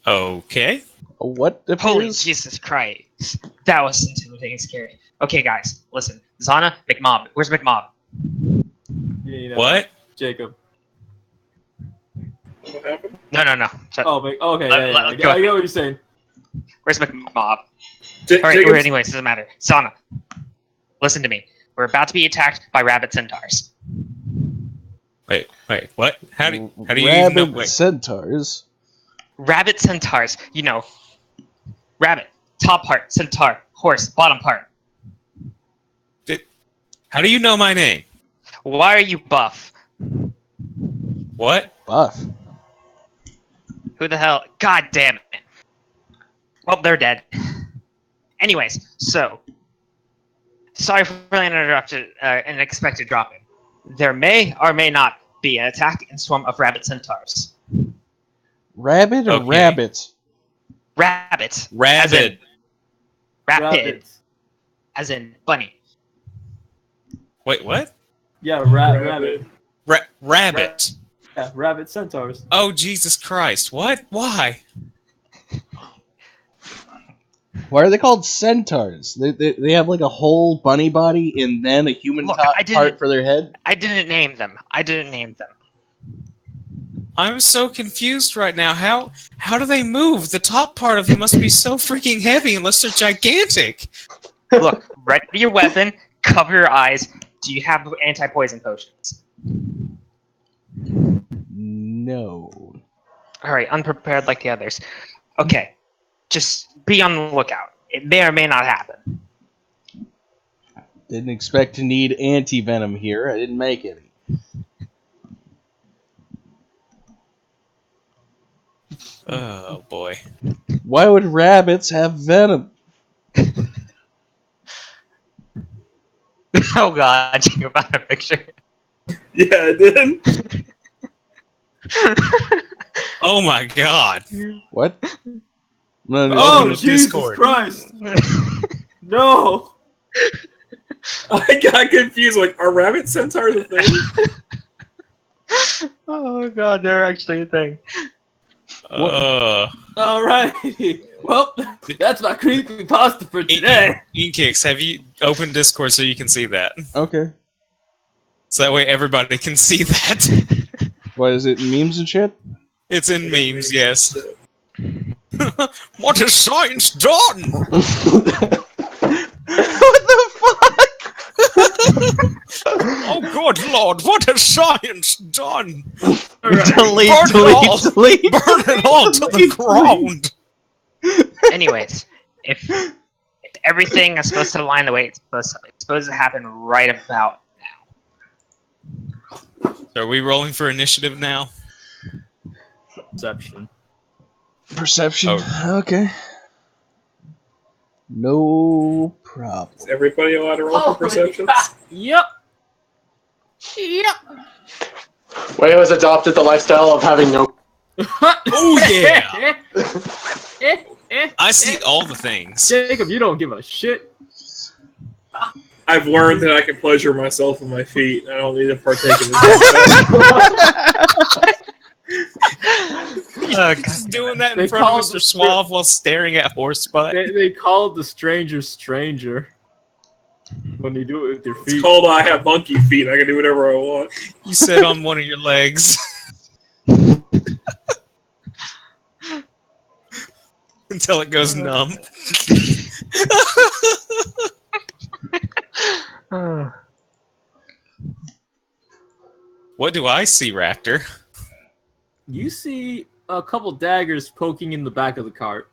Okay. What appears? Holy Jesus Christ. That was intimidating and scary. Okay, guys, listen. Zana, McMob. Where's McMob? What? Jacob. What happened? No. Oh, okay. Yeah. I get what you're saying. Where's McMob? Jacob's- Alright, anyways, doesn't matter. Zana, listen to me. We're about to be attacked by rabbit centaurs. Wait, what? How do you even know? Rabid centaurs. Rabbit centaurs, rabbit, top part, centaur, horse, bottom part. How do you know my name? Why are you buff? What? Buff. Who the hell? God damn it. Well, they're dead. Anyways, so sorry for the unexpected drop-in. There may or may not be an attack and swarm of rabbit centaurs. Rabbit or Okay. rabbit? Rabbit. Rabbit. Rapid. Rabbit. As in bunny. Wait, what? Yeah, rabbit. Rabbit. Yeah, rabbit centaurs. Oh, Jesus Christ. What? Why? Why are they called centaurs? They have like a whole bunny body and then a human Look, part for their head? I didn't name them. I'm so confused right now. How do they move? The top part of them must be so freaking heavy unless they're gigantic. Look, ready your weapon, cover your eyes. Do you have anti-poison potions? No. Alright, unprepared like the others. Okay, just be on the lookout. It may or may not happen. Didn't expect to need anti-venom here. I didn't make any. Oh, boy. Why would rabbits have venom? Oh god, you found a picture. Yeah, I did. Oh, my God. What? No, no, Oh, Open up Jesus Discord. Christ! No! I got confused. Like, are rabbit centaurs a thing? Oh god, they're actually a thing. Alrighty. Well, that's my creepy pasta for today. Inkix, have you opened Discord so you can see that? Okay. So that way everybody can see that. What is it? Memes and shit? It's in memes, yes. What has science done? What the fuck? Oh, good lord, what has science done? Delete, Burn it all. delete. Burn it all to the ground. Anyways, if everything is supposed to align the way it's supposed to happen right about now. So are we rolling for initiative now? Perception. Perception. Oh. Okay. No problem. Is everybody allowed to roll for perceptions? Yep. Yep. Wayo has adopted the lifestyle of having no. Oh, yeah. I see all the things. Jacob, you don't give a shit. I've learned that I can pleasure myself with my feet. I don't need to partake in this. Just doing that They in front call of it Mr. the- Suave while staring at horse butt. They call it the stranger when you do it with your It's feet. called I have monkey feet. I can do whatever I want. You sit on one of your legs. Until it goes numb. What do I see, Raptor? You see a couple daggers poking in the back of the cart.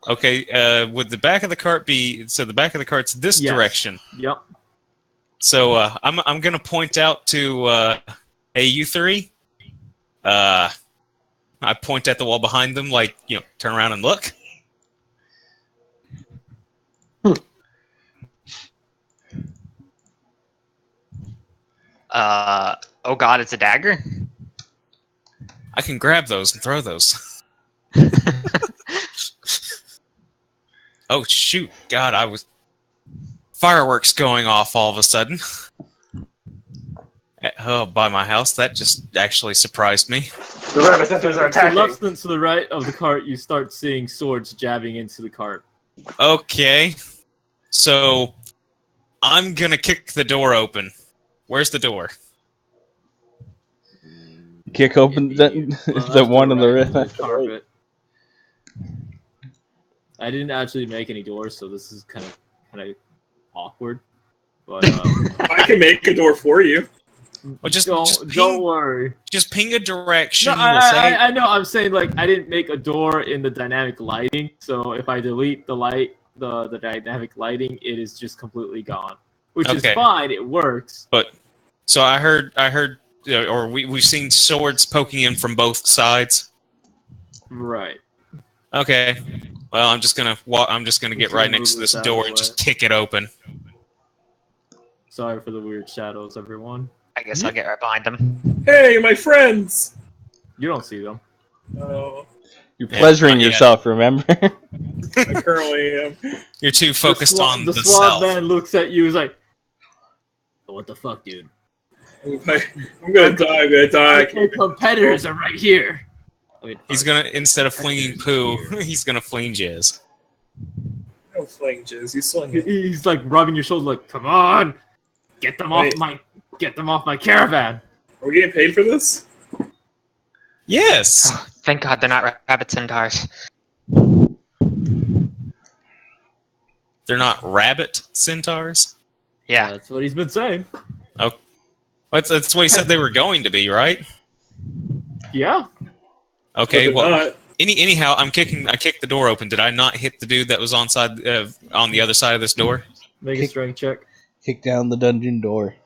Okay, would the back of the cart be... So the back of the cart's this Yes. direction. Yep. So I'm going to point out to... hey, you three. I point at the wall behind them, like, you know, turn around and look. Oh god, it's a dagger? I can grab those and throw those. Oh, shoot. God, I was... Fireworks going off all of a sudden. Oh, by my house. That just actually surprised me. The rabbit centaurs are To attacking. left and to the right of the cart, you start seeing swords jabbing into the cart. Okay. So, I'm gonna kick the door open. Where's the door? Kick open the one on the right. carpet. I didn't actually make any doors, so this is kind of awkward. But I can make a door for you. Well, just don't ping, worry. just ping a direction. No, You will say, I know. I'm saying like I didn't make a door in the dynamic lighting, so if I delete the light, the dynamic lighting, it is just completely gone, which is Okay. fine. It works. But so I heard, or we've seen swords poking in from both sides. Right. Okay. Well, I'm just gonna get right next to move this this out door of the and just way. kick it open. Sorry for the weird shadows, everyone. I guess I'll get right behind them. Hey, my friends! You don't see them. Oh, You're pleasuring not yet. yourself, remember? I currently am. You're too focused on the swab self. man looks at you. He's like, "What the fuck, dude? I'm gonna die. I'm gonna die. My competitors are right here." I mean, He's gonna, instead of flinging poo, he's gonna fling jizz. Don't fling jizz. You sling it. He's like rubbing your shoulder, like, "Come on, get them off my caravan." Are we getting paid for this? Yes. Oh, thank God they're not rabbit centaurs. They're not rabbit centaurs? Yeah. That's what he's been saying. Oh. That's what he said they were going to be, right? Yeah. Okay, But well, they're not. anyhow, I kicked the door open. Did I not hit the dude that was on the other side of this door? Make a strength check. Kick down the dungeon door.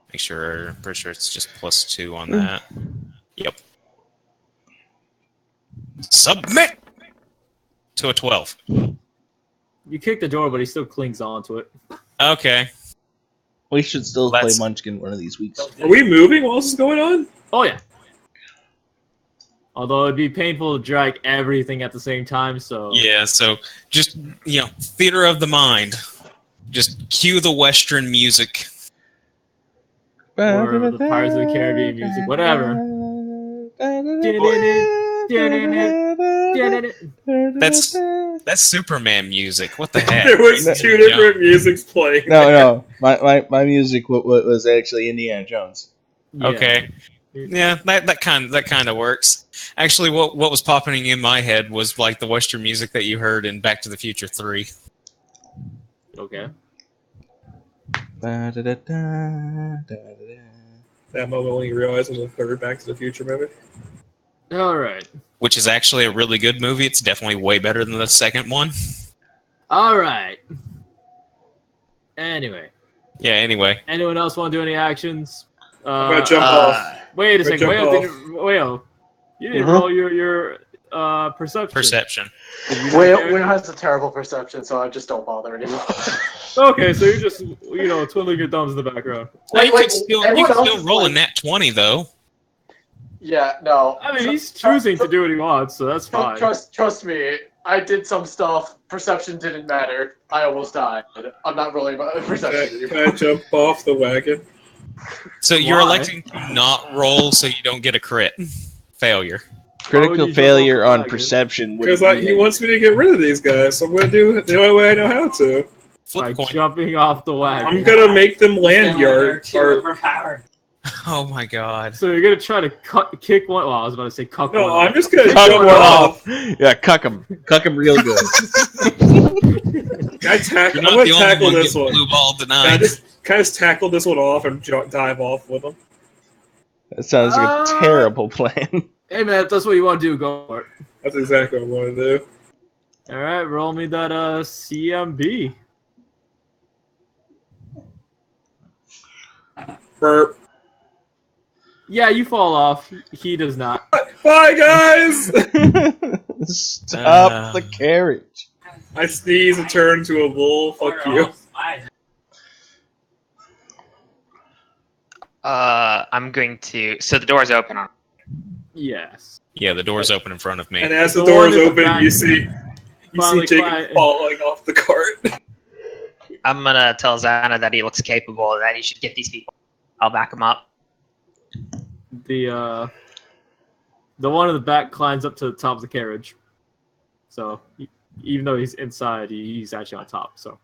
Pretty sure it's just +2 on that. Yep. Submit to a 12. You kick the door, but he still clings on to it. Okay. We should still play Let's- Munchkin one of these weeks. Are we moving while this is going on? Oh yeah. Although it'd be painful to drag everything at the same time, so Yeah, so just, theater of the mind. Just cue the Western music. or the Pirates of the Caribbean music, whatever. That's Superman music. What the heck? There was two different musics playing. No. My music was actually Indiana Jones. Yeah. Okay. Yeah, that kind of works. Actually, what was popping in my head was like the Western music that you heard in Back to the Future 3. Okay. That moment when you realize it was the third Back to the Future movie. All right. Which is actually a really good movie. It's definitely way better than the second one. All right. Anyway. Yeah, anyway. Anyone else want to do any actions? I'm gonna jump off. Wait a second. jump Whale, you didn't roll your perception. Perception. Will has a terrible perception, so I just don't bother anymore. Okay, so you're just twiddling your thumbs in the background. Well, you Like, can still everyone else is roll a like- nat 20, though. Yeah, no. I mean, he's choosing to do what he wants, so that's fine. Trust me. I did some stuff. Perception didn't matter. I almost died. I'm not rolling about perception Can anymore. I jump off the wagon? So you're Why? electing to not roll so you don't get a crit. Failure. Critical you failure jump off the on wagon? perception would Because he wants me to get rid of these guys, so I'm gonna do it the only way I know how to. By Flip coin. jumping off the wagon. I'm gonna make them land yard. Or, Oh my god. So you're gonna try to kick one. Well, I was about to say cuck one. no, I'm just gonna Cuck jump one off. Yeah, cuck him real good. Can I tackle? You're I'm not the gonna only tackle one this getting one. blue ball Can I denied. just tackle this one off and dive off with him? That sounds like a terrible plan. Hey man, if that's what you want to do, go for it. That's exactly what I'm gonna do. All right, roll me that CMB. Burp. Yeah, you fall off. He does not. Bye, guys. Stop the carriage. I sneeze and turn to a bull. Fuck you. I'm going to. So the door's open. Yes. Yeah, the door's open in front of me. And as the The door one is in the open, back- you see Finally Jacob quiet. falling off the cart. I'm gonna tell Xana that he looks capable and that he should get these people. I'll back him up. The one in the back climbs up to the top of the carriage. So even though he's inside, he's actually on top. So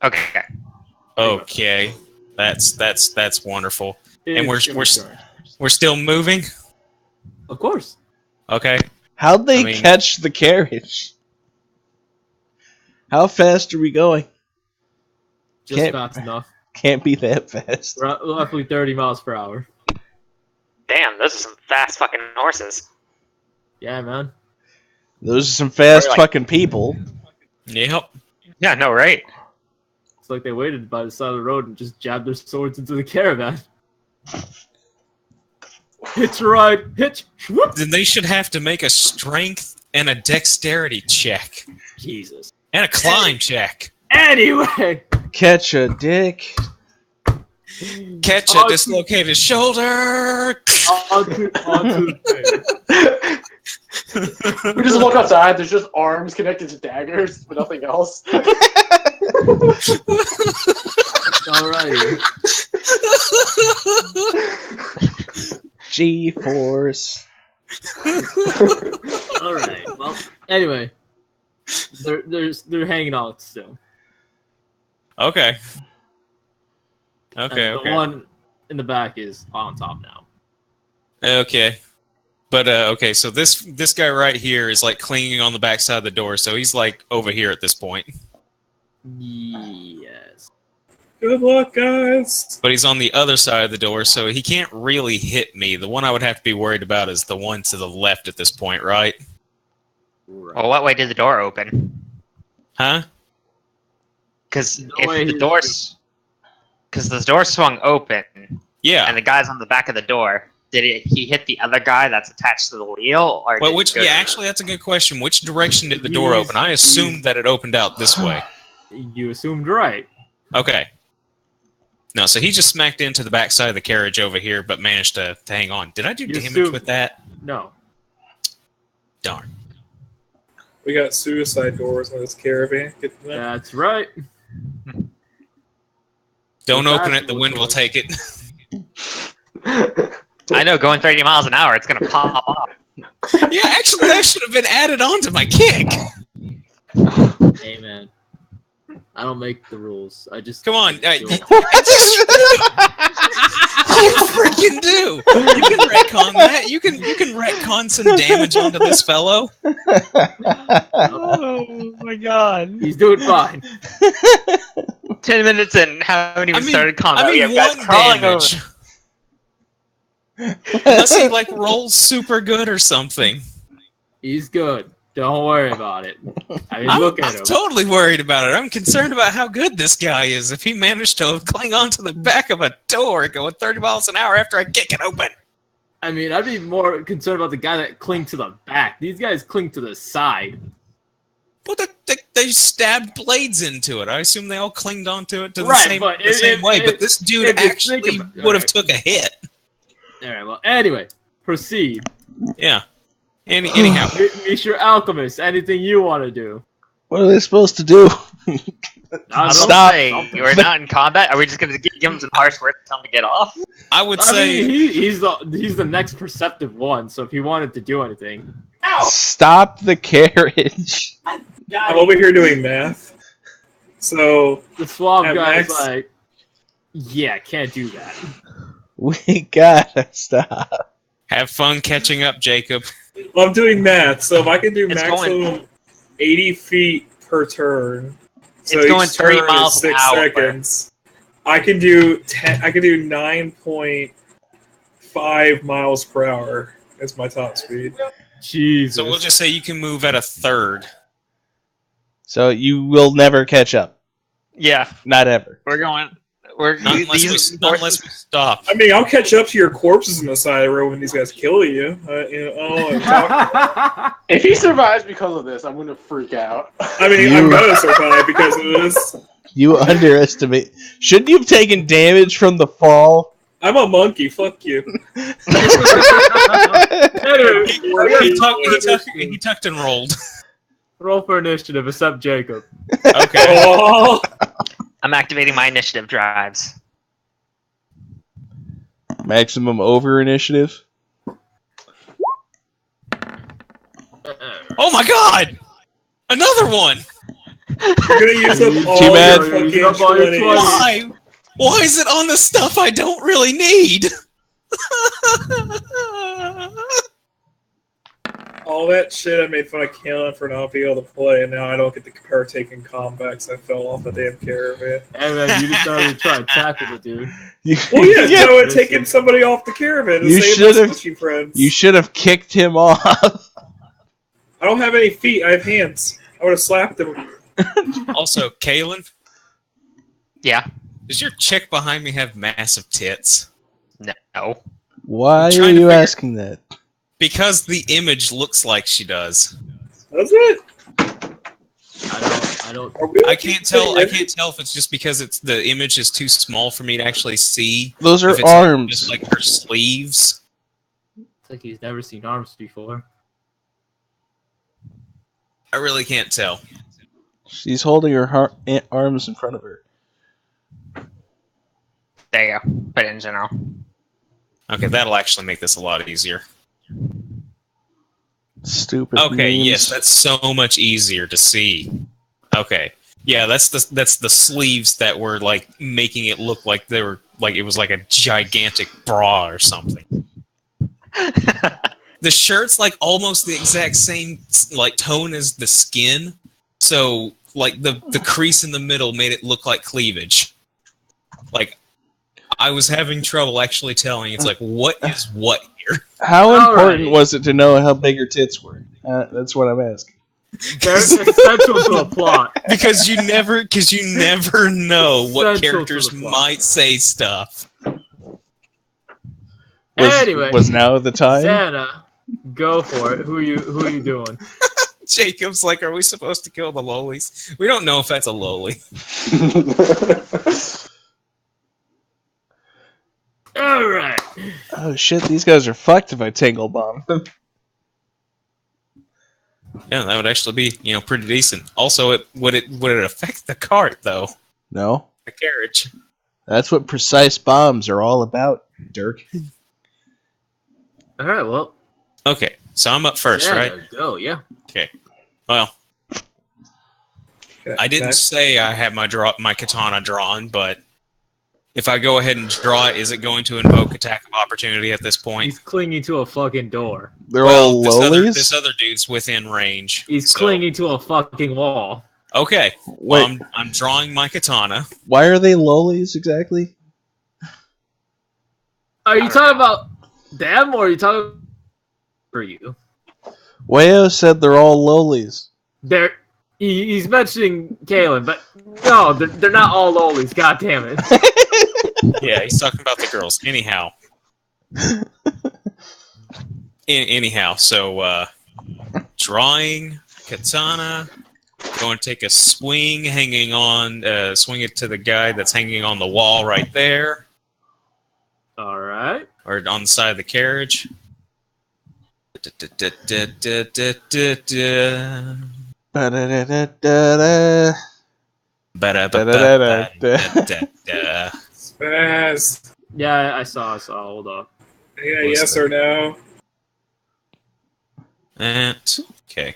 Okay. Okay. That's wonderful. And It's we're sure. we're still moving? Of course. Okay. How'd they I mean- catch the carriage? How fast are we going? Just Can't- fast enough. Can't be that fast. Roughly 30 miles per hour. Damn, those are some fast fucking horses. Yeah, man. Those are some fast Really? fucking people. Yep. Yeah, no, right? It's like they waited by the side of the road and just jabbed their swords into the caravan. Hitch right, hitch. Whoop. Then they should have to make a strength and a dexterity check. Jesus. And a climb check. Anyway. Catch a dick. Catch a dislocated shoulder. onto the We just look outside. There's just arms connected to daggers, but nothing else. Alrighty. G-force. Alright. Well, anyway, they're hanging out still. Okay. And Okay. the one in the back is on top now. Okay. But okay, so this guy right here is like clinging on the backside of the door, so he's like over here at this point. Yes. Good luck, guys. But he's on the other side of the door, so he can't really hit me. The one I would have to be worried about is the one to the left at this point, right? Well, what way did the door open? Huh? Because No if way the he's- doors, because the door swung open, Yeah. and the guy's on the back of the door, he hit the other guy that's attached to the wheel, or Well, did he go actually, that's a good question. Which direction did the door He's- open? I assumed that it opened out this way. You assumed right. Okay. No, so he just smacked into the backside of the carriage over here, but managed to hang on. Did I do You damage assumed- with that? No. Darn. We got suicide doors in this caravan. Get that? That's right. Don't That's open it. The what wind it will was. take it. I know, going 30 miles an hour, it's gonna pop off. Yeah, actually, that should have been added on to my kick. Hey, man. I don't make the rules. I just Come on. do it. You freaking do. You can retcon that. You can retcon some damage onto this fellow. Oh my god. He's doing fine. 10 minutes in, haven't even started combat. I We mean, have guys one crawling damage. Unless he like rolls super good or something. He's good. Don't worry about it. I mean, I'm look at him. totally worried about it. I'm concerned about how good this guy is. If he managed to cling onto the back of a door going 30 miles an hour after I kick it open. I mean, I'd be more concerned about the guy that cling to the back. These guys cling to the side. Well, they stabbed blades into it. I assume they all clinged onto it the Right, same, but the same way. But this dude if you actually think about- would have alright. took a hit. All right. Well, anyway, proceed. Yeah. Anyhow. Mr. Alchemist, anything you want to do? What are they supposed to do? I was Stop. saying, we're not in combat. Are we just gonna give him some harsh words and tell him to get off? I would I say mean, he's the next perceptive one. So if he wanted to do anything, Stop the carriage. I'm over here doing math. So, the swab At guy's max? like, "Yeah, can't do that." We gotta stop. have fun catching up, Jacob. well, I'm doing math. So if I can do It's maximum 80 feet per turn, so It's going each 3 turn is miles an 6 hour. seconds. I can do 9.5 miles per hour. That's my top speed. Jesus. So we'll just say you can move at a third. So you will never catch up. Yeah, Not ever. we're going. We're Not unless we stop. I mean, I'll catch up to your corpses on the side of the road when these guys kill you. If he survives because of this, I'm gonna freak out. I mean, I'm gonna survive because of this. You underestimate. Shouldn't you have taken damage from the fall? I'm a monkey. Fuck you. Anyway, He tucked and rolled. roll for initiative, except Jacob. Okay. Oh, I'm activating my initiative drives. Maximum over initiative. Oh my god! Another one! you're gonna use up all Too bad. your Use up all fucking your 20s. Why? Why is it on the stuff I don't really need? All that shit I made fun of Kalen for not being able to play, and now I don't get to partake in combat because I fell off the damn caravan. Hey man, you decided to try and tackle the dude. Well, yeah, so it's taking somebody off the caravan to You save should've- my squishy friends. You should have kicked him off. I don't have any feet. I have hands. I would have slapped him. Also, Kalen, Yeah. does your chick behind me have massive tits? No. Why trying are to you figure- asking that? Because the image looks like she does. That's it. I don't. Are we I can't tell if it's just because the image is too small for me to actually see. Those are if it's like arms. just like her sleeves. It's like he's never seen arms before. I really can't tell. She's holding her arms in front of her. There you go. Put it in general. Okay, that'll actually make this a lot easier. Stupid. Okay, memes. yes, that's so much easier to see. Okay, yeah, that's the sleeves that were like making it look like they were like it was like a gigantic bra or something. The shirt's like almost the exact same like tone as the skin, so like the crease in the middle made it look like cleavage. Like I was having trouble actually telling. It's like what is what here? How important was it to know how big her tits were? That's what I'm asking. They're essential to a plot. Because you never know what Essential characters to the plot. might say stuff. Anyway, was now the time? Santa, go for it. Who are you doing? Jacob's like, are we supposed to kill the lolies? We don't know if that's a loli. All right. Oh shit, these guys are fucked if I tangle bomb them. Yeah, that would actually be, pretty decent. Also, would it affect the cart though? No. The carriage. That's what precise bombs are all about, Dirk. All right. Well. Okay, so I'm up first, right? Go. Yeah. Okay. Well, I didn't say I had my katana drawn, but if I go ahead and draw it, is it going to invoke attack of opportunity at this point? He's clinging to a fucking door. They're all lolies? This other dude's within range. He's clinging to a fucking wall. Okay. Well, I'm drawing my katana. Why are they lolies exactly? Are you talking about them or are you talking for you? Wayo said they're all lolies. He's mentioning Kalen, but no, they're not all lolies. God damn it. Yeah, he's talking about the girls. Anyhow. So drawing katana, going to take a swing, swing it to the guy that's hanging on the wall right there. All right. Or on the side of the carriage. Spaz. Yeah, I saw. Hold up. Yeah, yes or no? Okay.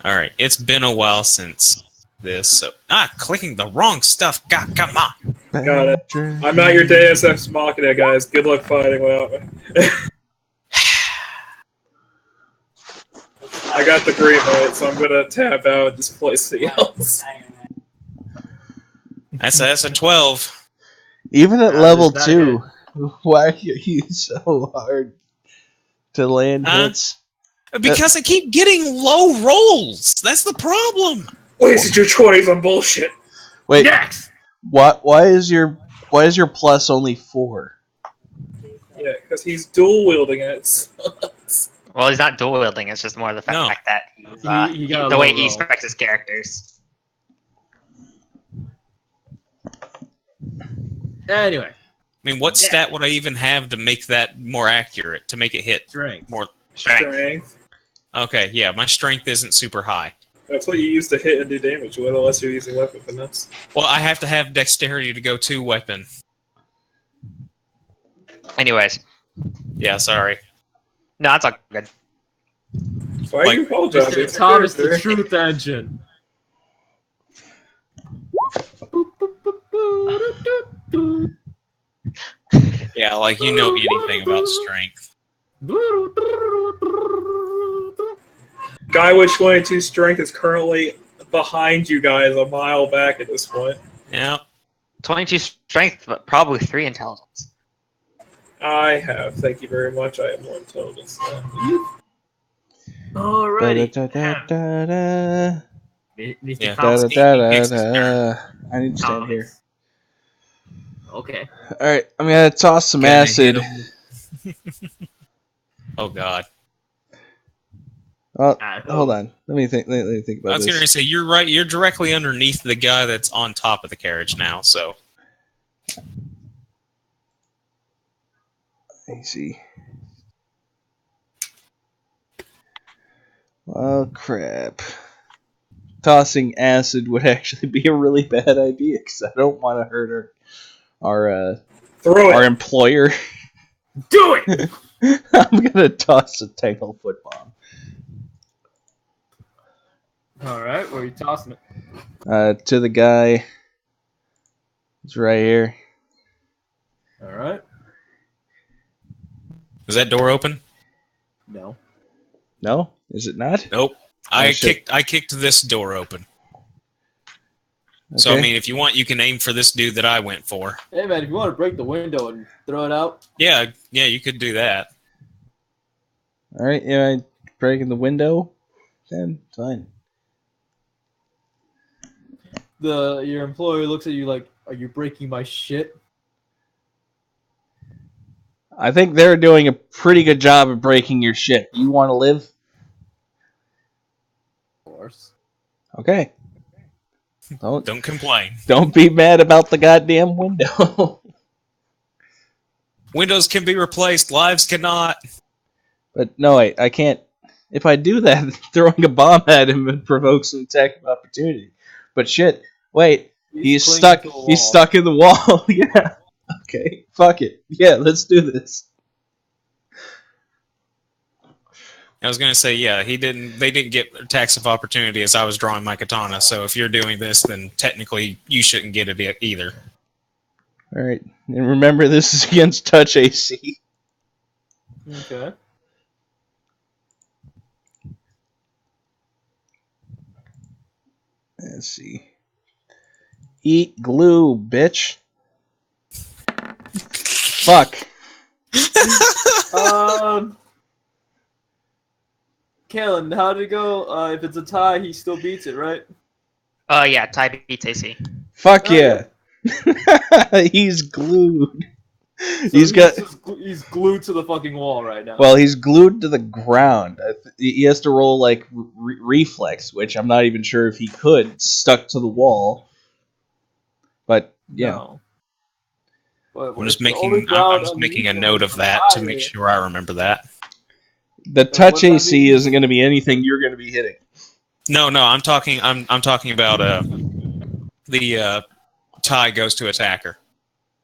All right. It's been a while since this. So, clicking the wrong stuff. God, come on. Got it. I'm not your Deus Ex Machina, guys. Good luck fighting without me. I got the green light, so I'm gonna tap out and just play something else. That's a 12. Even at level 2, why are you so hard to land hits? Because I keep getting low rolls. That's the problem. Wasted your 20s on bullshit. Wait, Next. Why is your plus only 4? Yeah, because he's dual wielding it. Well, he's not dual wielding. It's just more the fact that He got the a way low he roll. specs his characters. Anyway. I mean, what stat would I even have to make that more accurate, to make it hit Strength. more? Strength. Okay, yeah, my strength isn't super high. That's what you use to hit and do damage with, unless you're using weapon finesse. Well, I have to have dexterity to go to weapon. Anyways. Yeah, sorry. No, it's all good. Why are you apologizing? Mr. Thomas, the truth engine. Yeah, like you know anything about strength. Guy with 22 strength is currently behind you guys a mile back at this point. Yeah. 22 strength, but probably 3 intelligence. I have. Thank you very much. I have more intelligence than you. Alrighty. Da-da-da-da-da. Mr. Thomas. I need to stand here. Okay. Alright, I'm gonna toss some acid. Oh god. Oh, hold on. Let me think about this. I was going to say, you're right. You're directly underneath the guy that's on top of the carriage now, so. Let me see. Oh, crap. Tossing acid would actually be a really bad idea, because I don't want to hurt our employer. Do it! I'm going to toss a Tanglefoot bomb. Alright, where are you tossing it? To the guy. It's right here. Alright. Is that door open? No. No? Is it not? Nope. I kicked this door open. Okay. So I mean, if you want, you can aim for this dude that I went for. Hey man, if you want to break the window and throw it out. Yeah, you could do that. Alright, yeah, breaking the window? Then, fine. Your employer looks at you like, are you breaking my shit? I think they're doing a pretty good job of breaking your shit. You want to live? Of course. Okay. Don't complain. Don't be mad about the goddamn window. Windows can be replaced. Lives cannot. But no, I can't. If I do that, throwing a bomb at him provokes an attack of opportunity. But shit, wait, he's stuck. He's stuck in the wall. Yeah. Okay. Fuck it. Yeah, let's do this. I was gonna say, yeah, they didn't get attacks of opportunity as I was drawing my katana. So if you're doing this, then technically you shouldn't get it either. All right, and remember, this is against touch AC. Okay. Let's see. Eat glue, bitch. Fuck. Kalen, how did it go? If it's a tie, he still beats it, right? Yeah, tie beats AC. Fuck yeah. He's glued. So he's glued to the fucking wall right now. Well, he's glued to the ground. He has to roll like reflex, which I'm not even sure if he could, stuck to the wall. But yeah. No. But I'm just making a note of that to make sure I remember that. The touch AC isn't going to be anything you're going to be hitting. No, I'm talking about the tie goes to attacker.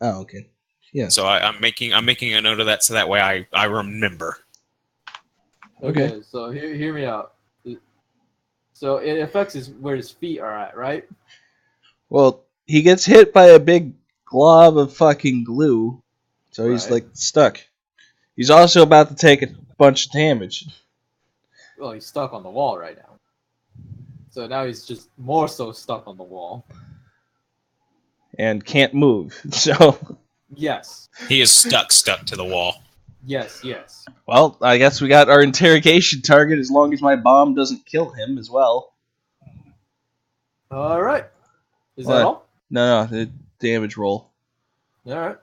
Oh, okay. Yeah. So I'm making a note of that so that way I remember. Okay, so hear me out. So it affects where his feet are at, right? Well, he gets hit by a big glob of fucking glue, so he's like stuck. He's also about to take a bunch of damage. Well, he's stuck on the wall right now. So now he's just more so stuck on the wall. And can't move, so... Yes. He is stuck to the wall. Yes. Well, I guess we got our interrogation target as long as my bomb doesn't kill him as well. Alright. Is that all? No, the damage roll. Alright.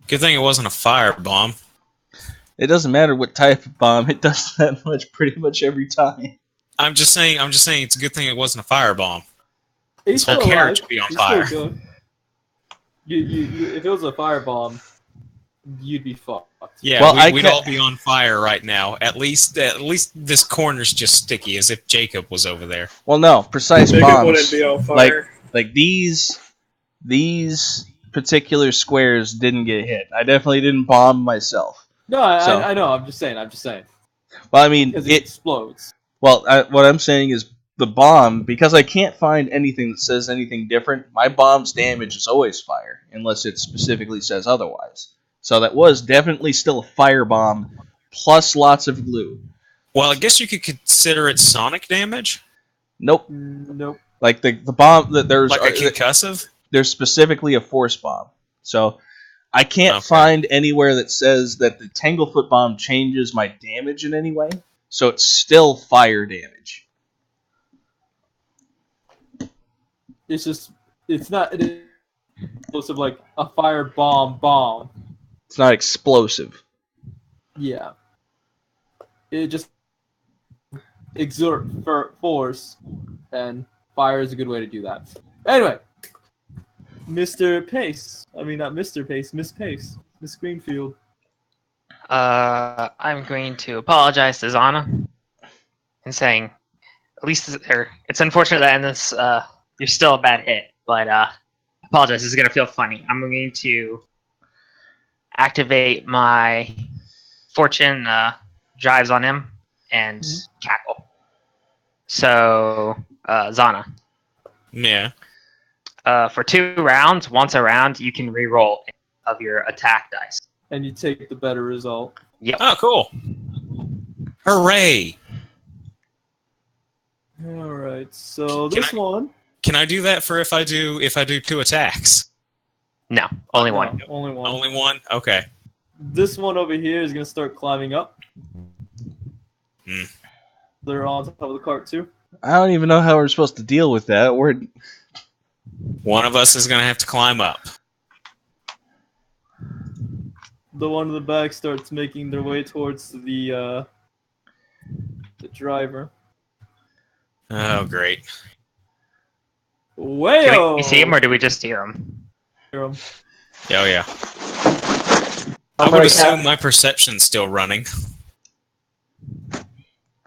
Good thing it wasn't a fire bomb. It doesn't matter what type of bomb, it does that much pretty much every time. I'm just saying it's a good thing it wasn't a fire bomb. He's His whole carriage would be on fire. If it was a firebomb, you'd be fucked. Yeah, well, we'd all be on fire right now. At least this corner's just sticky, as if Jacob was over there. Well, no, precise Jacob bombs. wouldn't be on fire. Like these particular squares didn't get hit. I definitely didn't bomb myself. No, I know. I'm just saying. Well, I mean, Because it explodes. Well, what I'm saying is the bomb, because I can't find anything that says anything different, my bomb's damage is always fire, unless it specifically says otherwise. So that was definitely still a fire bomb, plus lots of glue. Well, I guess you could consider it sonic damage? Nope. Nope. Like the bomb, there's like a concussive? There's specifically a force bomb. So I can't find anywhere that says that the Tanglefoot bomb changes my damage in any way. So it's still fire damage. It's not explosive like a fire bomb. It's not explosive. Yeah. It exert force, then fire is a good way to do that. Anyway, Mr. Pace. I mean, not Mr. Pace, Miss Pace. Miss Greenfield. I'm going to apologize to Zana and saying, at least it's unfortunate that in this you're still a bad hit, but apologize. This is gonna feel funny. I'm going to activate my fortune drives on him and cackle. So Zana. Yeah. For 2 rounds, once a round, you can re-roll of your attack dice. And you take the better result. Yep. Oh, cool. Hooray. Alright, so this one. Can I do that for if I do 2 attacks? No, only one. Only one. Only one? Okay. This one over here is going to start climbing up. They're on top of the cart too. I don't even know how we're supposed to deal with that. One of us is going to have to climb up. The one in the back starts making their way towards the driver. Oh, great. Wayo! Do we see him or do we just hear him? Hear 'em. Oh, yeah. I would assume my perception's still running.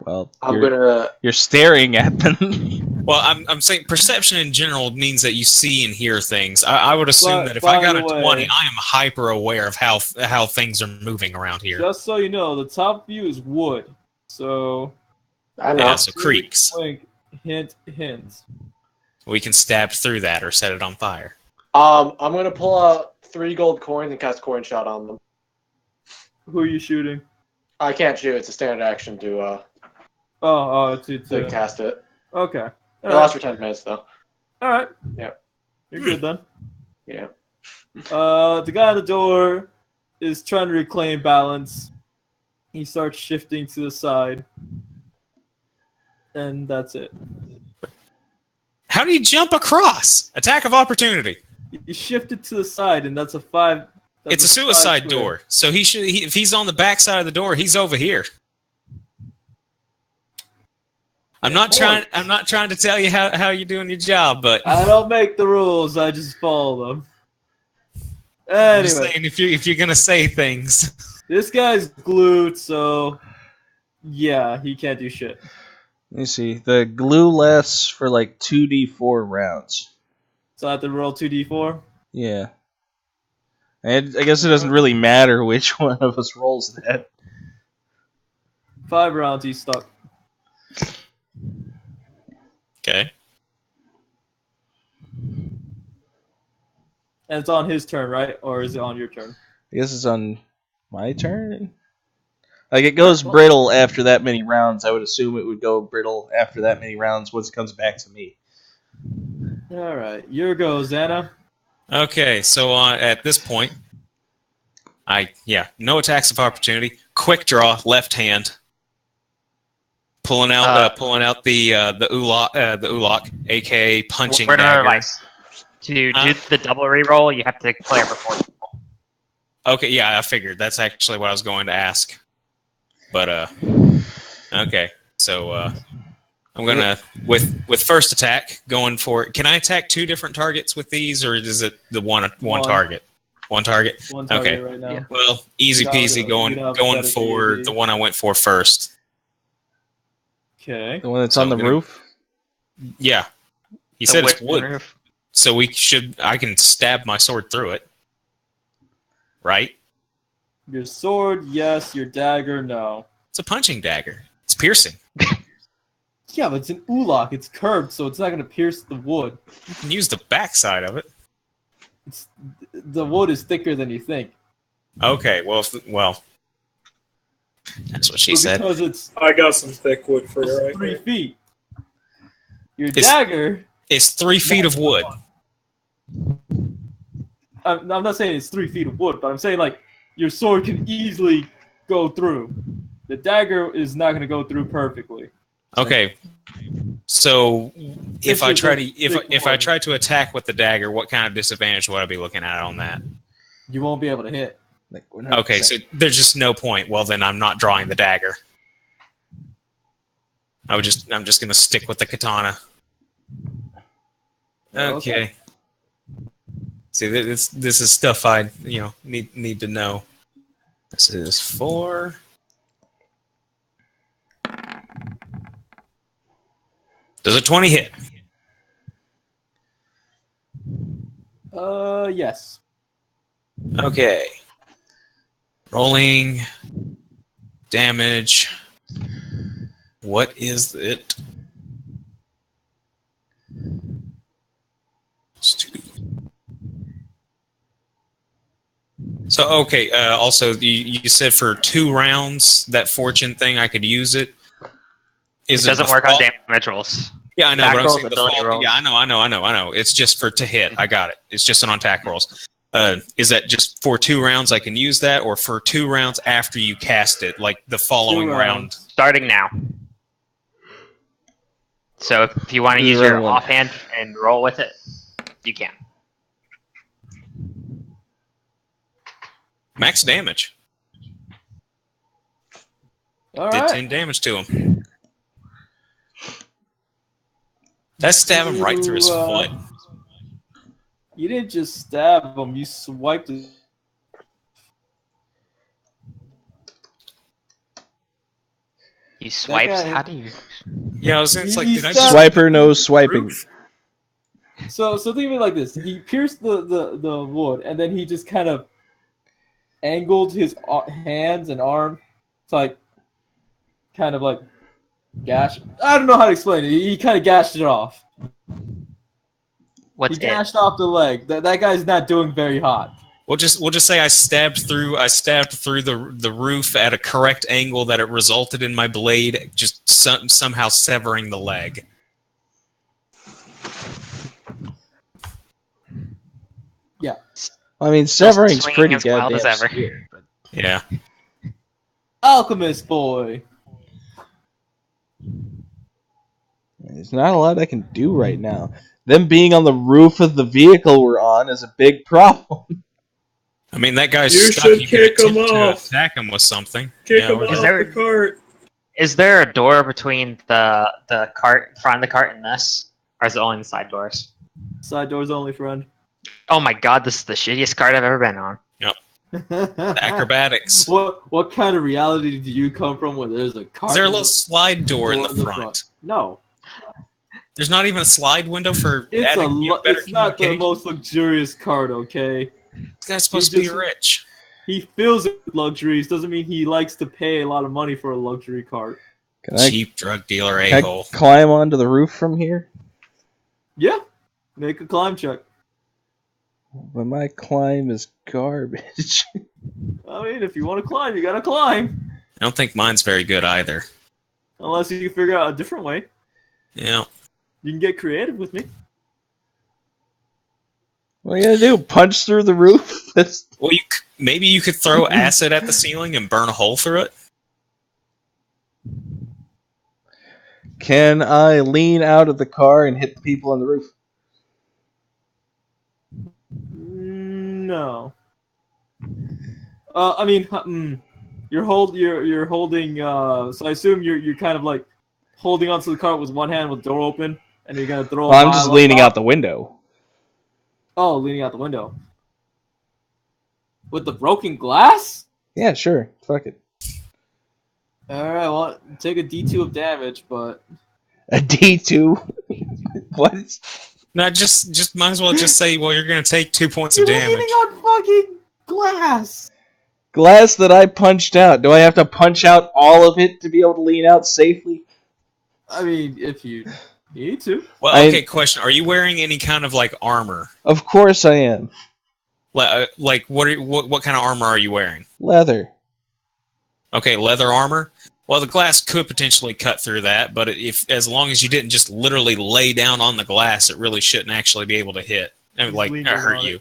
Well, I'm you're staring at them. Well, I'm saying perception in general means that you see and hear things. I would assume that if I got a 20, I am hyper aware of how things are moving around here. Just so you know, the top view is wood. So... I know. Yeah, so creeks. Hint, hint. We can stab through that or set it on fire. I'm gonna pull out 3 gold coins and cast coin shot on them. Who are you shooting? I can't shoot. It's a standard action to to cast it. Okay. It lasts for 10 minutes though. All right. Yeah. You're good then. Yeah. The guy at the door is trying to reclaim balance. He starts shifting to the side. And that's it. How do you jump across? Attack of opportunity. You shift it to the side, and that's a 5. It's a suicide door. So if he's on the back side of the door, he's over here. I'm not trying to tell you how you're doing your job, but I don't make the rules. I just follow them. I'm just Anyway, saying if you're gonna say things. this guy's glued, so yeah, he can't do shit. Let me see. The glue lasts for like 2d4 rounds. So I have to roll 2d4. Yeah. And I guess it doesn't really matter which one of us rolls that. 5 rounds, he's stuck. Okay. And it's on his turn, right? Or is it on your turn? I guess it's on my turn. Like, it goes brittle after that many rounds. I would assume it would go brittle after that many rounds once it comes back to me. All right, your go, Xana. Okay, so at this point, no attacks of opportunity. Quick draw, left hand. Pulling out the ulok, aka punching word of dagger. advice. To do the double reroll, you have to declare before. Okay, yeah, I figured. That's actually what I was going to ask. But okay, so I'm gonna with first attack going for. Can I attack 2 different targets with these, or is it the one target? One target. One target Okay. right now. Well, easy peasy. Going for the one I went for first. Okay. The one that's on the roof? Yeah. He said it's wood. So I can stab my sword through it. Right? Your sword, yes. Your dagger, no. It's a punching dagger. It's piercing. Yeah, but it's an ulok. It's curved, so it's not going to pierce the wood. You can use the backside of it. The wood is thicker than you think. Okay, well, that's what she said. Because I got some thick wood for you right 3 here. feet. Your dagger... It's 3 feet of wood. I'm not saying it's 3 feet of wood, but I'm saying, like, your sword can easily go through. The dagger is not going to go through perfectly. Okay. So if I try to attack with the dagger, what kind of disadvantage would I be looking at on that? You won't be able to hit. Okay, so there's just no point. Well, then I'm not drawing the dagger. I'm just gonna stick with the katana. Okay. See, this is stuff I need to know. This is 4. Does a 20 hit? Yes. Okay. Rolling damage. What is it? So, okay, also, you said for 2 rounds, that fortune thing, I could use it. It doesn't work on damage rolls. Yeah, I know, Attack but I'm rolls, saying the ability fall. rolls. Yeah, I know. It's just to hit. I got it. It's just on attack rolls. Is that just for 2 rounds I can use that, or for 2 rounds after you cast it, like the following round? Starting now. So if you want to use your offhand and roll with it, you can. Max damage. All Did right. 10 damage to him. That stab him right through his foot. You didn't just stab him, you swiped it. You swipes? How do you? Yeah, it's like, did I stabbed- just Swiper knows swiping. So think of it like this: he pierced the wood, and then he just kind of angled his hands and arm to like kind of like gash. I don't know how to explain it. He kind of gashed it off. What's He gashed off the leg. That guy's not doing very hot. We'll just say I stabbed through the roof at a correct angle that it resulted in my blade just somehow severing the leg. Yeah. I mean, severing's swinging pretty as wild goddamn as ever. scary, but Yeah. Alchemist boy. there's not a lot I can do right now. Them being on the roof of the vehicle we're on is a big problem. I mean, that guy's You stuck. should You could kick him attempt to off. attack him with something. Kick Yeah, him or off just- there- the cart. Is there a door between the cart, front of the cart, and this, or is it only the side doors? Side doors only, friend. Oh my god, this is the shittiest cart I've ever been on. Acrobatics. What kind of reality do you come from where there's a car? Is there a little slide door in the front? No. There's not even a slide window for It's adding better it's not the communication? most luxurious cart, okay? This guy's supposed to be rich. He feels it with luxuries, doesn't mean he likes to pay a lot of money for a luxury cart. Can I, Cheap drug dealer can I a-hole. climb onto the roof from here? Yeah. Make a climb check. But my climb is garbage. I mean, if you want to climb, you gotta climb. I don't think mine's very good either. Unless you figure out a different way. Yeah. You can get creative with me. What are you gonna do? Punch through the roof? That's Well, maybe you could throw acid at the ceiling and burn a hole through it. Can I lean out of the car and hit the people on the roof? No. I mean, you're holding. So I assume you're kind of like holding onto the cart with one hand with the door open, and you're gonna throw. Well, I'm just leaning out the window. Oh, leaning out the window. With the broken glass? Yeah, sure. Fuck it. Alright, well, take a D2 of damage, but... A D2? What? No, just might as well just say, well, you're going to take 2 points You're of damage. leaning on fucking glass! Glass that I punched out. Do I have to punch out all of it to be able to lean out safely? I mean, if you need to. Well, okay, question. Are you wearing any kind of, like, armor? Of course I am. Like, what kind of armor are you wearing? Leather. Okay, leather armor. Well, the glass could potentially cut through that, but as long as you didn't just literally lay down on the glass, it really shouldn't actually be able to hit. I mean, like, hurt you.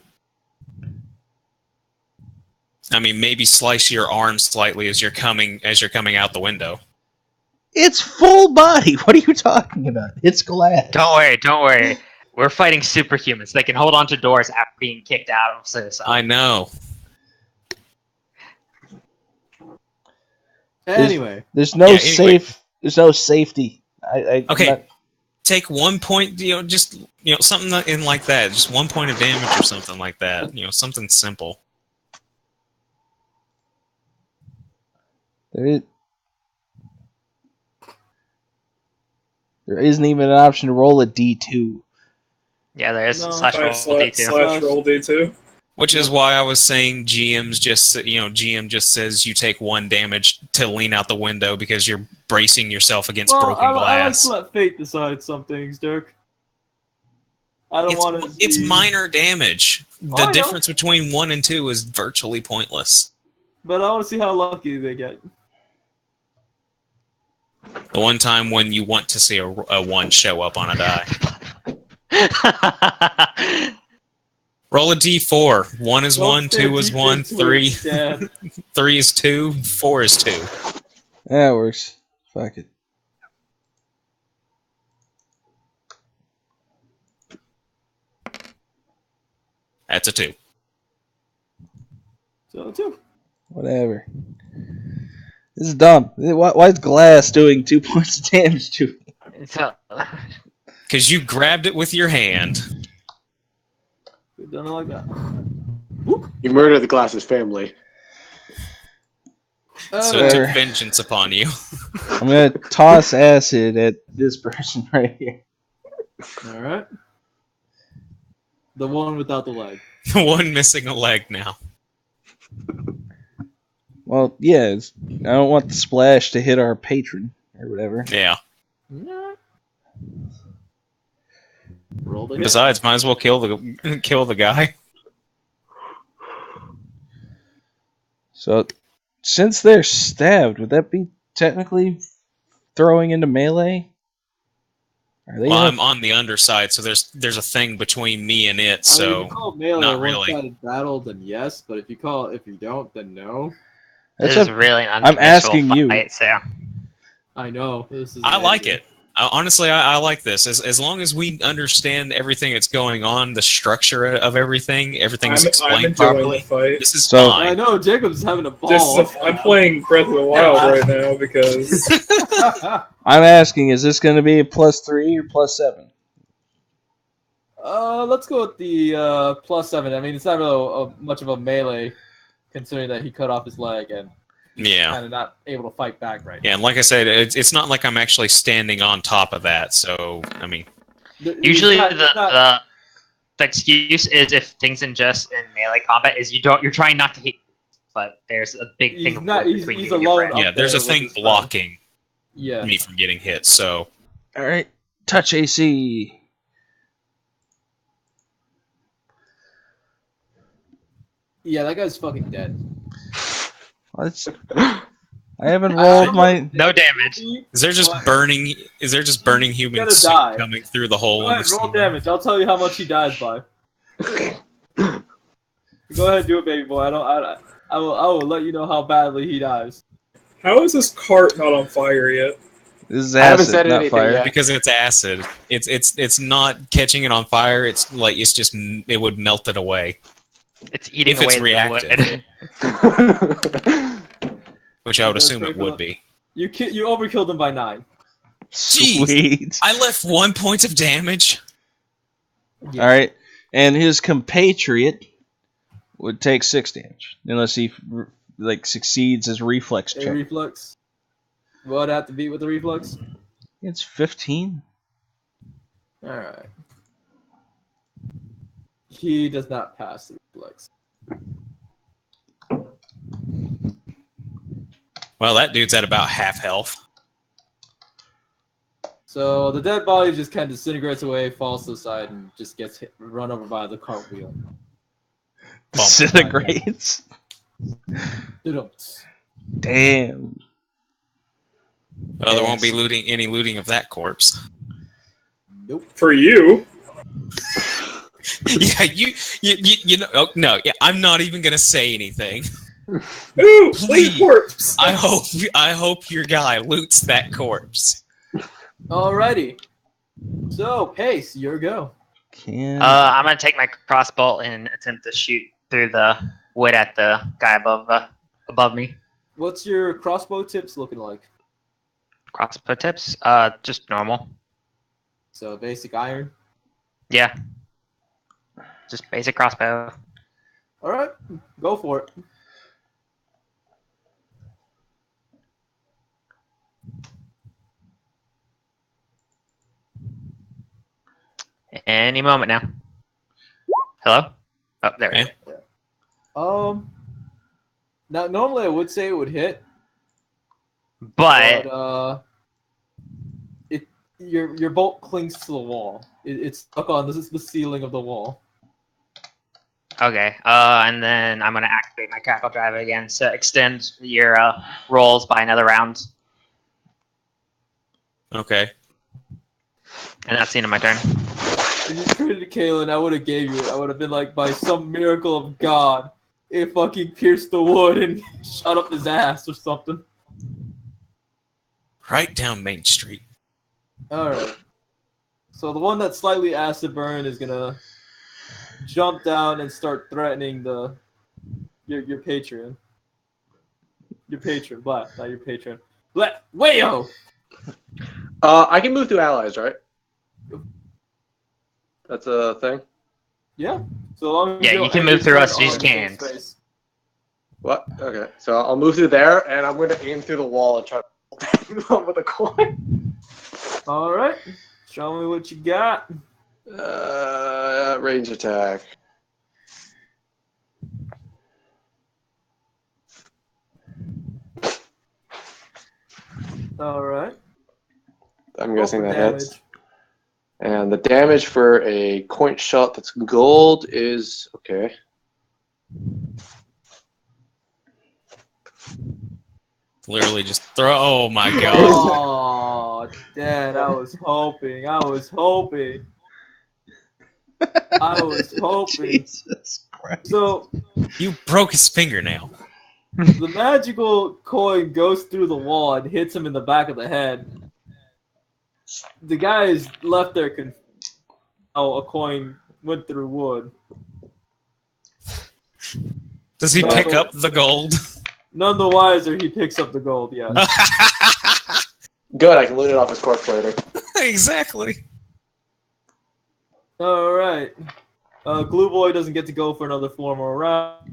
I mean, maybe slice your arm slightly as you're coming out the window. It's full body. What are you talking about? It's glass. Don't worry. We're fighting superhumans. They can hold on to doors after being kicked out of suicide. I know. Anyway. There's no safety. Okay. Take 1 point, just something in like that, just 1 point of damage or something like that. Something simple. There isn't even an option to roll a D2. Yeah, there is. No. Slash roll D2. Slash roll D2. Which is why I was saying GM just says you take 1 damage to lean out the window because you're bracing yourself against broken glass. I like to let fate decide some things, Dirk. I don't want to. It's minor damage. The difference between 1 and 2 is virtually pointless. But I want to see how lucky they get. The one time when you want to see a 1 show up on a die. Roll a d4. 1 is 1, 2 is 1, 3 3 is 2, 4 is 2. That works. Fuck it. That's a 2. So 2. Whatever. This is dumb. Why is glass doing 2 points of damage to me? Because you grabbed it with your hand. We've done it like that. You murdered the Glass's family. So it took vengeance upon you. I'm gonna toss acid at this person right here. Alright. The one without the leg. The one missing a leg now. Well, yeah, I don't want the splash to hit our patron or whatever. Yeah. Roll the Besides, might as well kill the guy. So, since they're stabbed, would that be technically throwing into melee? Well, I'm on the underside, so there's a thing between me and it. So if you call it melee not a really. one-sided battle, then yes. But if you don't, then no. This is really an I'm asking you. fight, so. I know. This is I like amazing. it. Honestly, I like this. As long as we understand everything that's going on, the structure of everything's explained properly. This is fine. I know Jacob's having a ball. I'm playing Breath of the Wild right now because I'm asking, is this going to be a +3 or +7? Let's go with the +7. I mean, it's not really much of a melee, considering that he cut off his leg and kind of not able to fight back right now. Yeah, and like I said, it's not like I'm actually standing on top of that. So I mean, usually the excuse is if things in melee combat is you're trying not to hit, but there's a big thing between you and your friend. Yeah, there's a thing blocking Yeah. me from getting hit. So, all right, touch AC. Yeah, that guy's fucking dead. I haven't rolled my. No damage. Is there just burning human soup coming through the hole? Go ahead, roll damage. I'll tell you how much he dies by. Go ahead, do it, baby boy. I will let you know how badly he dies. How is this cart not on fire yet? This is acid, not fire. Yet. Because it's acid. It's not catching it on fire. It's like it would melt it away. It's eating if away it's reactive. Which I would assume it would be. You overkilled him by 9. Jeez, Sweet. I left 1 point of damage. Yeah. All right, and his compatriot would take 6 damage unless he succeeds his reflex check. Reflex. What have to beat with the reflex? It's 15. All right. He does not pass the reflex. Well, that dude's at about half health. So the dead body just kind of disintegrates away, falls to the side, and just gets run over by the cartwheel. Disintegrates. Damn. Well, there won't be any looting of that corpse. Nope. For you. Yeah, you know. Oh, no, yeah, I'm not even gonna say anything. Ooh, please. Corpse. I hope your guy loots that corpse. Alrighty. So, Pace, your go. I'm gonna take my crossbow and attempt to shoot through the wood at the guy above me. What's your crossbow tips looking like? Crossbow tips? Just normal. So basic iron. Yeah. Just basic crossbow. All right, go for it. Any moment now. Hello? Oh, there we go. Now normally I would say it would hit, But your bolt clings to the wall. It's stuck on the ceiling of the wall. okay. And then I'm gonna activate my crackle drive again to extend your rolls by another round. Okay. And that's the end of my turn. If you created Kalen, I would have gave you it. I would have been like, by some miracle of God, it fucking pierced the wood and shot up his ass or something. Right down Main Street. Alright. So the one that's slightly acid burn is gonna jump down and start threatening your patron. Your patron, Black, not your patron. Black, Wayo! I can move through allies, right? That's a thing. Yeah. So long as Yeah, don't you can end move your through turn us, you on just the same can't. space. What? Okay, so I'll move through there, and I'm going to aim through the wall and try to with a coin. Alright. Show me what you got. Range attack. Alright. I'm guessing Roll for that hits. And the damage for a coin shot that's gold is okay. Literally just throw. Oh my god. Oh, Dad, I was hoping. I was hoping. Jesus Christ. So, You broke his fingernail. the magical coin goes through the wall and hits him in the back of the head. The guy is left there confused. Oh, a coin went through wood. Does he pick up the gold? None the wiser, he picks up the gold, yeah. Good, I can loot it off his corpse later. Exactly. Alright. Glue Boy doesn't get to go for another 4 more rounds.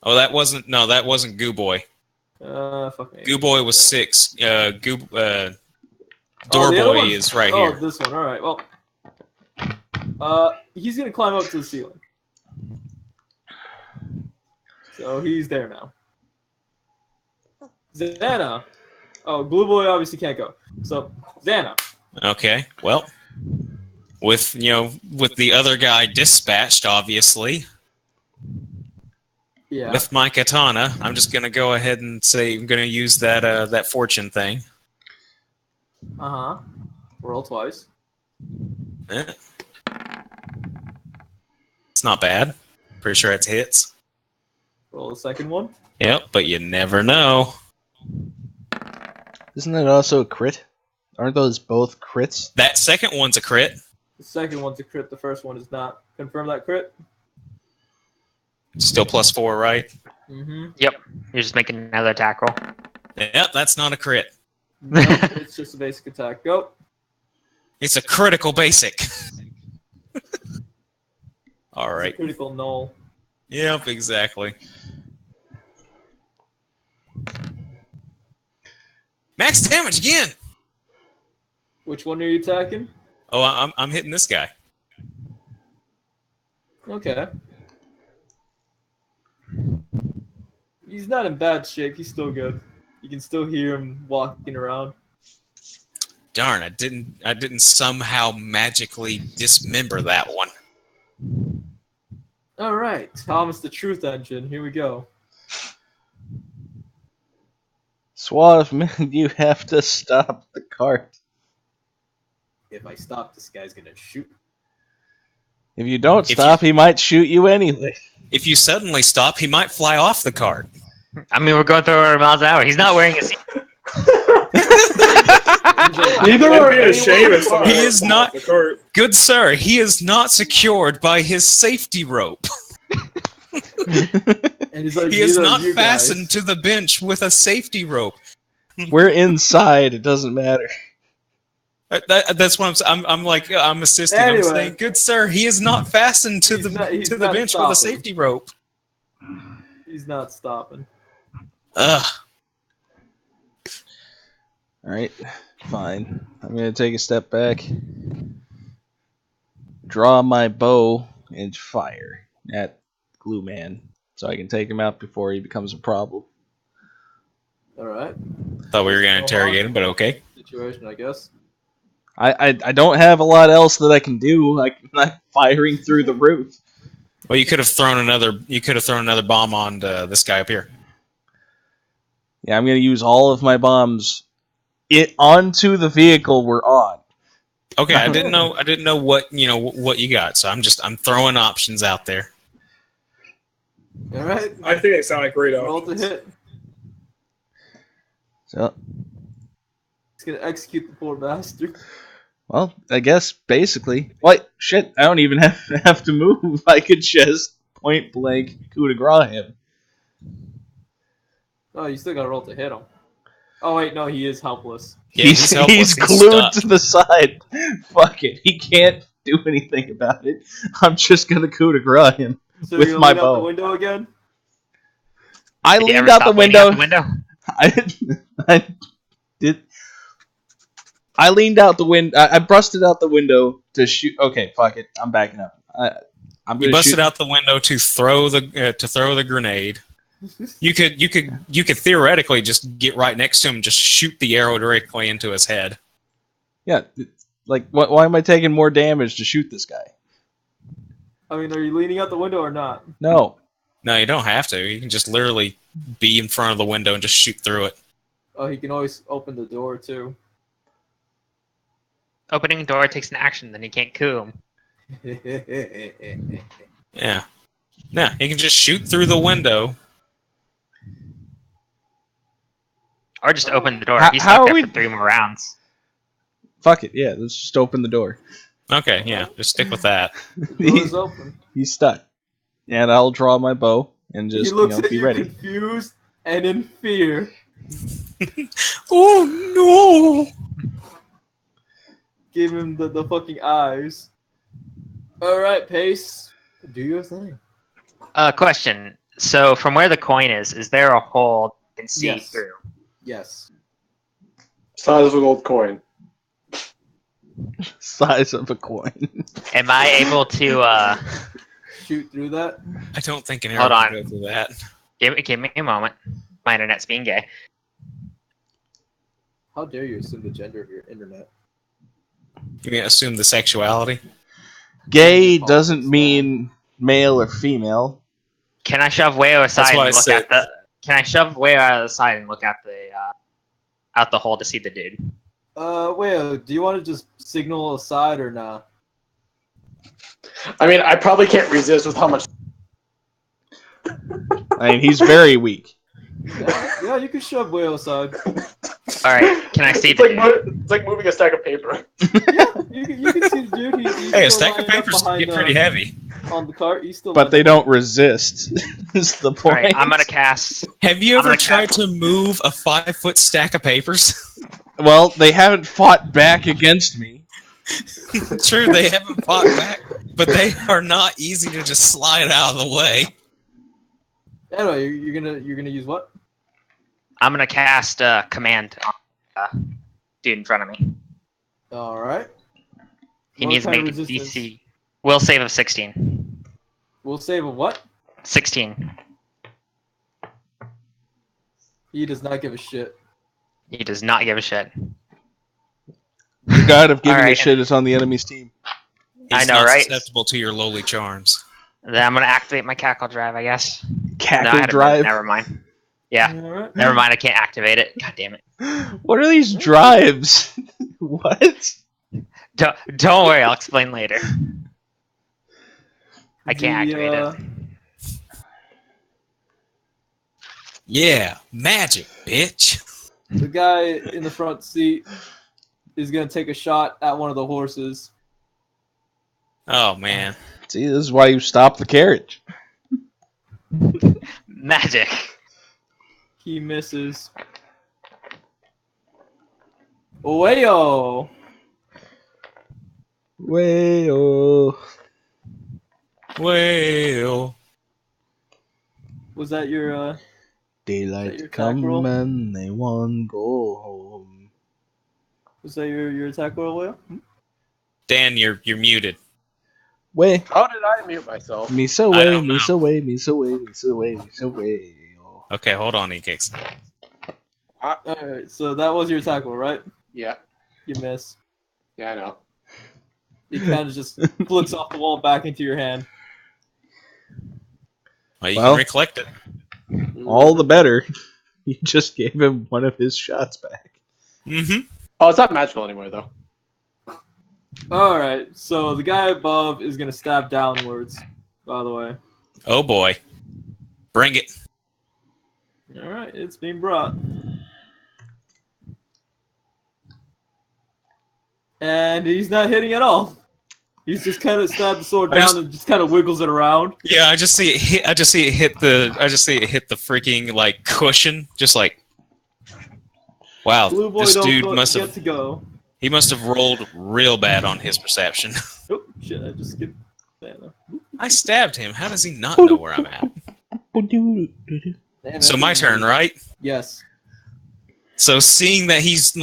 Oh, that wasn't Goo Boy. Fuck me. Goo Boy was 6. Door the other Boy one? is right Oh, here. this one. Alright, well. He's gonna climb up to the ceiling. So he's there now. Xana. Oh, Glue Boy obviously can't go. So, Xana. Okay. Well, with the other guy dispatched, obviously. Yeah. With my katana, I'm just gonna go ahead and say I'm gonna use that fortune thing. Uh-huh. Roll twice. Eh. It's not bad. Pretty sure it's hits. Roll the second one. Yep, but you never know. Isn't that also a crit? Aren't those both crits? That second one's a crit. The second one's a crit, the first one is not. Confirm that crit? Still +4, right? Mm-hmm. Yep. You're just making another attack roll. Yep, that's not a crit. No, it's just a basic attack. Go. It's a critical basic. All It's a right. critical null. Yep, exactly. Max damage again. Which one are you attacking? Oh, I'm hitting this guy. Okay. He's not in bad shape. He's still good. You can still hear him walking around. Darn, I didn't somehow magically dismember that one. All right, Thomas the Truth Engine. Here we go. Suave, man, you have to stop the cart. If I stop, this guy's gonna shoot. If you don't If stop, he might shoot you anyway. If you suddenly stop, he might fly off the cart. I mean, we're going 300 miles an hour. He's not wearing a seat. Neither That'd are be a shame if somebody He is fell not- off the cart. Good sir, he is not secured by his safety rope. And he's like, He is "Neither not of you guys." fastened to the bench with a safety rope. We're inside. It doesn't matter. That's what I'm assisting. Anyway. I'm saying, good sir, he is not fastened to He's the not bench with a stopping. safety rope. He's not stopping. Ugh. All right, fine. I'm gonna take a step back, draw my bow, and fire at Glue Man, so I can take him out before he becomes a problem. All right. Thought we were going to interrogate him, but okay. Situation, I guess. I don't have a lot else that I can do. I'm not firing through the roof. Well, you could have thrown another bomb on this guy up here. Yeah, I'm gonna use all of my bombs onto the vehicle we're on. Okay, I didn't know what you got, so I'm throwing options out there. All right. I think they sound like great Roll to options. hit. So, He's gonna execute the poor bastard. well, I guess basically. What? Shit! I don't even have to move. I could just point blank coup de grace him. Oh, you still gotta roll to hit him. Oh wait, no, he is helpless. Yeah, he's helpless. He's He's glued stuck. to the side. Fuck it. He can't do anything about it. I'm just gonna coup de grace him So with you're my lean out the bow. window again? I Did you leaned ever out stop the leaning out window. the window? I leaned out the window. I busted out the window to shoot. Okay, fuck it. I'm backing up. I'm You gonna busted shoot. out the window to throw the grenade. You could theoretically just get right next to him, and just shoot the arrow directly into his head. Yeah, like why am I taking more damage to shoot this guy? I mean, are you leaning out the window or not? No. No, you don't have to. You can just literally be in front of the window and just shoot through it. Oh, he can always open the door too. Opening the door takes an action, then you can't coup him. Yeah. Yeah, you can just shoot through the window. Or just open the door. How- He's how stuck are there we- for 3 more rounds. Fuck it. Yeah, let's just open the door. Okay, yeah, just stick with that. The door is open. He's stuck. And I'll draw my bow and just He looks at be you ready. confused and in fear. Oh no! Give him the fucking eyes. Alright, Pace. Do your thing. Question. So, from where the coin is there a hole you can see Yes. through? Yes. Size of an old coin. Size of a coin. Am I able to, Shoot through that. I don't think an Hold arrow on. can go through that. give me a moment. My internet's being gay. How dare you assume the gender of your internet? You can assume the sexuality. Gay doesn't mean male or female. Can I shove Wayo aside why and I look said- at the... Can I shove Wayo out of the side and look at the, out the hole to see the dude? Wait, do you want to just signal aside or not? I mean, I probably can't resist with how much. I mean, he's very weak. Yeah, you can shove Whale aside. Alright, can I see It's the like, dude? it's like moving a stack of paper. Yeah, you can see the dude. He's Hey, a still stack of lined up papers behind, get pretty heavy. on the cart. He's still But lined they up. don't resist. Is the point. Alright, I'm gonna cast... Have you I'm ever gonna tried to move a 5-foot stack of papers? Well, they haven't fought back against me. True, they haven't fought back, but they are not easy to just slide out of the way. Anyway, you're gonna use what? I'm gonna cast command on dude in front of me. All right. He What needs to kind make of a resistance? DC. Will save of 16. We'll save a what? 16. He does not give a shit. He does not give a shit. The god of giving a Alright. shit is on the enemy's team. I He's know, not right? susceptible to your lowly charms. Then I'm gonna activate my cackle drive, I guess. Cackle No, I had a drive. minute, never mind. Yeah, All right. never mind. I can't activate it. God damn it. What are these drives? What? Don't worry. I'll explain later. I can't activate it. Yeah, magic, bitch. The guy in the front seat is gonna take a shot at one of the horses. Oh man. See, this is why you stop the carriage. Magic. He misses. Wayo. Way-oh. Well, Was that your Daylight your attack come roll? and they want go home. Was that your attack roll, Wayo? Dan, you're muted. Way. How did I mute myself? Miso I way, don't know. miso way, miso way, miso way, miso way. Okay, hold on, E-Kicks. Alright, so that was your attack roll, right? Yeah. You miss. Yeah, I know. It kind of just flicks off the wall back into your hand. Well, you Well. can recollect it. All the better. You just gave him one of his shots back. Mm-hmm. Oh, it's not magical anymore, though. Alright, so the guy above is going to stab downwards, by the way. Oh boy. Bring it. Alright, it's being brought. And he's not hitting at all. He's just kind of stabbed the sword down and just kind of wiggles it around. Yeah, I just see it hit. I just see it hit the freaking like cushion. Just like, wow, Blue boy this don't dude get must have. to go. He must have rolled real bad on his perception. Oh shit! I just skipped. I stabbed him. How does he not know where I'm at? So my turn, right? Yes. So seeing that he's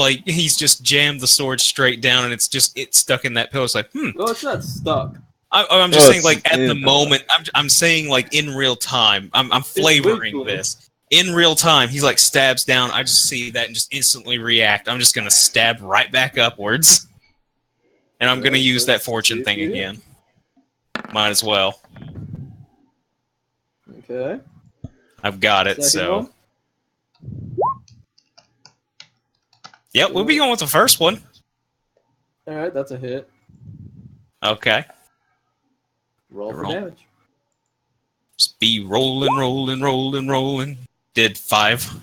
just jammed the sword straight down and it's stuck in that pillow. It's like, Oh, it's not stuck. I'm just saying, like, at the moment, I'm saying, like, in real time, I'm flavoring wiggling. this. In real time, he's like stabs down. I just see that and just instantly react. I'm just gonna stab right back upwards, and I'm gonna use that fortune thing again. Might as well. Okay. I've got it. Second So, one? yep, we'll be going with the first one. All right, that's a hit. Okay. Roll for Roll. damage. Just be rolling. Did 5.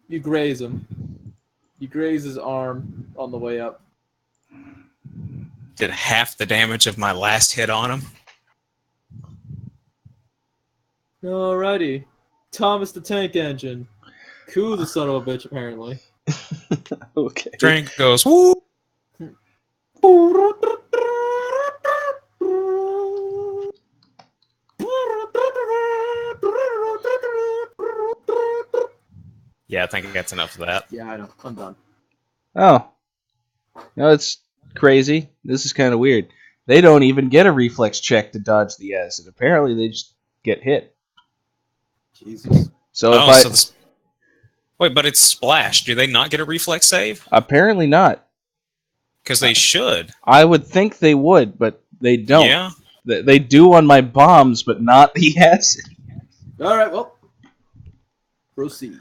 You graze him. You graze his arm on the way up. Did half the damage of my last hit on him. Alrighty. Thomas the Tank Engine. Cool, the son of a bitch, apparently. Okay. Drink goes, woo! Yeah, I think that's enough of that. Yeah, I know. I'm done. Oh. No, it's crazy. This is kind of weird. They don't even get a reflex check to dodge the acid. Apparently, they just get hit. Jesus. So Oh, if so wait, but it's splash. Do they not get a reflex save? apparently not. Because they should. I would think they would, but they don't. Yeah. They do on my bombs, but not the acid. Alright, well. Proceed.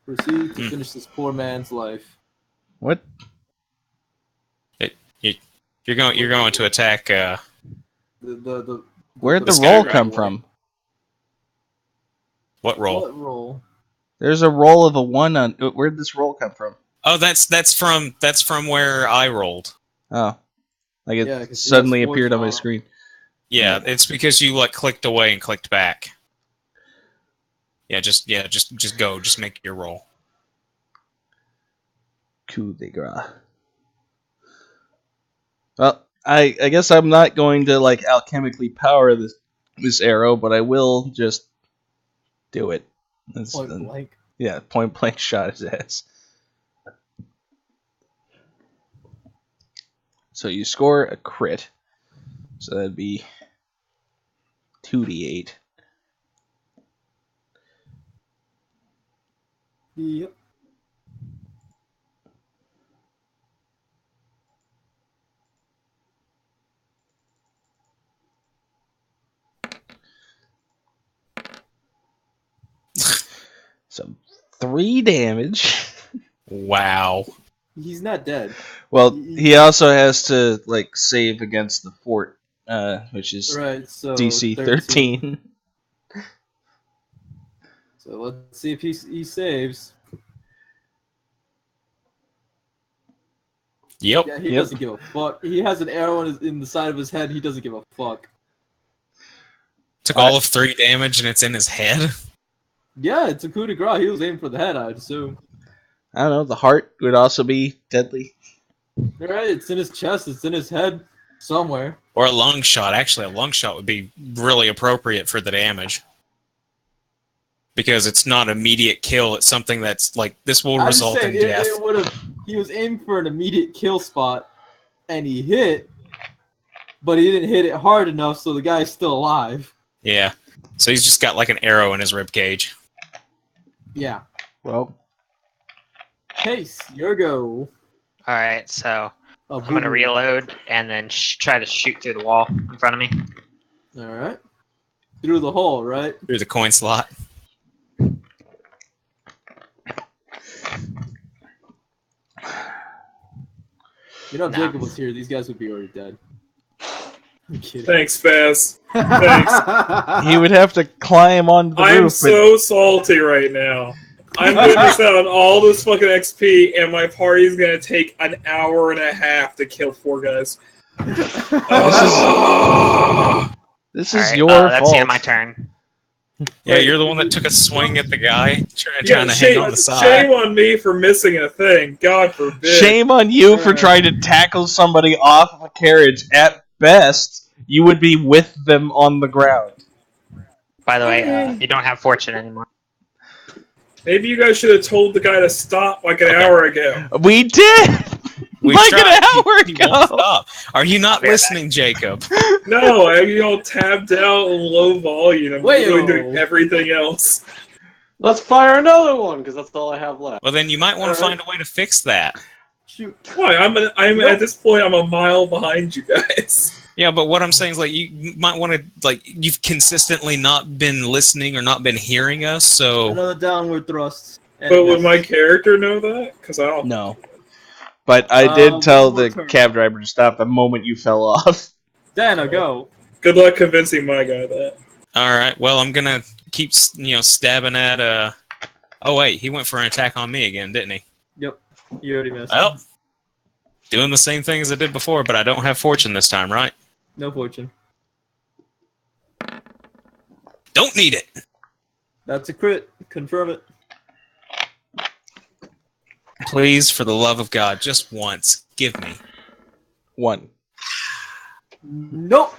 Proceed to finish this poor man's life. What? You're going to attack. Where'd the This guy roll right come away. from? What roll? What roll? There's a roll of a 1 on. Where'd this roll come from? Oh, that's from where I rolled. Oh, like it Yeah, 'cause he suddenly has appeared on my fortune screen. Yeah, it's because you like clicked away and clicked back. Yeah, just go. Just make your roll. Coup de grace. Well, I guess I'm not going to like alchemically power this arrow, but I will just do it. Point blank. Yeah, point blank shot his ass. So you score a crit. So that'd be 2d8. Yep. So 3 damage. Wow. He's not dead. Well, he also has to like save against the fort, which is Right, so DC 13. So let's see if he saves. Yep. Yeah, he doesn't give a fuck. He has an arrow in the side of his head. He doesn't give a fuck. Took all of 3 damage and it's in his head. Yeah, it's a coup de grace. He was aiming for the head, I'd assume. I don't know. The heart would also be deadly. Right, it's in his chest. It's in his head somewhere. Or a lung shot. Actually, a lung shot would be really appropriate for the damage. Because it's not immediate kill. It's something that's like, this will I'm just result in saying, death. it would have. He was aiming for an immediate kill spot, and he hit, but he didn't hit it hard enough, so the guy's still alive. Yeah. So he's just got like an arrow in his rib cage. Yeah. Well, Pace, your go. All right, so Oh, I'm gonna reload and then try to shoot through the wall in front of me. All right. Through the hole, right? Through the coin slot. You know, if No. Jacob was here, these guys would be already dead. I'm kidding. Thanks, Faz. Thanks. he would have to climb onto the I'm roof. so salty right now. I'm gonna miss out on all this fucking XP, and my party's gonna take an hour and a half to kill 4 guys. This is All right, your that's fault. the end of my turn. Yeah, you're the one that took a swing at the guy, trying to hang shame, on the side. shame on me for missing a thing. God forbid. Shame on you for trying to tackle somebody off of a carriage. At best, you would be with them on the ground. By the way, you don't have fortune anymore. Maybe you guys should have told the guy to stop like an hour ago. We did! We like tried. an hour He won't ago! stop. Are you not I'll be right listening, Jacob? No, you all tabbed out on low volume. I'm really doing everything else. Let's fire another one, because that's all I have left. Well, then you might want to find a way to fix that. Shoot. Why? I'm at this point. I'm a mile behind you guys. Yeah, but what I'm saying is, like, you might want to, like, you've consistently not been listening or not been hearing us, so... Another downward thrust. But would my character know that? Because I don't. No. But I did tell one more the turn. cab driver to stop the moment you fell off. Dana, go. Good luck convincing my guy that. Alright, well, I'm gonna keep, stabbing at, Oh, wait, he went for an attack on me again, didn't he? Yep. You already missed. Well, doing the same thing as I did before, but I don't have fortune this time, right? No fortune. Don't need it! That's a crit. Confirm it. Please, for the love of God, just once, give me. 1. Nope.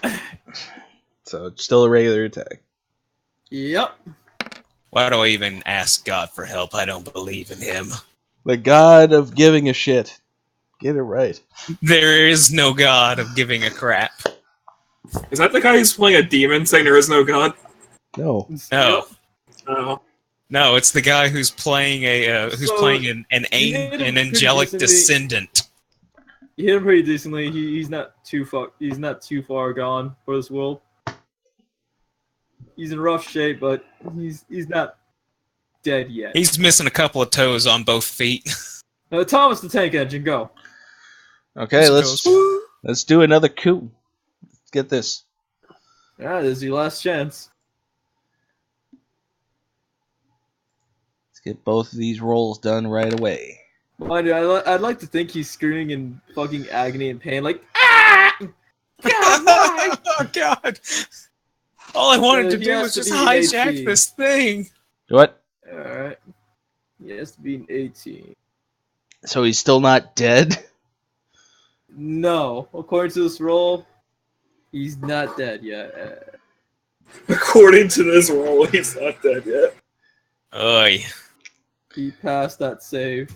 So it's still a regular attack. Yep. Why do I even ask God for help? I don't believe in him. The god of giving a shit. Get it right. There is no God of giving a crap. Is that the guy who's playing a demon saying there is no god? No. No. Oh. No, it's the guy who's playing an angelic decently. descendant. You hit him pretty decently. He's not too far gone for this world. He's in rough shape, but he's not dead yet. He's missing a couple of toes on both feet. Thomas the Tank Engine, go. Okay, let's do another coup. Let's get this. Yeah, this is your last chance. Let's get both of these rolls done right away. Mind you, I'd like to think he's screaming in fucking agony and pain, like, ah! God, why? Oh, God. All I wanted to He do has was to just be hijack 18. this thing. What? Alright. He has to be an 18. So he's still not dead? No. According to this roll, he's not dead yet. According to this roll, he's not dead yet. Oy. He passed that save.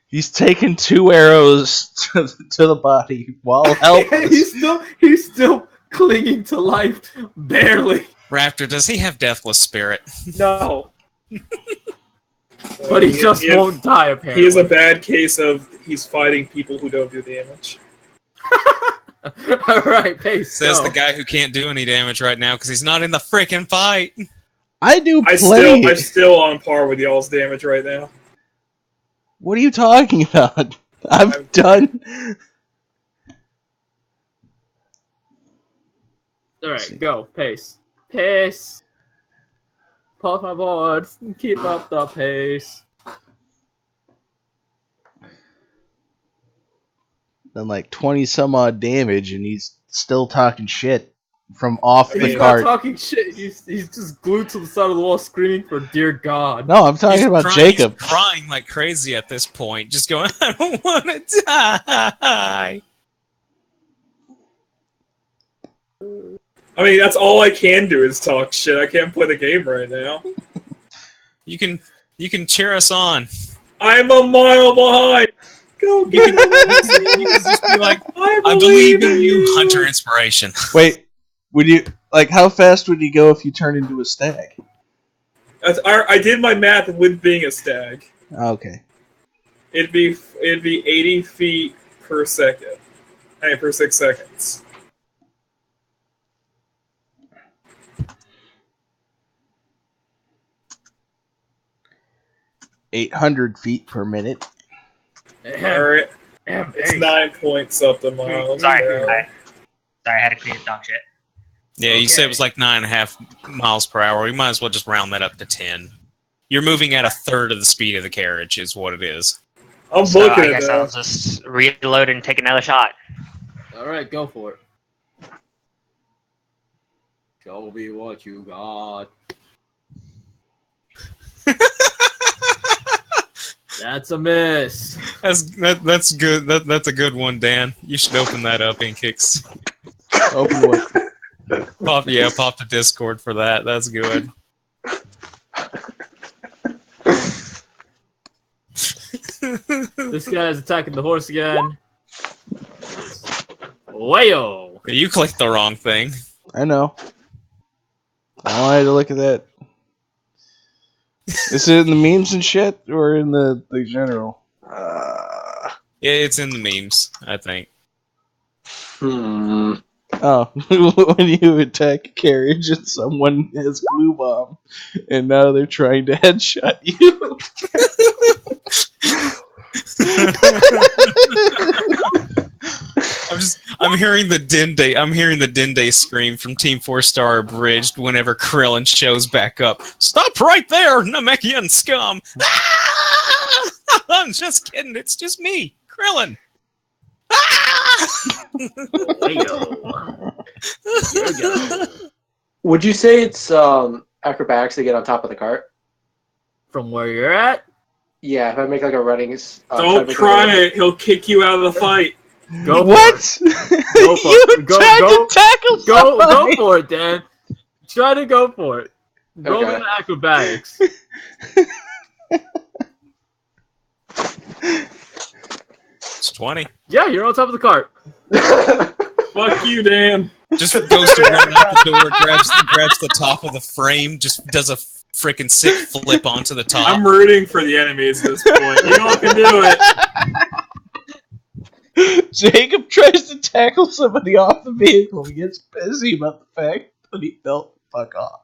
He's taken 2 arrows to the body while helpless. he's still clinging to life, barely. Raptor, does he have Deathless Spirit? No. But he just won't die, apparently. He is a bad case of he's fighting people who don't do damage. Alright, Pace, Says go. the guy who can't do any damage right now because he's not in the freaking fight. I do plenty. I'm still on par with y'all's damage right now. What are you talking about? I'm done. Alright, go. Pace. Pace. Pause my board. Keep up the pace. Done like 20 some odd damage and he's still talking shit. from off the He's cart. not talking shit. He's just glued to the side of the wall, screaming for "Dear God." No, I'm talking about Jacob. He's crying like crazy at this point, just going, "I don't want to die." I mean, that's all I can do is talk shit. I can't play the game right now. You can cheer us on. I'm a mile behind. Go You get can just be like, "I believe in you, Hunter Inspiration." Wait, would you how fast would you go if you turned into a stag? I did my math with being a stag. Okay. It'd be 80 feet per second. Hey, per 6 seconds. 800 feet per minute. Alright. It's 9 point something miles. Sorry, I had to clean the dog shit. Yeah, you said it was like 9.5 miles per hour. We might as well just round that up to 10. You're moving at a third of the speed of the carriage, is what it is. I'm So looking I at guess that. I'll just reload and take another shot. All right, go for it. Show me what you got. That's a miss. That's good. That's a good one, Dan. You should open that up in Kicks. Open what? Pop the Discord for that. That's good. This guy's attacking the horse again. Wayo! You clicked the wrong thing. I know. I wanted to look at that. Is it in the memes and shit, or in the general? Yeah, it's in the memes, I think. Oh, when you attack a carriage and someone has glue bomb, and now they're trying to headshot you. I'm hearing the Dende scream from Team 4-Star Abridged whenever Krillin shows back up. Stop right there, Namekian scum! Ah! I'm just kidding, it's just me, Krillin. Ah! Would you say it's acrobatics to get on top of the cart? From where you're at? Yeah, if I make like a running... Don't try it. He'll kick you out of the fight. Go what? Go for You it. tried to tackle somebody. Go for it, Dan. Try to go for it. Roll Okay. in acrobatics. It's 20. Yeah, you're on top of the cart. Fuck you, Dan. Just goes to run out the door, grabs the top of the frame, just does a freaking sick flip onto the top. I'm rooting for the enemies at this point. You all can do it. Jacob tries to tackle somebody off the vehicle. He gets busy about the fact that he felt fuck off.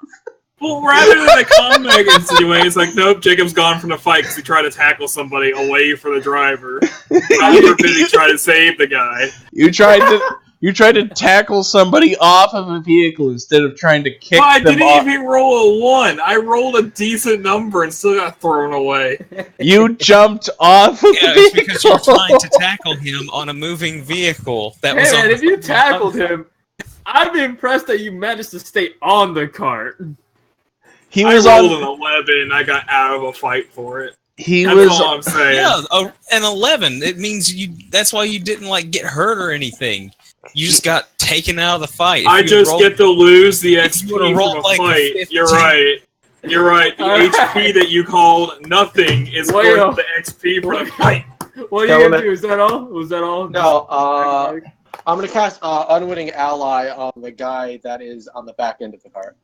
Well, rather than a combat insinuation, it's like, nope, Jacob's gone from the fight because he tried to tackle somebody away from the driver. God forbid he tried to save the guy. You tried to tackle somebody off of a vehicle instead of trying to kick Well, I them didn't off. even roll a 1. I rolled a decent number and still got thrown away. You jumped off of Yeah, the it's vehicle. because you're trying to tackle him on a moving vehicle that was Hey, on man, the if you tackled him, I'm impressed that you managed to stay on the cart. He I was rolled on. an 11 and I got out of a fight for it. He That's was. all I'm saying. Yeah, an 11. It means you. That's why you didn't get hurt or anything. You just got taken out of the fight. If I you just rolled- get to lose the if you would've XP rolled from a like a fight. 15. You're right. You're right. The Alright. HP that you called nothing is Well, worth the XP for the fight. What are you gonna do? Is that all? Was that all? No, I'm gonna cast Unwitting Ally on the guy that is on the back end of the cart.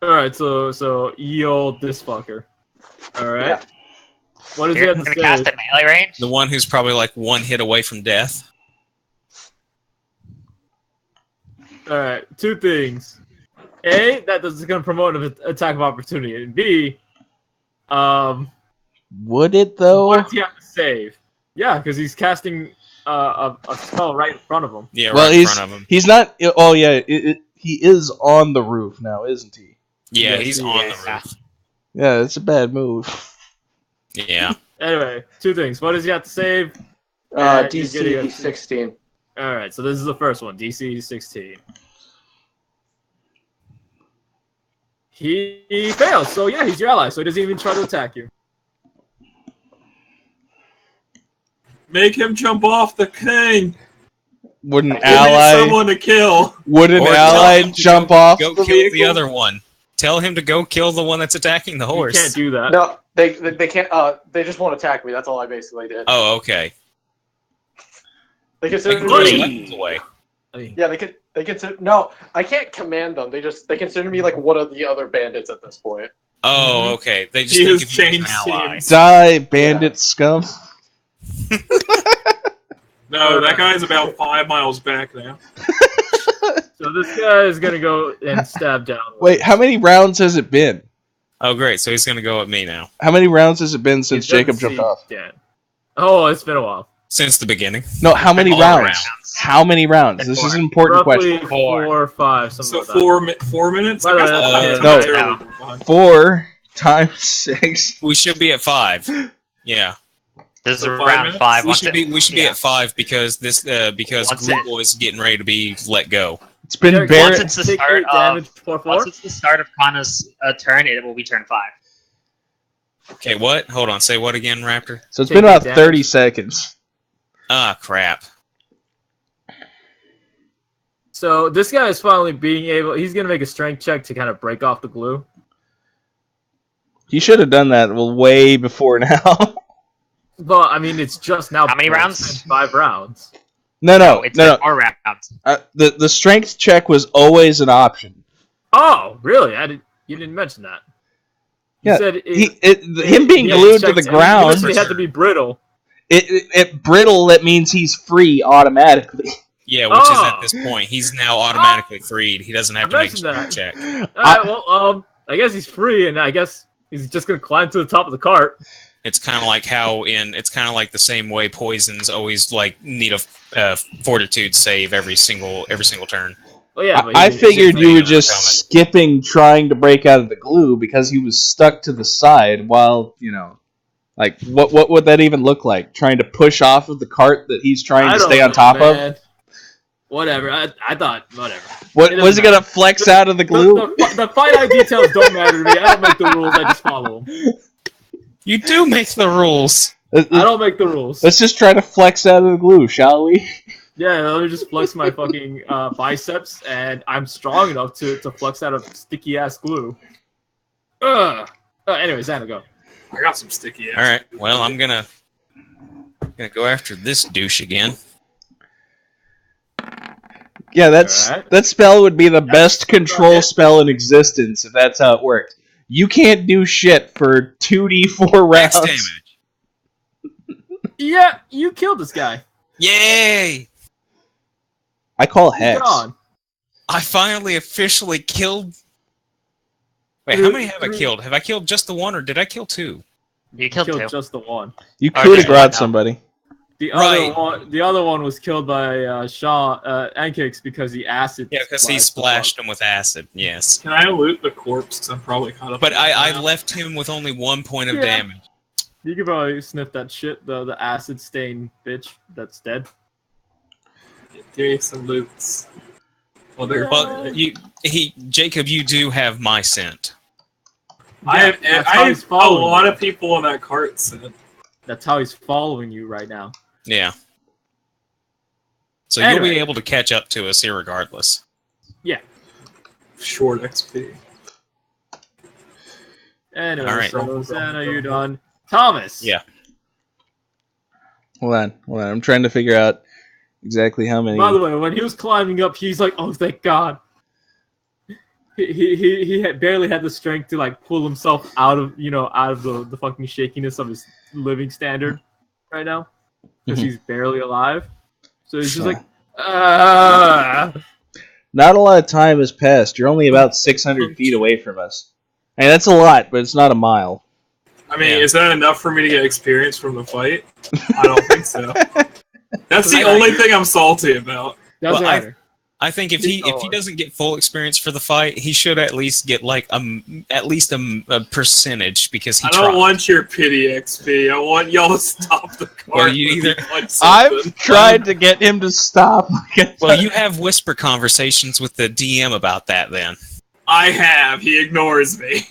Alright, so yo this fucker. Alright. Yeah. What does he You're have to gonna say? cast at melee range? The one who's probably one hit away from death. Alright, two things. A, that this is gonna promote an attack of opportunity, and B, Would it though? what does he have to save? Yeah, because he's casting a spell right in front of him. Yeah, Well, right in front of him. he's not. Oh yeah, he is on the roof now, isn't he? Yeah, Yes, he's he on is. the roof. Yeah, it's a bad move. Yeah. Anyway, two things. What does he have to save? You're getting DC a- 16. Alright, so this is the first one, DC 16. He fails. So yeah, he's your ally. So he doesn't even try to attack you. Make him jump off the thing. Would an Give me ally? someone to kill. Would an Or tell ally him to jump off Go the kill the vehicle? other one. Tell him to go kill the one that's attacking the You horse. can't do that. No, they can't. They just won't attack me. That's all I basically did. Oh, okay. They They consider can throw me. weapons away. Yeah, they consider. No, I can't command them. They consider me like one of the other bandits at this point. Oh, okay. They just He think has of you as an changed ally. teams. Die, bandit scum. No, that guy's about 5 miles back now. So this guy is gonna go and stab down. Wait, how many rounds has it been? Oh, great. So he's going to go at me now. How many rounds has it been since He doesn't Jacob jumped see off? Dan. Oh, it's been a while. Since the beginning. No, how many All rounds? rounds. How many rounds? This is an important Roughly question. 4 or 5, something So like that. 4 minutes? By the way, no. Terrible. 4 times 6. We should be at 5. Yeah. This is So 5 round minutes? 5. We should be yeah. at 5 because because Once Glue it- Boy's getting ready to be let go. It's been Derek, very. Once it's the Take start 8 damage of for 4. once it's the start of Kana's turn, it will be turn 5. Okay, what? Hold on. Say what again, Raptor? So it's Take been about damage. 30 seconds. Ah, crap. So this guy is finally being able. He's gonna make a strength check to kind of break off the glue. He should have done that way before now. But I mean, it's just now. How many it's rounds? been 5 rounds. No. It's been 4 rounds. The strength check was always an option. Oh, really? You didn't mention that. You Yeah, said him being glued to the ground. He had to be brittle. It brittle. That means he's free automatically. Yeah, which is Oh. at this point. He's now automatically freed. He doesn't have to make a mentioned strength check. Alright, well, I guess he's free, and I guess he's just gonna climb to the top of the cart. It's kind of like it's kind of like the same way poisons always like need a fortitude save every single turn. Well, yeah, but I he- figured you were making just a comment. skipping trying to break out of the glue because he was stuck to the side while, like, what would that even look like? Trying to push off of the cart that he's trying I to don't stay on know, top of? man. Whatever. I thought whatever. What It was he doesn't gonna flex out of the glue? The finite details don't matter to me. I don't make the rules. I just follow them. You do make the rules. I don't make the rules. Let's just try to flex out of the glue, shall we? Yeah, let me just flex my fucking biceps, and I'm strong enough to flex out of sticky ass glue. Ugh. Anyways, Anna, go. I got some sticky ass. All right. Well, I'm gonna go after this douche again. Yeah, Alright. that spell would be the best control spell in existence if that's how it worked. You can't do shit for 2d4 Max rounds. damage. Yeah, you killed this guy. Yay! I call Get hex. on. I finally officially killed. Wait, how many have I killed? Have I killed just the one, or did I kill 2? You killed 2. Just the one. You Oh, could just have brought one now. somebody. The Right. other one was killed by Sean Ankix because he acid. Yeah, because he splashed him with acid. Yes, Can I loot the corpse? 'Cause I'm probably caught up. but in I that now. left him with only 1 point of Yeah. damage. You could probably sniff that shit, the acid stained bitch that's dead. Give me some loots. Well, they're Well, Jacob, you do have my scent. I That's how he's have a following lot you. of people in that cart said. That's how he's following you right now. Yeah. So Anyway. you'll be able to catch up to us irregardless. Short XP. Anyway, All right. so Santa, you done? Thomas. Yeah. Hold on. I'm trying to figure out exactly how many. By the way, when he was climbing up, he's like, "Oh, thank God." He had barely had the strength to like pull himself out of the fucking shakiness of his living standard right now because Mhm. he's barely alive. So he's just Sure. like, ah. Not a lot of time has passed. You're only about 600 feet away from us. Hey, that's a lot, but it's not a mile. I mean, Yeah. is that enough for me to get experience from the fight? I don't think so. That's the only thing I'm salty about. Doesn't Well, matter. I think if he doesn't get full experience for the fight, he should at least get like at least a percentage because he I don't tried. want your pity XP. I want y'all to stop the cart. Well, you when either- he wants something. I've tried to get him to stop. Well, you have whisper conversations with the DM about that then. I have. He ignores me.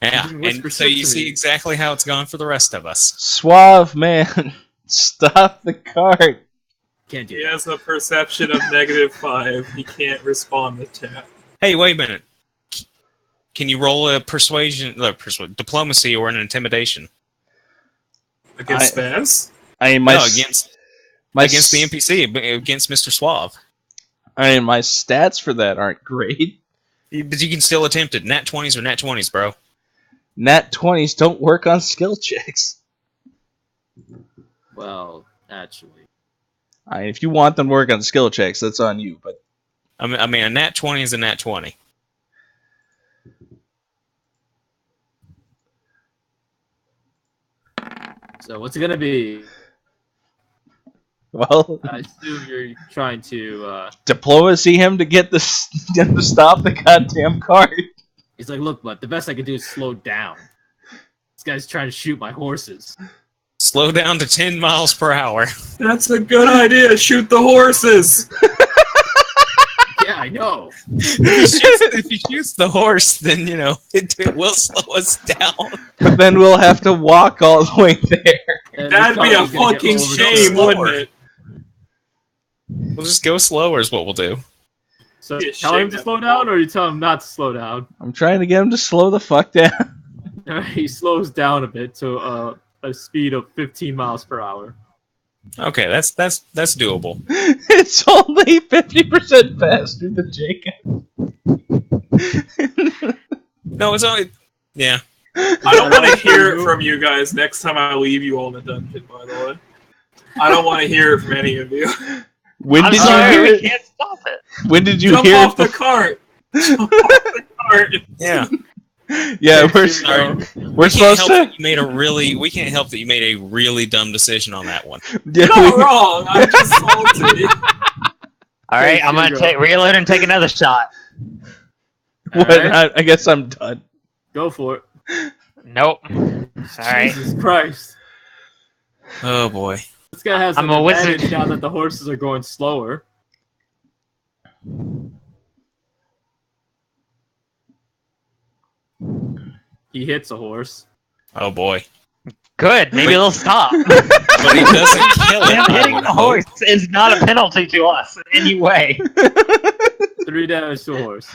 Yeah, and so you see exactly how it's gone for the rest of us. Suave man, stop the cart. Can't do He that. has a perception of -5. He can't respond to chat. Hey, wait a minute. Can you roll a diplomacy or an intimidation? Against Spaz? Against the NPC, against Mr. Suave. My stats for that aren't great. But you can still attempt it. Nat 20s or nat 20s, bro. Nat 20s don't work on skill checks. Well, actually. If you want them to work on skill checks, that's on you. But I mean, a nat 20 is a nat 20. So what's it gonna be? Well, I assume you're trying to. Diplomacy him to get to stop the goddamn cart. He's like, look, but the best I can do is slow down. This guy's trying to shoot my horses. Slow down to 10 miles per hour. That's a good idea. Shoot the horses. Yeah, I know. If he shoots the horse, then, it will slow us down. But then we'll have to walk all the way there. And That'd be a fucking shame, wouldn't it? We'll just go slower is what we'll do. So tell him to slow down, or you tell him not to slow down? I'm trying to get him to slow the fuck down. He slows down a bit to a speed of 15 miles per hour. Okay, that's doable. It's only 50% faster than Jacob. No, it's only... Yeah. I don't want to hear it from you guys next time I leave you all in the dungeon, by the way. I don't want to hear it from any of you. When did you hear it? Can't stop it. When did you Jump hear off it? the cart. Jump off the cart. Yeah. Yeah, we're supposed to. We can't help that you made a really dumb decision on that one. Yeah, You're not wrong. I'm just salty. All right, I'm gonna reload and take another shot. What? Right. I guess I'm done. Go for it. Nope. All right. Jesus Christ. Oh boy. This guy has I'm an a wizard. advantage now that the horses are going slower. He hits a horse. Oh boy. Good. Maybe they'll stop. But he doesn't kill it. Him hitting the horse is not a penalty to us in any way. 3 damage to a horse.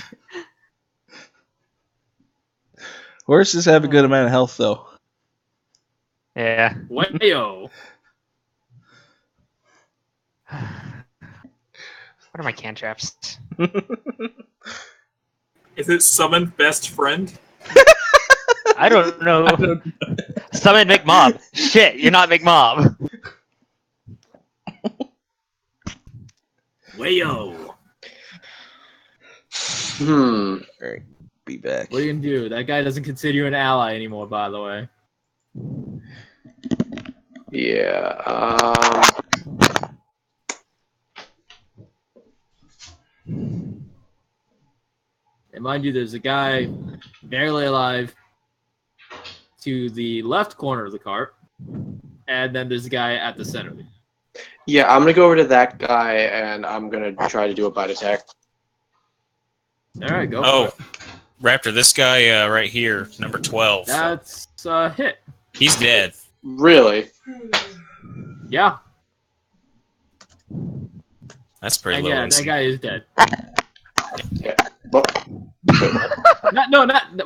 Horses have a good amount of health, though. Yeah. Wayo. What are my cantrips? Is it summon best friend? I don't know. Summon McMob. Shit, you're not McMob. Wayo. Alright, be back. What are you gonna do? That guy doesn't consider you an ally anymore, by the way. Yeah. And mind you, there's a guy barely alive to the left corner of the cart, and then there's a guy at the center of it. Yeah, I'm gonna go over to that guy and I'm gonna try to do a bite attack. All right, go. Oh, for it. Raptor, this guy right here, number 12. That's a hit. He's dead. Really? Yeah, That's pretty and low. yeah, AC. that guy is dead. Yeah. But,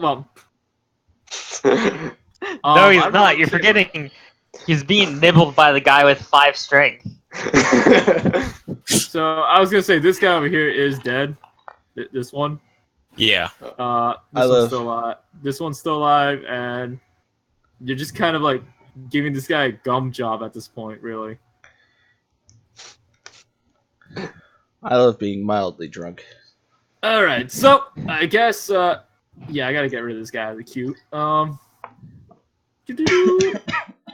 Well. No, he's I don't not. know. You're forgetting. He's being nibbled by the guy with 5 strength. So I was gonna say this guy over here is dead. This one. Yeah. One's still alive. This one's still alive, and you're just kind of like giving this guy a gum job at this point, really. I love being mildly drunk. All right, so I guess yeah, I gotta get rid of this guy out of the queue.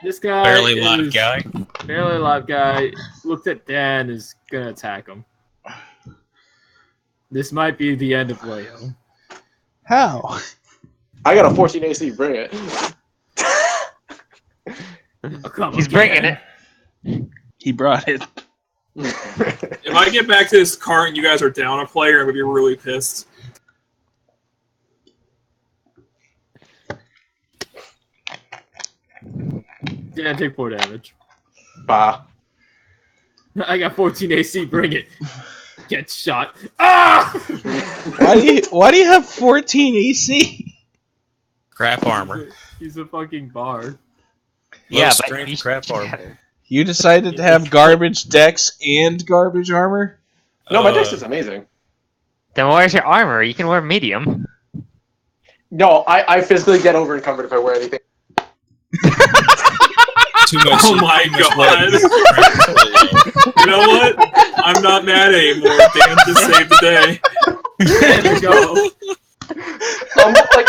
This guy Barely alive guy. Barely alive guy looked at Dan, is gonna attack him. This might be the end of Leo. How? I got a 14 AC, bring it. Oh, come He's on, bringing Dan. it. He brought it. If I get back to this cart and you guys are down a player, I'm gonna be really pissed. Yeah, take 4 damage. Bah. I got 14 AC. Bring it. Get shot. Ah! Why do you have 14 AC? Crap armor. He's a fucking bard. Low Yeah, strength but you crap armor. You decided to have garbage dex and garbage armor? No, my dex is amazing. Then where's your armor? You can wear medium. No, I physically get over-encumbered if I wear anything. Too much. Oh my too much God. weapons. You know what? I'm not mad anymore. Dan just saved the day. There you go. I'm like,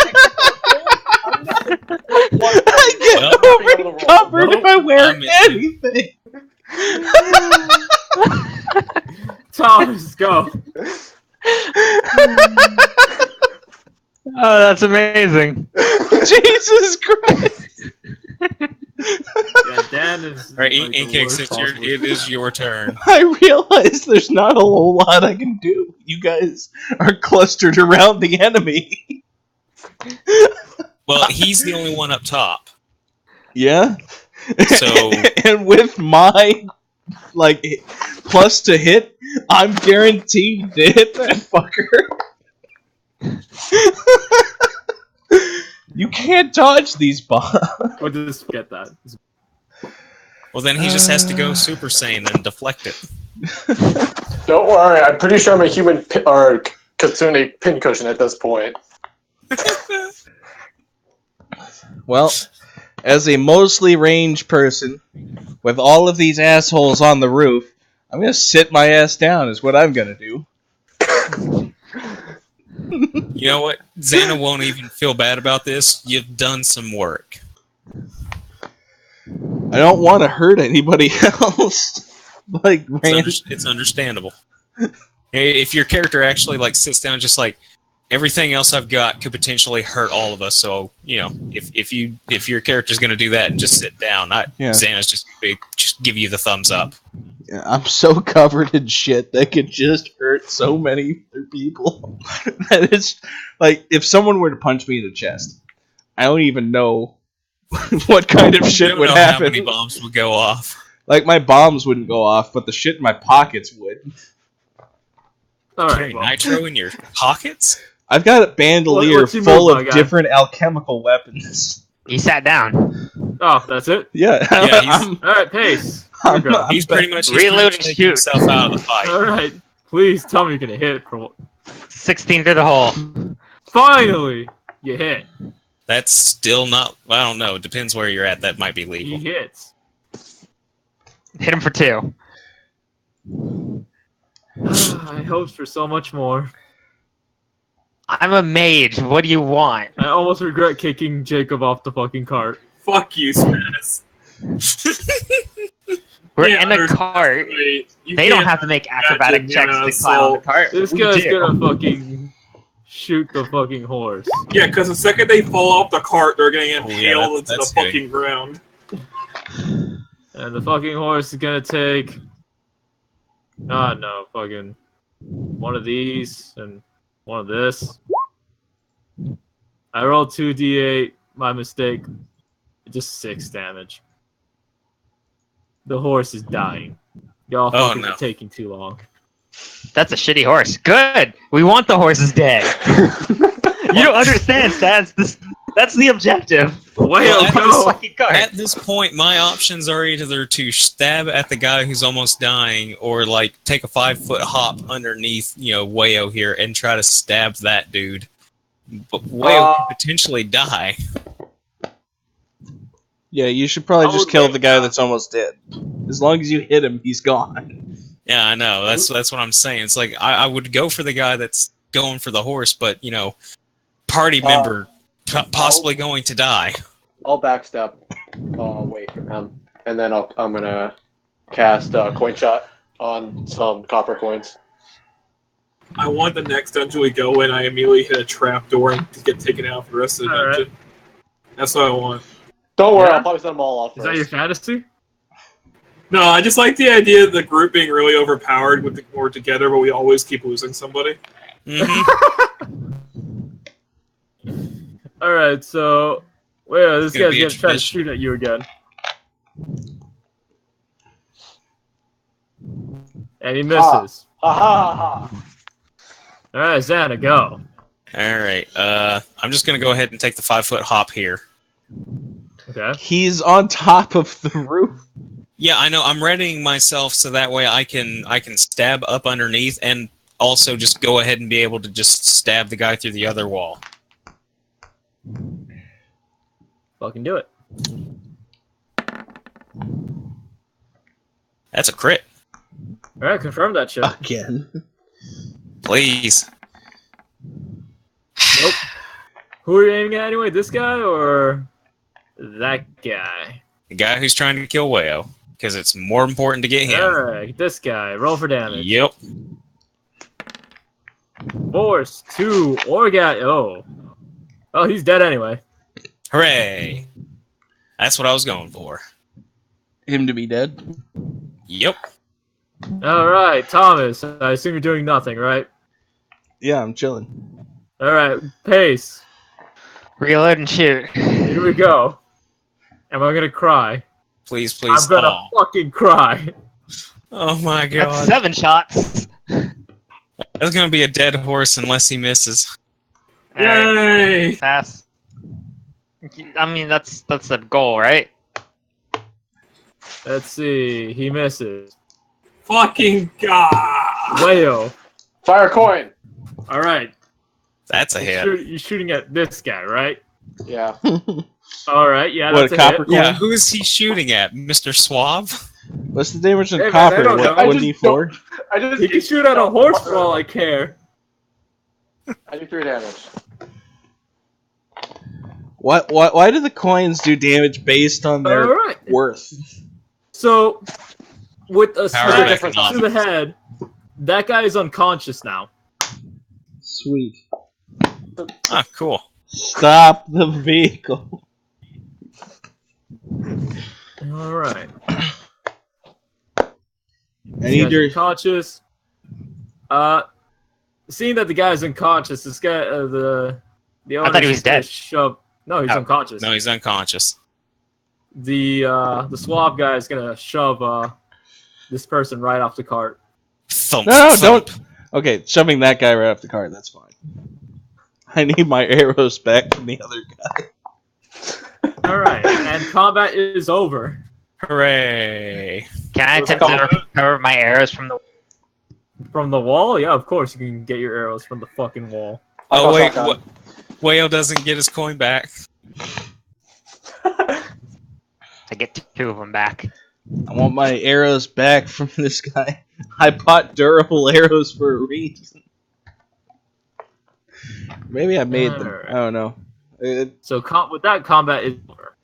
I get Well, over-encumbered if I wear I'm anything. Thomas, go. Oh, that's amazing. Jesus Christ. Yeah, Dan is. All right, like, the Inkix, worst possible. it is your turn. I realize there's not a whole lot I can do. You guys are clustered around the enemy. Well, he's the only one up top. Yeah? So- and with my like plus to hit, I'm guaranteed to hit that fucker. You can't dodge these bombs. Or just get that. Well, then he just has to go Super Saiyan and deflect it. don't worry, I'm pretty sure I'm a human or Katsune pincushion at this point. Well, as a mostly ranged person, with all of these assholes on the roof, I'm gonna sit my ass down is what I'm gonna do. You know what? Xana won't even feel bad about this. You've done some work. I don't want to hurt anybody else. Like, It's understandable. If your character actually like sits down, just like everything else I've got could potentially hurt all of us. So if your character's going to do that and just sit down, Xana's just give you the thumbs up. Yeah, I'm so covered in shit that could just hurt so many other people. That it's like if someone were to punch me in the chest, I don't even know what kind of shit would happen. How many bombs would go off? Like my bombs wouldn't go off, but the shit in my pockets would. Alright, Nitro in your pockets? I've got a bandolier What's he full move, my of guy? different alchemical weapons. He sat down. Oh, that's it? Yeah, Yeah, Alright, Pace. I'm- Here we go. He's pretty much Reload and taking shoot. himself out of the fight. Alright. Please tell me you're gonna hit. 16 through the hole. Finally! You hit. That's still not. I don't know. Depends where you're at. That might be He legal. hits. Hit him for 2. I hoped for so much more. I'm a mage. What do you want? I almost regret kicking Jacob off the fucking cart. Fuck you, Spaz. We're Yeah, in a there's- cart. Wait, you They don't can't have to make acrobatic imagine, checks to climb on the cart. This We guy's do. gonna fucking shoot the fucking horse. Yeah, because the second they fall off the cart, they're getting Oh, yeah, impaled into the that's good. fucking ground. And the fucking horse is gonna take... Ah, no, fucking... one of these, and one of this. I rolled 2d8, my mistake. Just 6 damage. The horse is dying. Y'all Oh, fucking no. are taking too long. That's a shitty horse. Good. We want the horses dead. You don't understand, Stats. That's the objective. Whale, Well, go! Fucking cart. At this point, my options are either to stab at the guy who's almost dying, or like take a 5-foot hop underneath, Wayo here and try to stab that dude. But Wayo could potentially die. Yeah, you should probably I just would kill wait. the guy that's almost dead. As long as you hit him, he's gone. Yeah, I know. That's what I'm saying. It's like I would go for the guy that's going for the horse, but party member possibly going to die. I'll backstep away from him, and then I'm gonna cast coin shot on some copper coins. I want the next dungeon we go in, I immediately hit a trap door and get taken out for the rest of the Alright. dungeon. That's what I want. Don't worry, Yeah? I'll probably set them all off Is first. that your fantasy? No, I just like the idea of the group being really overpowered with we're together, but we always keep losing somebody. Mm-hmm. Alright, so... Wait, this It's gonna guy's be a gonna try to tradition. shoot at you again. And he misses. Ha ha ha! All right, Xana, go. All right. I'm just gonna go ahead and take the 5-foot hop here. Okay. He's on top of the roof. Yeah, I know. I'm readying myself so that way I can stab up underneath and also just go ahead and be able to just stab the guy through the other wall. Fucking do it. That's a crit. All right, confirm that shit. Again. Please. Nope. Who are you aiming at anyway? This guy or that guy? The guy who's trying to kill Wayo. Because it's more important to get him. Alright, this guy. Roll for damage. Yep. Force 2 orgasm. Oh, he's dead anyway. Hooray. That's what I was going for. Him to be dead? Yep. Alright, Thomas. I assume you're doing nothing, right? Yeah, I'm chilling. Alright, Pace. Reload and shoot. Here we go. Am I gonna cry? Please, please. I'm gonna fucking cry. Oh my That's god. 7 shots. That's gonna be a dead horse unless he misses. Yay! Pass. I mean, that's the goal, right? Let's see. He misses. Fucking god! Wayo. Fire coin. Alright. That's a hit. You're shooting at this guy, right? Yeah. Alright, yeah, What, that's a a copper hit. Yeah, who is he shooting at? Mr. Suave? What's the damage in Hey, man, I copper? don't know. What, I 1d4? I just He can shoot at a horse for all I care. I do 3 damage. Why do the coins do damage based on their Alright. worth? So, with a Power smack of to the head, that guy is unconscious now. Sweet. Ah, cool. Stop the vehicle. Alright. I need your... unconscious. Seeing that the guy's unconscious, this guy, the owner I thought he was is gonna dead. Shove. No, he's Oh. unconscious. No, he's unconscious. The swab guy is gonna shove this person right off the cart. Thump, No, thump. don't... Okay, shoving that guy right off the cart, that's fine. I need my arrows back from the other guy. Alright, and combat is over. Hooray. Can I attempt to recover my arrows from the... From the wall? Yeah, of course you can get your arrows from the fucking wall. Oh, wait. shotgun. What? Wayo doesn't get his coin back. I get 2 of them back. I want my arrows back from this guy. I bought durable arrows for a reason. Maybe I made them. Alright. I don't know. So with that, combat is over.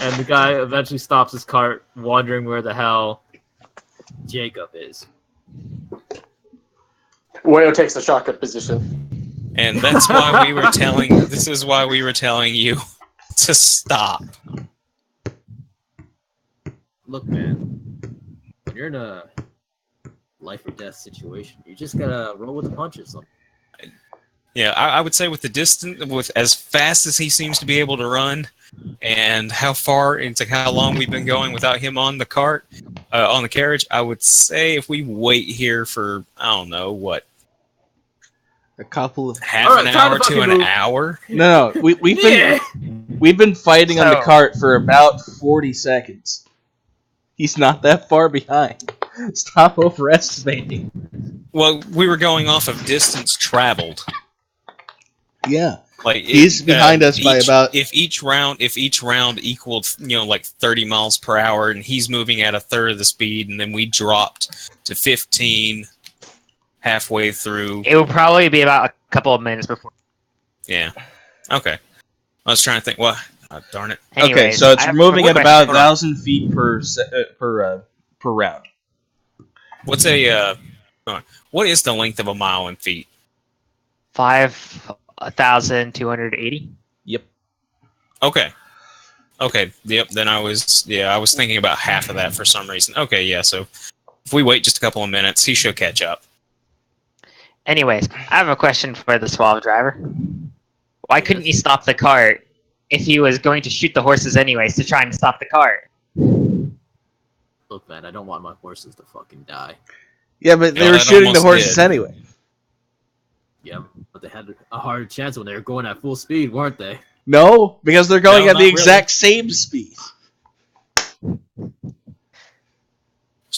And the guy eventually stops his cart, wondering where the hell Jacob is. Wayo takes the shotgun position. And that's why we were telling... This is why we were telling you to stop. Look, man, when you're in a life or death situation, you just gotta roll with the punches. Yeah, I would say with the distance, with as fast as he seems to be able to run, and how far into how long we've been going without him on the cart, on the carriage, I would say if we wait here for, I don't know, what, A couple of... half Alright, an time hour to to fucking an move. hour? No, we've been... Yeah. We've been fighting on the So- cart for about 40 seconds. He's not that far behind. Stop overestimating. Well, we were going off of distance traveled. Yeah. Like He's behind us by about- if each round equaled like 30 miles per hour, and he's moving at a third of the speed, and then we dropped to 15 halfway through. It would probably be about a couple of minutes before. Yeah. Okay. I was trying to think. What? Darn it. Okay, Anyways, so it's I have moving one at about question. 1,000 feet per round. What's what is the length of a mile in feet? 5,280. Yep. Okay. Okay. Yep. Then I was thinking about half of that for some reason. Okay. Yeah. So if we wait just a couple of minutes, he should catch up. Anyways, I have a question for the Suave driver. Why couldn't you stop the cart if he was going to shoot the horses anyways to try and stop the cart. Look, man, I don't want my horses to fucking die. Yeah, but they No, were that shooting the almost horses did. anyway. Yeah, but they had a hard chance when they were going at full speed, weren't they? No, because they're going No, at the not exact same speed.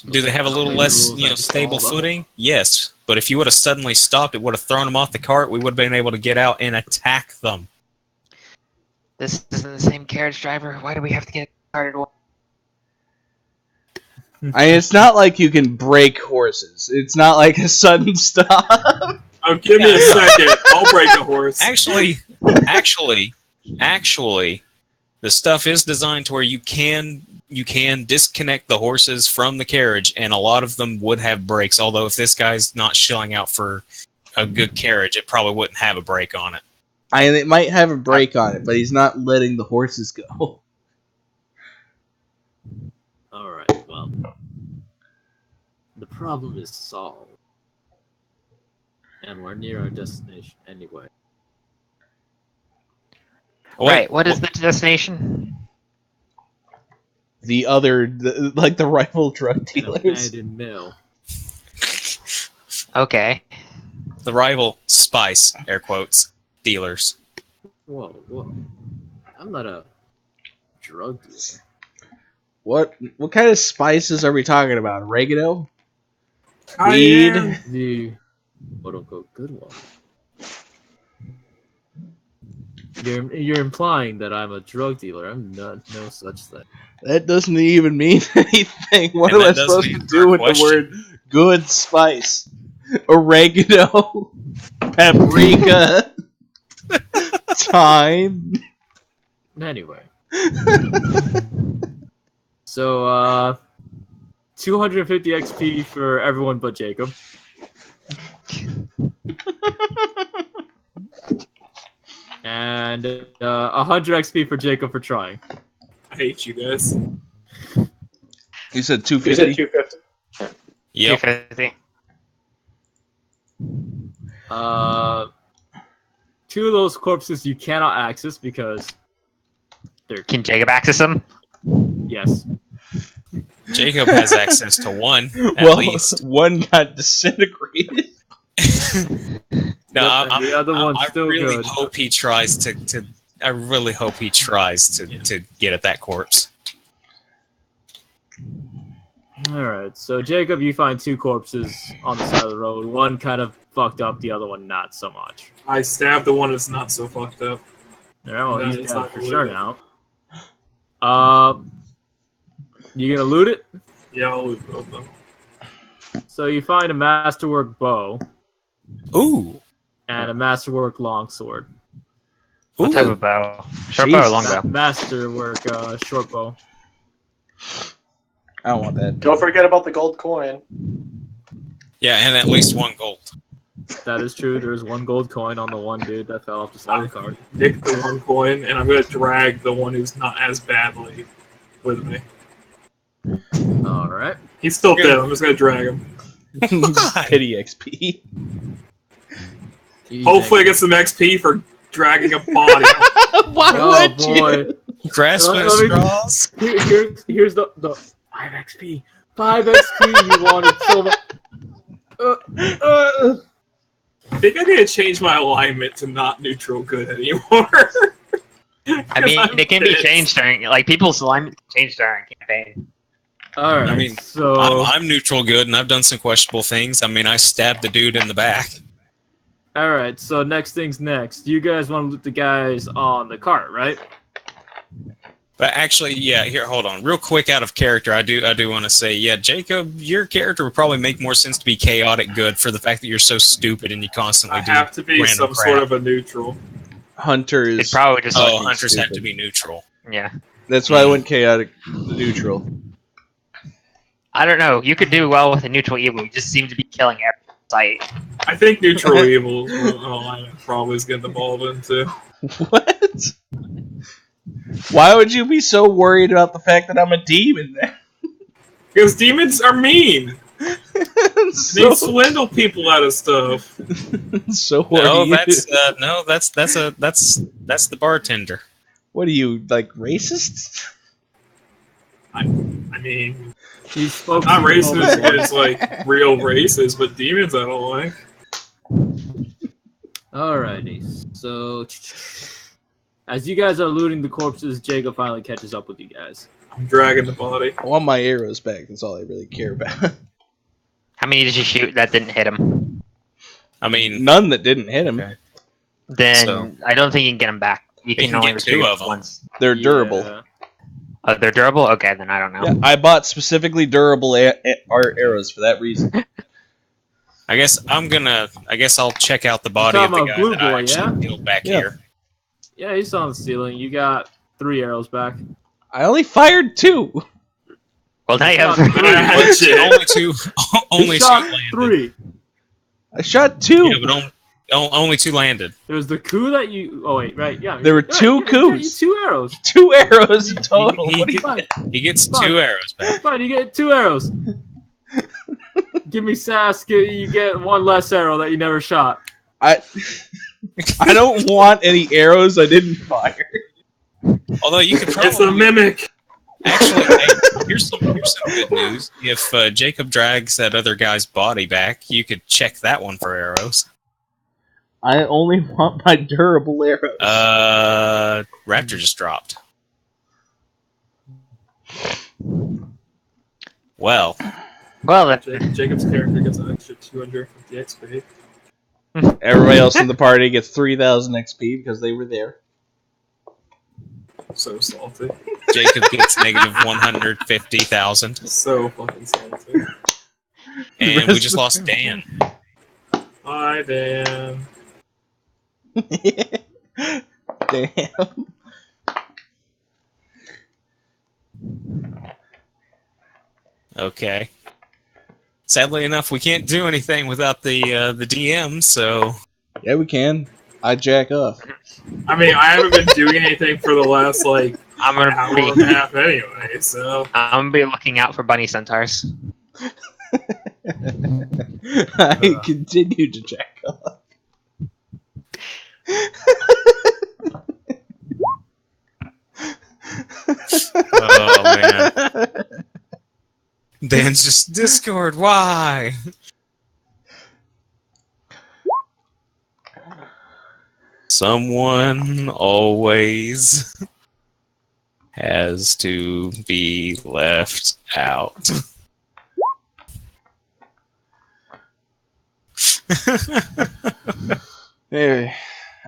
Do they have a little less, stable Fall, though. footing? Yes, but if you would have suddenly stopped, it would have thrown them off the cart. We would have been able to get out and attack them. This isn't the same carriage driver. Why do we have to get started? I mean, it's not like you can break horses. It's not like a sudden stop. Oh, give me a second. I'll break the horse. Actually, the stuff is designed to where you can disconnect the horses from the carriage, and a lot of them would have brakes. Although if this guy's not shilling out for a good carriage, it probably wouldn't have a brake on it. It might have a brake on it, but he's not letting the horses go. Alright, well. The problem is solved. And we're near our destination anyway. Wait, what is the destination? The rival drug dealers. Abandoned mill. Okay. The rival spice, air quotes, dealers. Whoa. I'm not a drug dealer. What kind of spices are we talking about? Oregano? Cayenne. The quote-unquote good one. You're implying that I'm a drug dealer. I'm not no such thing. That doesn't even mean anything. What And am I that doesn't supposed to answer do our with question. the word good spice? Oregano, paprika, thyme. Anyway. So, 250 XP for everyone but Jacob. And 100 XP for Jacob for trying. I hate you guys. You said You 250? said 250. Yep. 250. Two of those corpses you cannot access because they're Can Jacob access them? yes. Jacob has access to one, at Well, least. one got disintegrated. No, The other one's I still really good. hope he tries to I really hope he tries to get at that corpse. Alright, so Jacob, you find two corpses on the side of the road. One kind of fucked up, the other one not so much. I stabbed the one that's not so fucked up. Alright, well, No, he's it's dead not for loot sure it. now. You gonna loot it? Yeah, I'll loot both of them. So you find a masterwork bow Ooh. and a masterwork longsword. What type of bow? Short bow or long bow? Masterwork short bow. I don't want that. Don't forget about the gold coin. Yeah, and at least one gold. That is true. There's one gold coin on the one dude that fell off the side of the cart. Nick the one coin, and I'm gonna drag the one who's not as badly with me. Alright. He's still dead. I'm just gonna drag him. Pity XP. Hopefully, I get some XP for dragging a body. Why Oh would you? boy. Grasping Let at me- straws. Here's the 5 XP. 5 XP you wanted so much. I think I need to change my alignment to not neutral good anymore. I mean, it can be changed during, like, people's alignment can change during campaign. Alright, I mean, so I'm neutral good, and I've done some questionable things. I mean, I stabbed the dude in the back. alright, so next thing's next. You guys want to loot the guys on the cart, right? But actually, yeah, here, hold on. Real quick out of character, I do want to say, yeah, Jacob, your character would probably make more sense to be chaotic good for the fact that you're so stupid and you constantly I do have to be random some crap. sort of a neutral. Hunters. It's probably just Oh, fucking hunters have stupid. to be neutral. yeah. That's why I went chaotic neutral. I don't know. You could do well with a neutral evil. You just seem to be killing every site. I think neutral evil alignment probably is getting involved into. What? Why would you be so worried about the fact that I'm a demon then? Because demons are mean. They swindle people out of stuff. So what No, do you that's the bartender. What are you, like, racist? I mean, He spoke not to the racist moment. against like real races, but demons I don't like. Alrighty, so as you guys are looting the corpses, Jacob finally catches up with you guys. I'm dragging the body. I want my arrows back. That's all I really care about. How many did you shoot that didn't hit him? I mean, None that didn't hit him. Okay. Then So- I don't think you can get them back. You can can only get two retrieve of 'em. once. They're Yeah. durable. Oh, they're durable? Okay, then I don't know. Yeah, I bought specifically durable art arrows for that reason. I guess I'll check out the body of the talking guy about Blue that Boy, I actually killed back Yeah. here. Yeah, he's on the ceiling. You got 3 arrows back. I only fired 2. Well, now you have Shot three. Only two. Only He two shot landed. 3. I shot 2. Yeah, but only 2 landed. There was the coup that you. Oh wait, right? Yeah. There were yeah, two yeah, coups. You 2 arrows. 2 arrows in total. He- What do you- Fine, He gets Fine. 2 arrows back. fine. You get 2 arrows. Give me sass. You get 1 less arrow that you never shot. I don't want any arrows I didn't fire. Although you could It's a probably mimic. actually. Hey, here's some good news. If Jacob drags that other guy's body back, you could check that one for arrows. I only want my durable arrows. Raptor just dropped. Well, Jacob's character gets an extra 250 XP. Everybody else in the party gets 3,000 XP because they were there. So salty. Jacob gets negative 150,000, So fucking salty. and we just lost Dan. Hi, Dan. Damn. Okay. Sadly enough, we can't do anything without the DM. So Yeah, we can. I jack off. I mean, I haven't been doing anything for the last like I'm hour gonna and be, a half anyway. So I'm gonna be looking out for bunny centaurs. I continue to jack off. oh man, Dan's just Discord. Why? Someone always has to be left out. Anyway,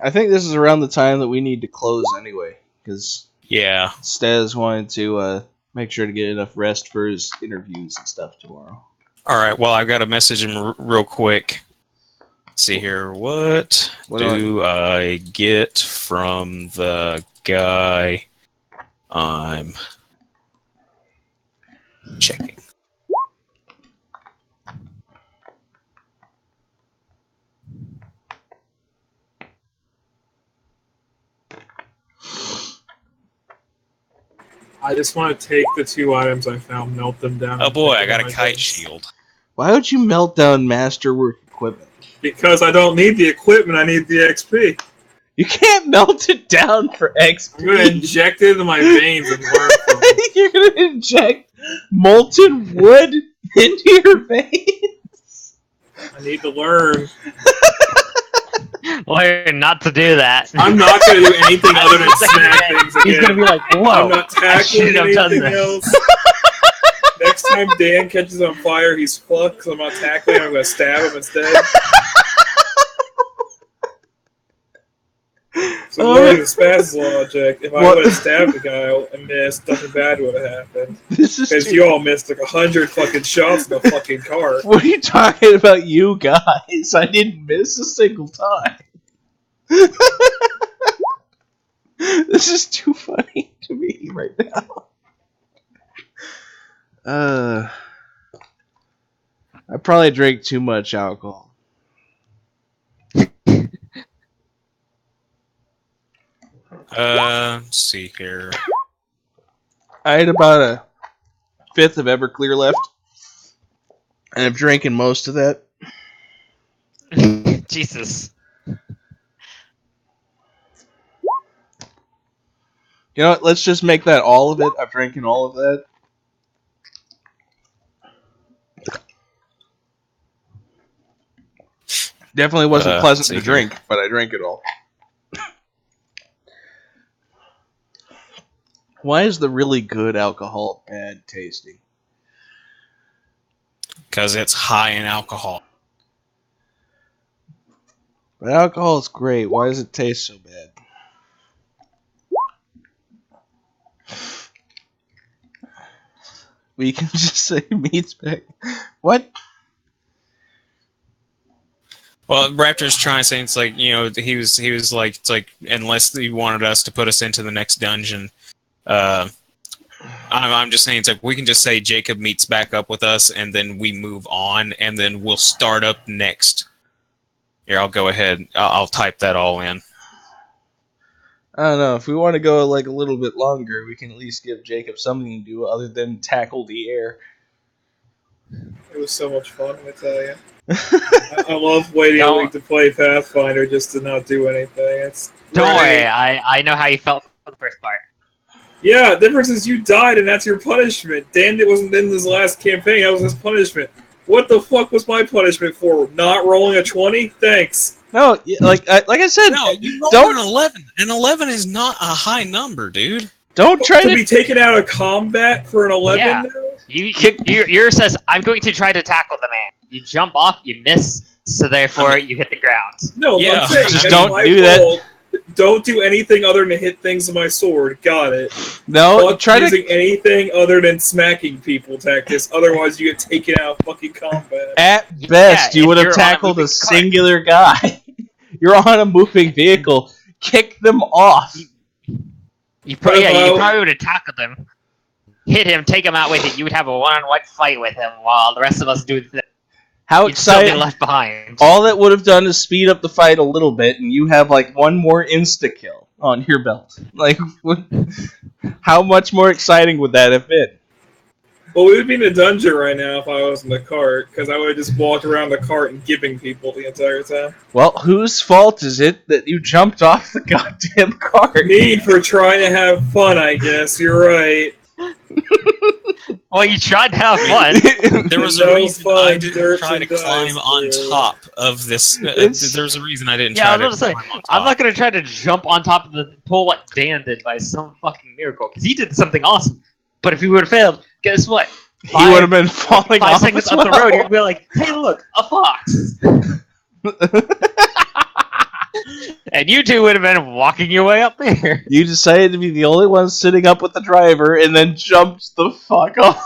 I think this is around the time that we need to close anyway, because Yeah. Staz wanted to make sure to get enough rest for his interviews and stuff tomorrow. All right. Well, I've got to message him real quick. Let's see here. What do I get from the guy I'm checking? I just want to take the 2 items I found, melt them down. Oh and boy, put I got them a in my kite base. shield. Why would you melt down masterwork equipment? Because I don't need the equipment, I need the XP. You can't melt it down for XP. I'm going to inject it into my veins and learn from it. You're going to inject molten wood into your veins? I need to learn. Learn not to do that. I'm not going to do anything other than smack things again. He's gonna be like, I'm "Whoa, not I tackling shouldn't have done anything this." else. Next time Dan catches on fire, he's fucked because I'm not tackling him. I'm going to stab him instead. So learning the spaz logic, if I would have stabbed the guy and missed, nothing bad would have happened. This is Because you all missed like 100 fucking shots in the fucking car. What are you talking about, you guys? I didn't miss a single time. This is too funny to me right now. I probably drank too much alcohol. Let's see here. I had about a fifth of Everclear left, and I'm drinking most of that. Jesus. You know what? Let's just make that all of it. I've drinking all of that. Definitely wasn't pleasant to drink, but I drank it all. Why is the really good alcohol bad tasting? Because it's high in alcohol. But alcohol is great. Why does it taste so bad? We can just say meat's back. What? Well, Raptor's trying to say it's like, you know, he was like, it's like, unless he wanted us to put us into the next dungeon, I'm just saying it's like we can just say Jacob meets back up with us, and then we move on, and then we'll start up next. Here, I'll go ahead. I'll type that all in. I don't know. If we want to go like a little bit longer, we can at least give Jacob something to do other than tackle the air. It was so much fun, I tell you. I love waiting a week to play Pathfinder just to not do anything. Don't worry, I know how you felt for the first part. Yeah, the difference is you died and that's your punishment. Dan, it wasn't in his last campaign, that was his punishment. What the fuck was my punishment for? Not rolling a 20? Thanks. No, like I said, no, you rolled don't, an 11. An 11 is not a high number, dude. Don't try to be taken out of combat for an 11 yeah. now? Yours says, I'm going to try to tackle the man. You jump off, you miss, so therefore you hit the ground. No, yeah. I'm saying, just don't do that. Don't do anything other than hit things with my sword. Got it. No, try using anything other than smacking people tactics. Otherwise, you get taken out of fucking combat. At best, you would have tackled a singular guy. You're on a moving vehicle. Kick them off. You probably would have tackled him, hit him, take him out with it. You would have a one-on-one fight with him while the rest of us do the thing. How You'd still exciting! be left behind. All that would have done is speed up the fight a little bit, and you have like one more insta kill on your belt. Like, how much more exciting would that have been? Well, we would be in a dungeon right now if I was in the cart, because I would have just walked around the cart and giving people the entire time. Well, whose fault is it that you jumped off the goddamn cart? Me for trying to have fun, I guess. You're right. Well, you tried to have fun. There was a reason I didn't try to climb on top of this. There's a reason I didn't try to climb on top. I'm not going to try to jump on top of the pole like Dan did by some fucking miracle, because he did something awesome. But if he would have failed, guess what? He would have been falling off 5 seconds up the road, you'd be like, hey, look, a fox. And you two would have been walking your way up there. You decided to be the only one sitting up with the driver and then jumped the fuck off.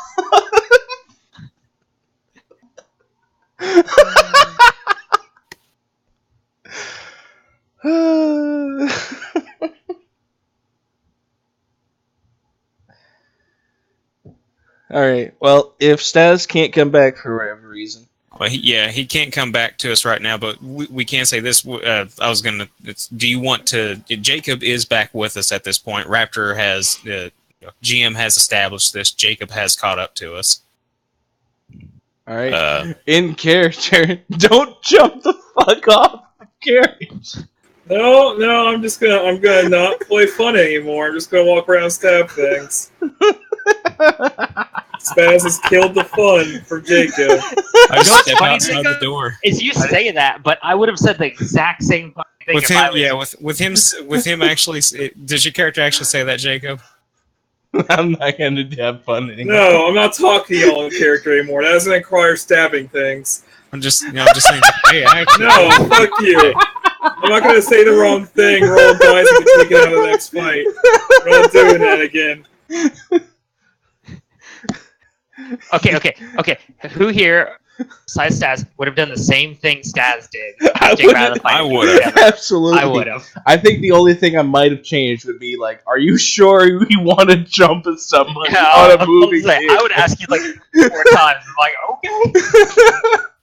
Alright, well, if Stas can't come back for whatever reason. Well, he can't come back to us right now, but we can say this. I was going to... Do you want to... Jacob is back with us at this point. Raptor has... GM has established this. Jacob has caught up to us. Alright. In character, don't jump the fuck off the carriage. No, I'm gonna not play fun anymore. I'm just gonna walk around and stab things. Spaz has killed the fun for Jacob. I stepped outside the door. Is you say that, but I would have said the exact same thing. With him, yeah, with him actually. Does your character actually say that, Jacob? I'm not gonna have fun anymore. No, I'm not talking to y'all in character anymore. That doesn't require stabbing things. I'm just saying. Hey, actually, no, fuck you. I'm not gonna say the wrong thing. Roll dice and get taken out of the next fight. We're not doing that again. Okay. Who here, besides Stas, would have done the same thing Stas did? I would have. Absolutely. I would have. I think the only thing I might have changed would be like, are you sure you want to jump at somebody on a movie? I would ask you like 4 times. I'm like, okay.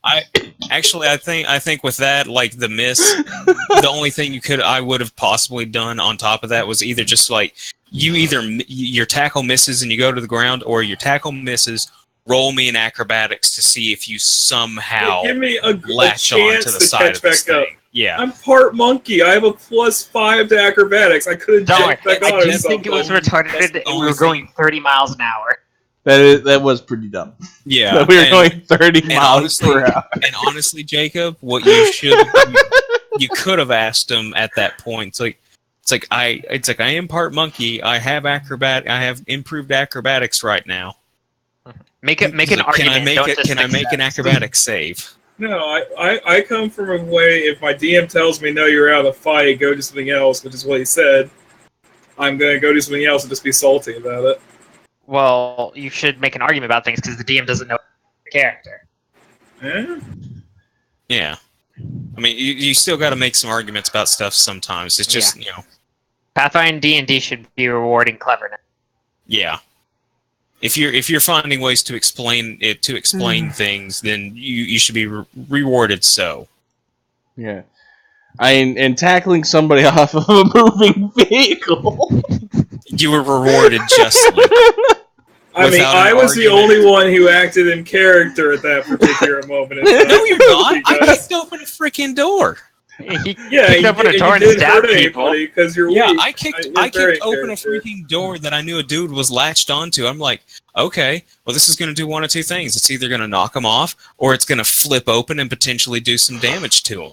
I think with that, like the miss, the only thing I would have possibly done on top of that was either just like your tackle misses and you go to the ground, or your tackle misses, roll me in acrobatics to see if you somehow give me a latch on to the side of this thing. Yeah. I'm part monkey. I have a +5 to acrobatics. I couldn't Don't worry. jump back on I or do think it was something. retarded. the We only were going 30 miles an hour. That was pretty dumb. Yeah. That we were going 30 miles per hour. And honestly, Jacob, what you should you could have asked him at that point. It's like I am part monkey. I have improved acrobatics right now. Make an argument. Can I make don't it? just Can I make an accept. acrobatics save? No, I come from a way, if my DM tells me, no, you're out of the fight, go do something else, which is what he said, I'm going to go do something else and just be salty about it. Well, you should make an argument about things because the DM doesn't know the character. Eh? Yeah. I mean, you still got to make some arguments about stuff sometimes. It's just, Pathfinder D&D should be rewarding cleverness. Yeah. If you're finding ways to explain things, then you should be rewarded. So. Yeah. And tackling somebody off of a moving vehicle. You were rewarded justly. I mean, I was the only one who acted in character at that particular moment. No, you're not. I kicked open a freaking door. He Yeah, kicked open a door and stabbed people. Because you're Yeah, weak. I kicked open a freaking door that I knew a dude was latched onto. I'm like, okay, well, this is going to do one of two things. It's either going to knock him off, or it's going to flip open and potentially do some damage to him.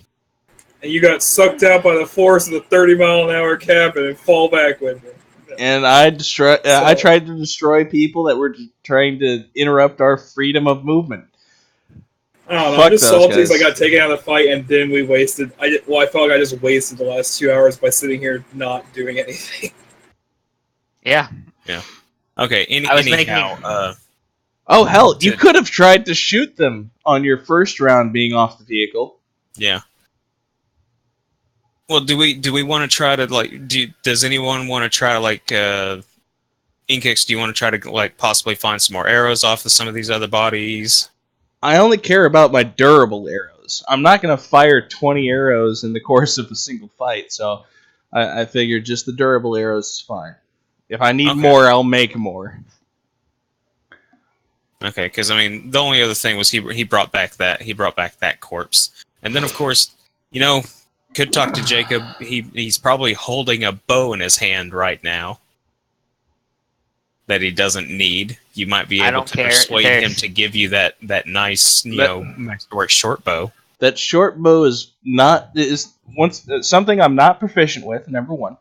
And you got sucked out by the force of the 30-mile-an-hour cabin and fall back with it. And I tried to destroy people that were trying to interrupt our freedom of movement. I don't know. Fuck I'm just those salty guys. because I got taken out of the fight, and then we wasted. I felt like I just wasted the last 2 hours by sitting here not doing anything. Yeah. Okay. Anyhow, oh hell, you could have tried to shoot them on your first round being off the vehicle. Yeah. Well, do we want to try to does anyone want to try to Inkix, do you want to try to possibly find some more arrows off of some of these other bodies? I only care about my durable arrows. I'm not going to fire 20 arrows in the course of a single fight, so I figured just the durable arrows is fine. If I need more, I'll make more. Okay, because I mean, the only other thing was he brought back that corpse, and then of course, could talk to Jacob. He's probably holding a bow in his hand right now that he doesn't need. You might be able to persuade him to give you that nice, Masterwork short bow. That short bow is something I'm not proficient with. Number one.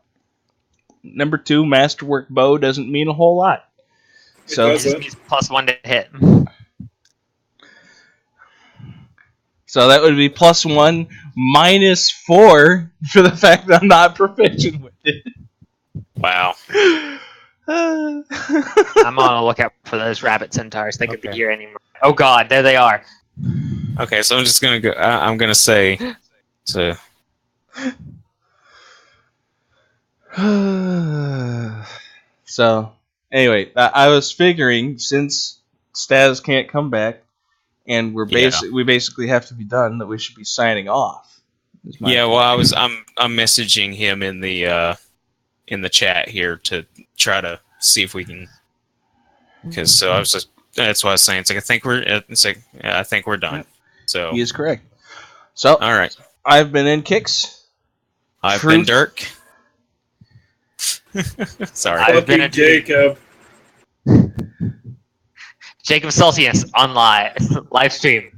Number two, Masterwork bow doesn't mean a whole lot. So it just means +1 to hit. So that would be +1 -4 for the fact that I'm not proficient with it. Wow. I'm on the lookout for those rabbit centaurs. They could be here anymore. Oh god, there they are. Okay, so I'm just gonna go. I'm gonna say to. So anyway, I was figuring since Staz can't come back, and we basically have to be done, that we should be signing off. Yeah, well, I'm messaging him in the chat here to try to see if we can, because that's what I was saying. I think we're done. So he is correct. So all right, I've been Inkix. I've been Dirk. Sorry, I've been Jacob. Jacob Celsius on live stream.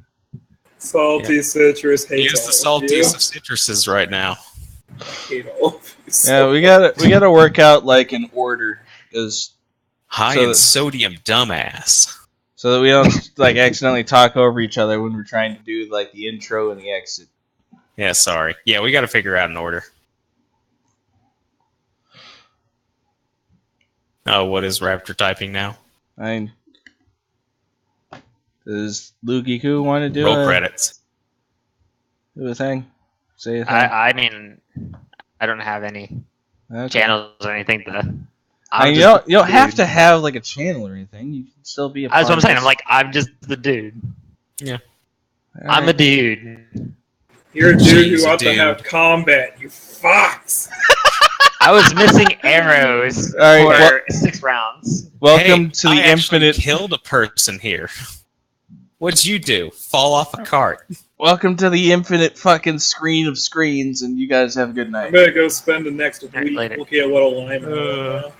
Salty citrus. He is the saltiest of citruses right now. Yeah, we gotta work out an order, because high in sodium, dumbass. So that we don't accidentally talk over each other when we're trying to do the intro and the exit. Yeah, sorry. Yeah, we got to figure out an order. Oh, what is Raptor typing now? Does Lugiku want to do roll credits? Do a thing? Say a thing? I mean, I don't have any channels or anything to. You don't have to have a channel or anything. You can still be a part. That's what I'm saying. I'm just the dude. Yeah. I'm a dude. You're a dude who ought to have combat, you fox! I was missing arrows for 6 rounds. Welcome to the infinite. Killed a person here. What'd you do? Fall off a cart? Welcome to the infinite fucking screen of screens, and you guys have a good I'm night. gonna go spend the next week later. looking at what alignment I want now.